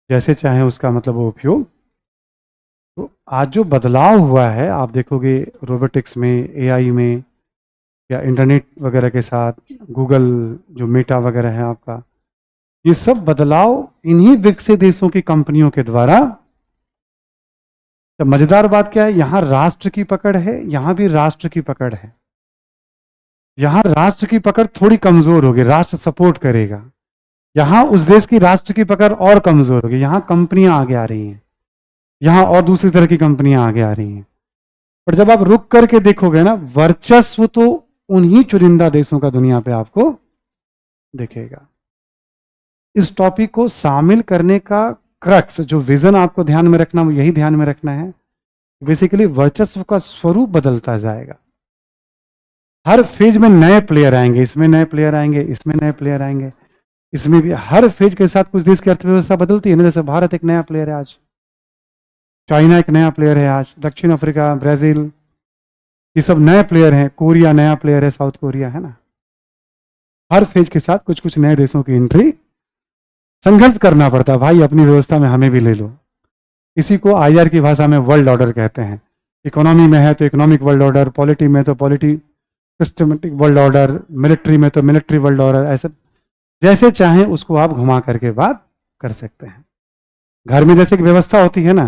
जैसे चाहे उसका मतलब वो उपयोग। तो आज जो बदलाव हुआ है आप देखोगे, रोबोटिक्स में, एआई में, या इंटरनेट वगैरह के साथ, गूगल जो मेटा वगैरह है आपका, ये सब बदलाव इन्हीं विकसित देशों की कंपनियों के द्वारा। तो मजेदार बात क्या है, यहां राष्ट्र की पकड़ है, यहां भी राष्ट्र की पकड़ है। यहां राष्ट्र की पकड़ थोड़ी कमजोर होगी, राष्ट्र सपोर्ट करेगा। यहां उस देश की राष्ट्र की पकड़ और कमजोर होगी, यहां कंपनियां आगे आ रही हैं, यहां और दूसरी तरह की कंपनियां आगे आ रही हैं। पर जब आप रुक करके देखोगे ना, वर्चस्व तो उन्हीं चुनिंदा देशों का दुनिया पे आपको दिखेगा। इस टॉपिक को शामिल करने का क्रक्स, जो विजन आपको ध्यान में रखना, वो यही ध्यान में रखना है। बेसिकली वर्चस्व का स्वरूप बदलता जाएगा। हर फेज में नए प्लेयर आएंगे, इसमें नए प्लेयर आएंगे, इसमें नए प्लेयर आएंगे, इसमें भी। हर फेज के साथ कुछ देश की अर्थव्यवस्था बदलती है ना, जैसे भारत एक नया प्लेयर है आज, चाइना एक नया प्लेयर है आज, दक्षिण अफ्रीका, ब्राजील, ये सब नए प्लेयर हैं, कोरिया नया प्लेयर है, साउथ कोरिया, है ना। हर फेज के साथ कुछ कुछ नए देशों की एंट्री। संघर्ष करना पड़ता है भाई, अपनी व्यवस्था में हमें भी ले लो। इसी को आईआर की भाषा में वर्ल्ड ऑर्डर कहते हैं। इकोनॉमी में है तो इकोनॉमिक वर्ल्ड ऑर्डर, पॉलिटी में तो polity systematic world order, military में तो मिलिट्री वर्ल्ड ऑर्डर, ऐसे जैसे चाहें उसको आप घुमा करके बात कर सकते हैं। घर में जैसे कि व्यवस्था होती है ना,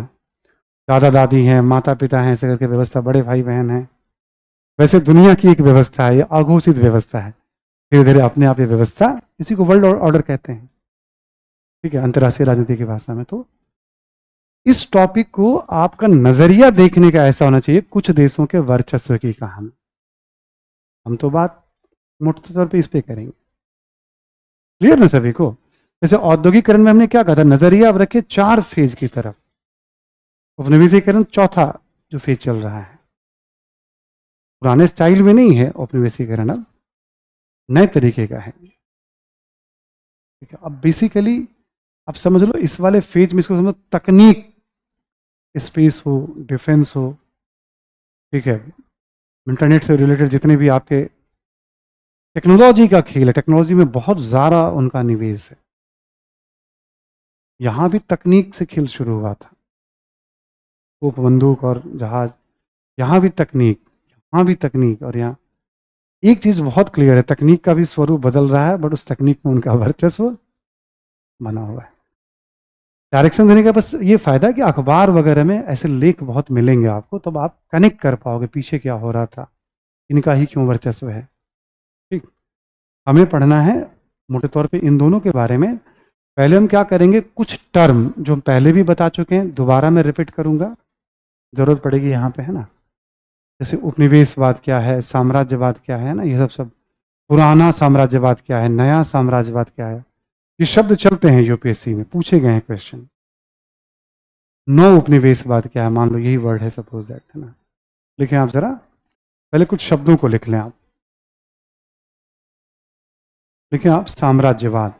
दादा दादी हैं, माता पिता हैं, ऐसे करके व्यवस्था, बड़े भाई बहन हैं, वैसे दुनिया की एक व्यवस्था है, ये अघोषित व्यवस्था है। धीरे धीरे अपने आप ये व्यवस्था, इसी को वर्ल्ड ऑर्डर कहते हैं। ठीक है, अंतर्राष्ट्रीय राजनीति की भाषा में। तो इस टॉपिक को आपका नजरिया देखने का ऐसा होना चाहिए, कुछ देशों के वर्चस्व की कहानी। हम तो बात मोटे तौर पे इस पे करेंगे। क्लियर ना सभी को। जैसे औद्योगिकरण में हमने क्या कहा था, नजरिया अब रखे 4 फेज की तरफ। उपनिवेशीकरण चौथा जो फेज चल रहा है, पुराने स्टाइल में नहीं है औपनिवेशीकरण, अब नए तरीके का है। ठीक है, अब बेसिकली आप समझ लो, इस वाले फेज में इसको समझो तकनीक, स्पेस हो, डिफेंस हो, ठीक है, इंटरनेट से रिलेटेड जितने भी आपके टेक्नोलॉजी का खेल है, टेक्नोलॉजी में बहुत ज़्यादा उनका निवेश है। यहाँ भी तकनीक से खेल शुरू हुआ था, तोप बंदूक और जहाज, यहाँ भी तकनीक, यहाँ भी तकनीक। और यहाँ एक चीज़ बहुत क्लियर है, तकनीक का भी स्वरूप बदल रहा है, बट उस तकनीक में उनका वर्चस्व बना हुआ है। डायरेक्शन देने का बस ये फायदा है कि अखबार वगैरह में ऐसे लेख बहुत मिलेंगे आपको, तब आप कनेक्ट कर पाओगे पीछे क्या हो रहा था, इनका ही क्यों वर्चस्व है। ठीक, हमें पढ़ना है मोटे तौर पे इन दोनों के बारे में। पहले हम क्या करेंगे, कुछ टर्म जो हम पहले भी बता चुके हैं, दोबारा मैं रिपीट करूंगा, जरूरत पड़ेगी यहाँ पे, है ना। जैसे उपनिवेशवाद क्या है, साम्राज्यवाद क्या है ना, ये सब सब। पुराना साम्राज्यवाद क्या है, नया साम्राज्यवाद क्या है, ये शब्द चलते हैं, यूपीएससी में पूछे गए हैं क्वेश्चन। नौ उपनिवेशवाद क्या है, मान लो यही वर्ड है, सपोज दैट, है ना। लिखें आप जरा, पहले कुछ शब्दों को लिख लें आप। लिखें आप, साम्राज्यवाद,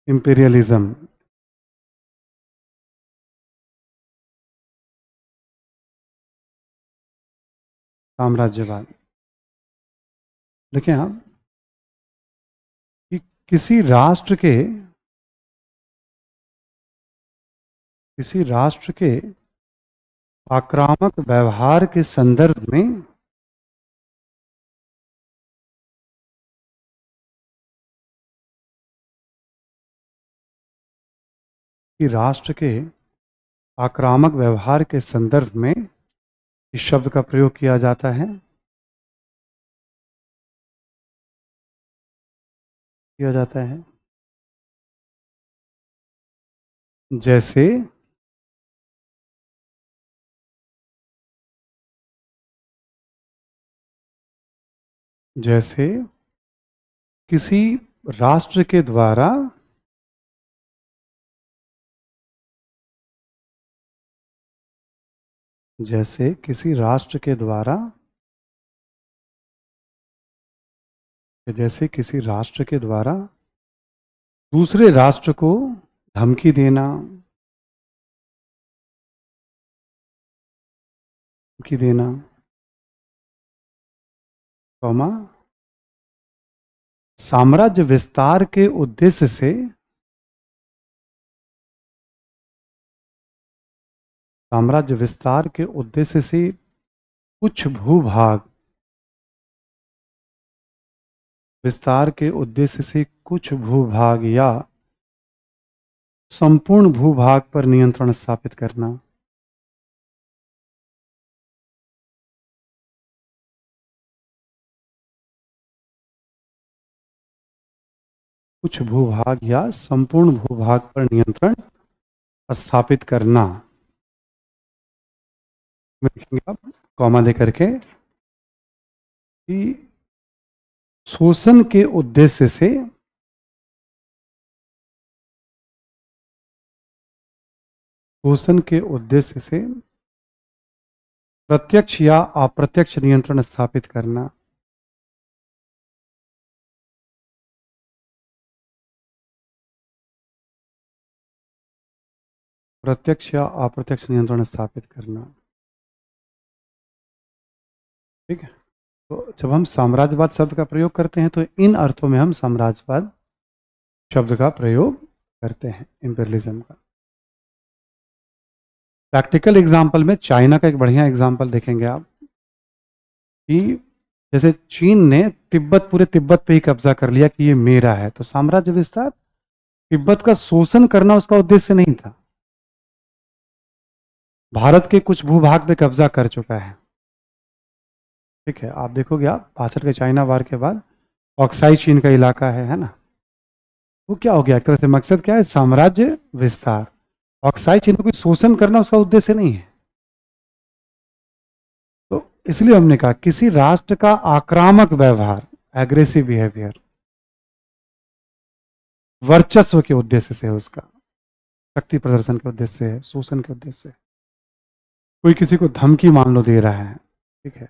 इंपीरियलिज्म, साम्राज्यवाद। लिखें आप कि किसी राष्ट्र के आक्रामक व्यवहार के संदर्भ में कि राष्ट्र के आक्रामक व्यवहार के संदर्भ में इस शब्द का प्रयोग किया जाता है, किया जाता है। जैसे जैसे किसी राष्ट्र के द्वारा जैसे किसी राष्ट्र के द्वारा जैसे किसी राष्ट्र के द्वारा दूसरे राष्ट्र को धमकी देना, धमकी देना, कौमा साम्राज्य विस्तार के उद्देश्य से साम्राज्य विस्तार के उद्देश्य से कुछ भूभाग विस्तार के उद्देश्य से कुछ भूभाग या संपूर्ण भूभाग पर नियंत्रण स्थापित करना, कुछ भूभाग या संपूर्ण भूभाग पर नियंत्रण स्थापित करना। लिखेंगे आप कॉमा दे करके कि शोषण के उद्देश्य से प्रत्यक्ष या अप्रत्यक्ष नियंत्रण स्थापित करना। प्रत्यक्ष या अप्रत्यक्ष नियंत्रण स्थापित करना। ठीक है, तो जब हम साम्राज्यवाद शब्द का प्रयोग करते हैं तो इन अर्थों में हम साम्राज्यवाद शब्द का प्रयोग करते हैं, इंपीरियलिज्म का। प्रैक्टिकल एग्जाम्पल में चाइना का एक बढ़िया एग्जाम्पल देखेंगे आप कि जैसे चीन ने तिब्बत, पूरे तिब्बत पे ही कब्जा कर लिया कि ये मेरा है, तो साम्राज्य विस्तार तिब्बत का शोषण करना उसका उद्देश्य नहीं था, भारत के कुछ भूभाग पे कब्जा कर चुका है। ठीक है, आप देखोगे आप 62 के चाइना वार के बाद ऑक्साई चीन का इलाका है ना, वो क्या हो गया, एक तरह से मकसद क्या है, साम्राज्य विस्तार। ऑक्साई चीन को कोई शोषण करना उसका उद्देश्य नहीं है। तो इसलिए हमने कहा किसी राष्ट्र का आक्रामक व्यवहार, एग्रेसिव बिहेवियर, वर्चस्व के उद्देश्य से है, उसका शक्ति प्रदर्शन के उद्देश्य से है, शोषण के उद्देश्य से। कोई किसी को धमकी मान लो दे रहा है, ठीक है,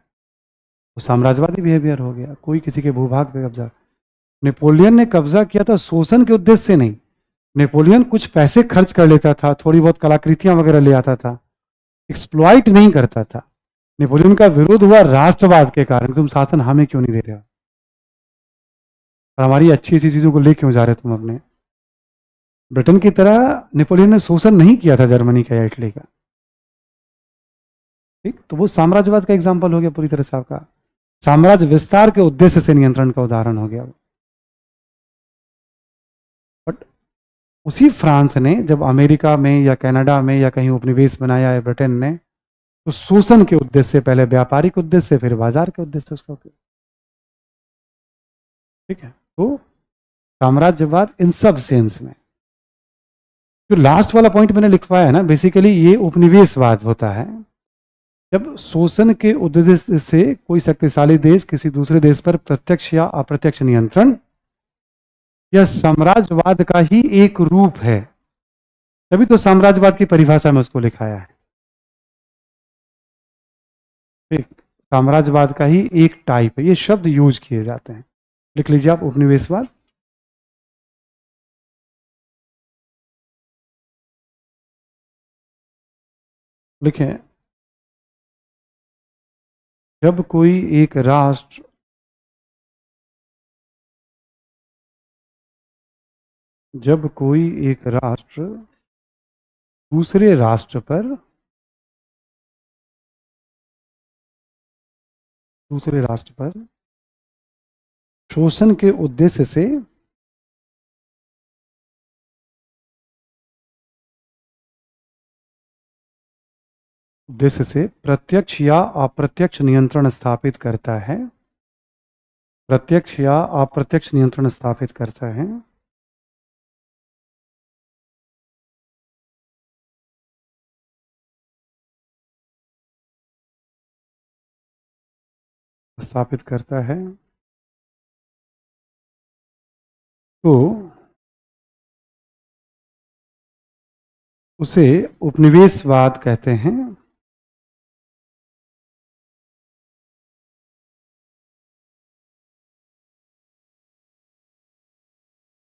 वो साम्राज्यवादी बिहेवियर हो गया। कोई किसी के भूभाग पे कब्जा, नेपोलियन ने कब्जा किया था शोषण के उद्देश्य से नहीं, नेपोलियन कुछ पैसे खर्च कर लेता था, थोड़ी बहुत कलाकृतियां वगैरह ले आता था, एक्सप्लॉइट नहीं करता था। नेपोलियन का विरोध हुआ राष्ट्रवाद के कारण, तुम शासन हमें क्यों नहीं दे रहे हो, और हमारी अच्छी अच्छी चीजों को ले क्यों जा रहे हो तुम अपने। ब्रिटेन की तरह नेपोलियन ने शोषण नहीं किया था जर्मनी का या इटली का। ठीक, तो वो साम्राज्यवाद का एग्जाम्पल हो गया पूरी तरह से आपका, साम्राज्य विस्तार के उद्देश्य से नियंत्रण का उदाहरण हो गया। बट उसी फ्रांस ने जब अमेरिका में या कनाडा में या कहीं उपनिवेश बनाया है ब्रिटेन ने, तो शोषण के उद्देश्य से, पहले व्यापारिक उद्देश्य से फिर बाजार के उद्देश्य से उसका उपयोग। ठीक है, तो साम्राज्यवाद इन सब सेंस में, जो लास्ट वाला पॉइंट मैंने लिखवाया है ना, बेसिकली ये उपनिवेशवाद होता है, जब शोषण के उद्देश्य से कोई शक्तिशाली देश किसी दूसरे देश पर प्रत्यक्ष या अप्रत्यक्ष नियंत्रण, यह साम्राज्यवाद का ही एक रूप है। तभी तो साम्राज्यवाद की परिभाषा में उसको लिखाया है। ठीक, साम्राज्यवाद का ही एक टाइप है, ये शब्द यूज किए जाते हैं। लिख लीजिए आप उपनिवेशवाद। लिखें, जब कोई एक राष्ट्र जब कोई एक राष्ट्र दूसरे राष्ट्र पर शोषण के उद्देश्य से प्रत्यक्ष या अप्रत्यक्ष नियंत्रण स्थापित करता है, प्रत्यक्ष या अप्रत्यक्ष नियंत्रण स्थापित करता है, स्थापित करता है तो उसे उपनिवेशवाद कहते हैं।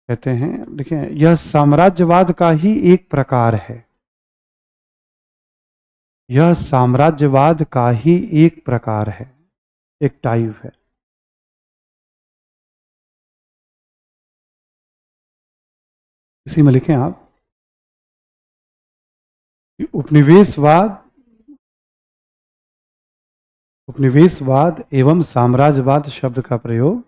कहते हैं, देखिए, यह साम्राज्यवाद का ही एक प्रकार है। यह साम्राज्यवाद का ही एक प्रकार है, एक टाइप है। इसी में लिखें आप कि उपनिवेशवाद एवं साम्राज्यवाद शब्द का प्रयोग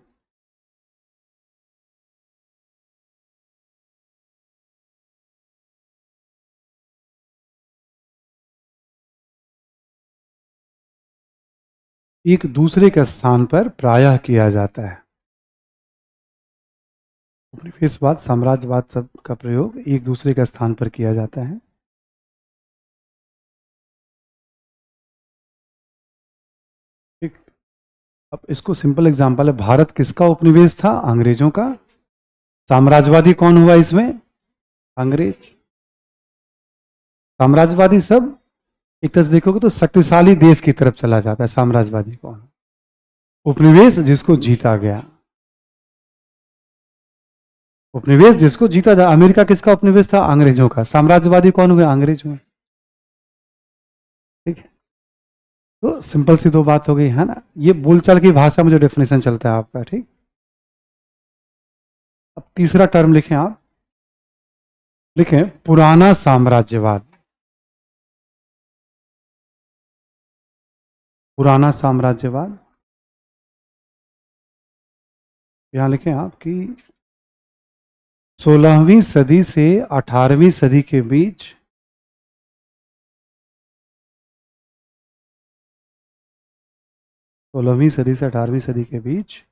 एक दूसरे के स्थान पर प्रायः किया जाता है। उपनिवेशवाद साम्राज्यवाद शब्द का प्रयोग एक दूसरे के स्थान पर किया जाता है। ठीक। अब इसको सिंपल एग्जांपल है, भारत किसका उपनिवेश था? अंग्रेजों का। साम्राज्यवादी कौन हुआ इसमें? अंग्रेज। साम्राज्यवादी सब एक तरह से देखोगे तो शक्तिशाली देश की तरफ चला जाता है। साम्राज्यवादी कौन? उपनिवेश जिसको जीता गया। उपनिवेश जिसको जीता जा। अमेरिका किसका उपनिवेश था? अंग्रेजों का। साम्राज्यवादी कौन हुए? अंग्रेज हुए। ठीक है। तो सिंपल सी दो बात हो गई है ना। ये बोलचाल की भाषा में जो डेफिनेशन चलता है आपका। ठीक। अब तीसरा टर्म लिखें आप। लिखें पुराना साम्राज्यवाद। पुराना साम्राज्यवाद। यहां लिखें आप कि 16वीं सदी से 18वीं सदी के बीच 16वीं सदी से 18वीं सदी के बीच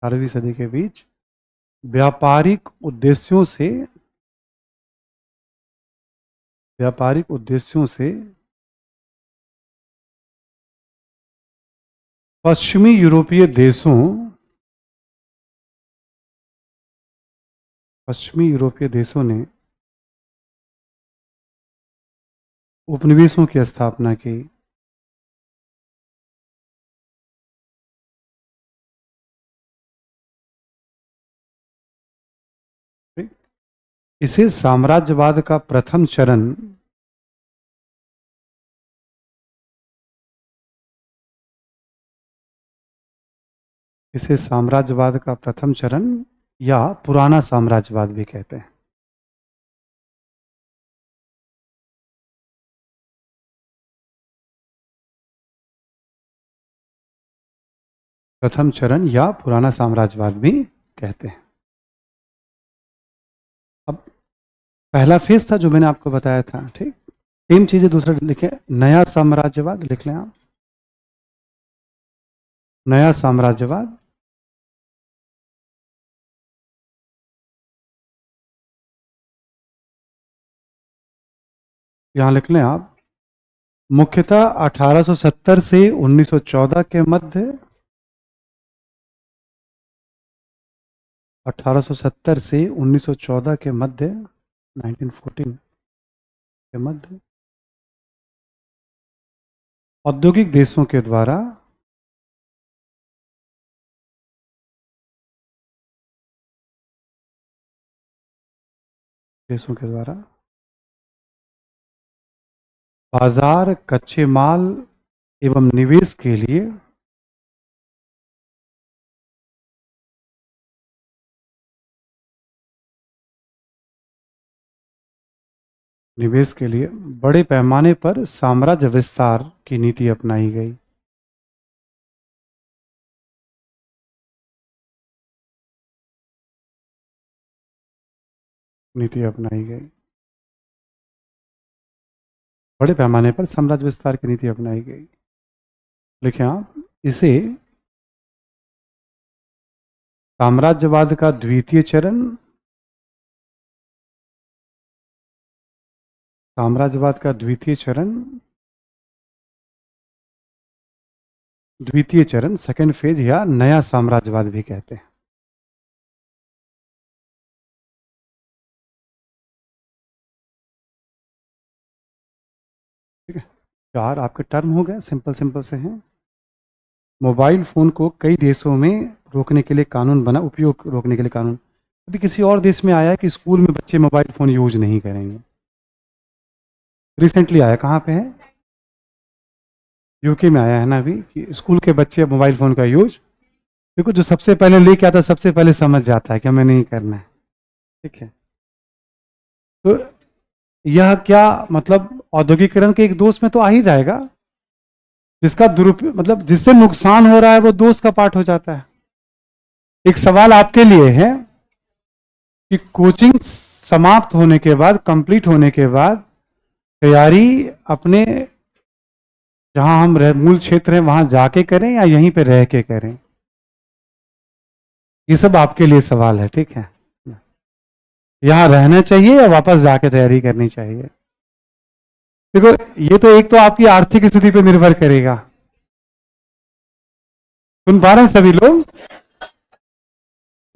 18वीं सदी के बीच व्यापारिक उद्देश्यों से पश्चिमी यूरोपीय देशों ने उपनिवेशों की स्थापना की। इसे साम्राज्यवाद का प्रथम चरण या पुराना साम्राज्यवाद भी कहते हैं। प्रथम चरण या पुराना साम्राज्यवाद भी कहते हैं। अब पहला फेज था जो मैंने आपको बताया था। ठीक। सेम चीजें दूसरा लिखे, नया साम्राज्यवाद लिख लें आप। नया साम्राज्यवाद। यहां लिख लें आप मुख्यतः 1870 से 1914 के मध्य 1870 से 1914 के मध्य 1914 के मध्य औद्योगिक देशों के द्वारा बाजार कच्चे माल एवं निवेश के लिए बड़े पैमाने पर साम्राज्य विस्तार की नीति अपनाई गई। बड़े पैमाने पर साम्राज्य विस्तार की नीति अपनाई गई। लिखें आप इसे साम्राज्यवाद का द्वितीय चरण द्वितीय चरण, सेकंड फेज, या नया साम्राज्यवाद भी कहते हैं। ठीक है, 4 आपके टर्म हो गए, सिंपल सिंपल से हैं। मोबाइल फोन को कई देशों में रोकने के लिए कानून बना, उपयोग रोकने के लिए कानून। अभी किसी और देश में आया है कि स्कूल में बच्चे मोबाइल फोन यूज नहीं करेंगे। रिसेंटली आया, कहाँ पे है? यूके में आया है ना अभी, कि स्कूल के बच्चे मोबाइल फोन का यूज, देखो जो सबसे पहले लेके आता सबसे पहले समझ जाता है कि हमें नहीं करना है। ठीक है, तो यह क्या मतलब औद्योगिकरण के एक दोष में तो आ ही जाएगा। जिसका दुरुपयोग मतलब जिससे नुकसान हो रहा है वो दोष का पार्ट हो जाता है। एक सवाल आपके लिए है कि कोचिंग समाप्त होने के बाद, कंप्लीट होने के बाद, तैयारी अपने जहां हम मूल क्षेत्र है वहां जाके करें या यहीं पे रह के करें? ये सब आपके लिए सवाल है। ठीक है, यहां रहना चाहिए या वापस जाके तैयारी करनी चाहिए? देखो, ये तो एक तो आपकी आर्थिक स्थिति पे निर्भर करेगा। सुन पा रहे हैं सभी लोग?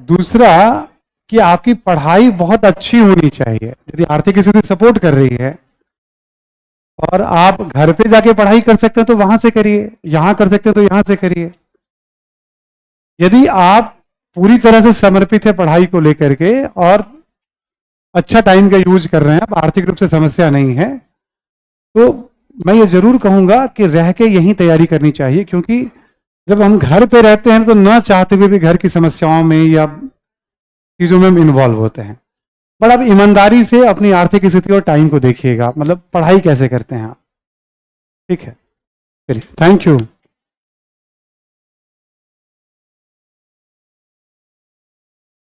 दूसरा कि आपकी पढ़ाई बहुत अच्छी होनी चाहिए। यदि आर्थिक स्थिति सपोर्ट कर रही है और आप घर पे जाके पढ़ाई कर सकते हैं तो वहां से करिए, यहां कर सकते हैं तो यहां से करिए। यदि आप पूरी तरह से समर्पित है पढ़ाई को लेकर के और अच्छा टाइम का यूज कर रहे हैं, आप आर्थिक रूप से समस्या नहीं है, तो मैं ये जरूर कहूंगा कि रह के यहीं तैयारी करनी चाहिए। क्योंकि जब हम घर पे रहते हैं तो न चाहते हुए भी घर की समस्याओं में या चीजों में हम इन्वॉल्व होते हैं। बट आप ईमानदारी से अपनी आर्थिक स्थिति और टाइम को देखिएगा, मतलब पढ़ाई कैसे करते हैं आप। ठीक है, चलिए, थैंक यू।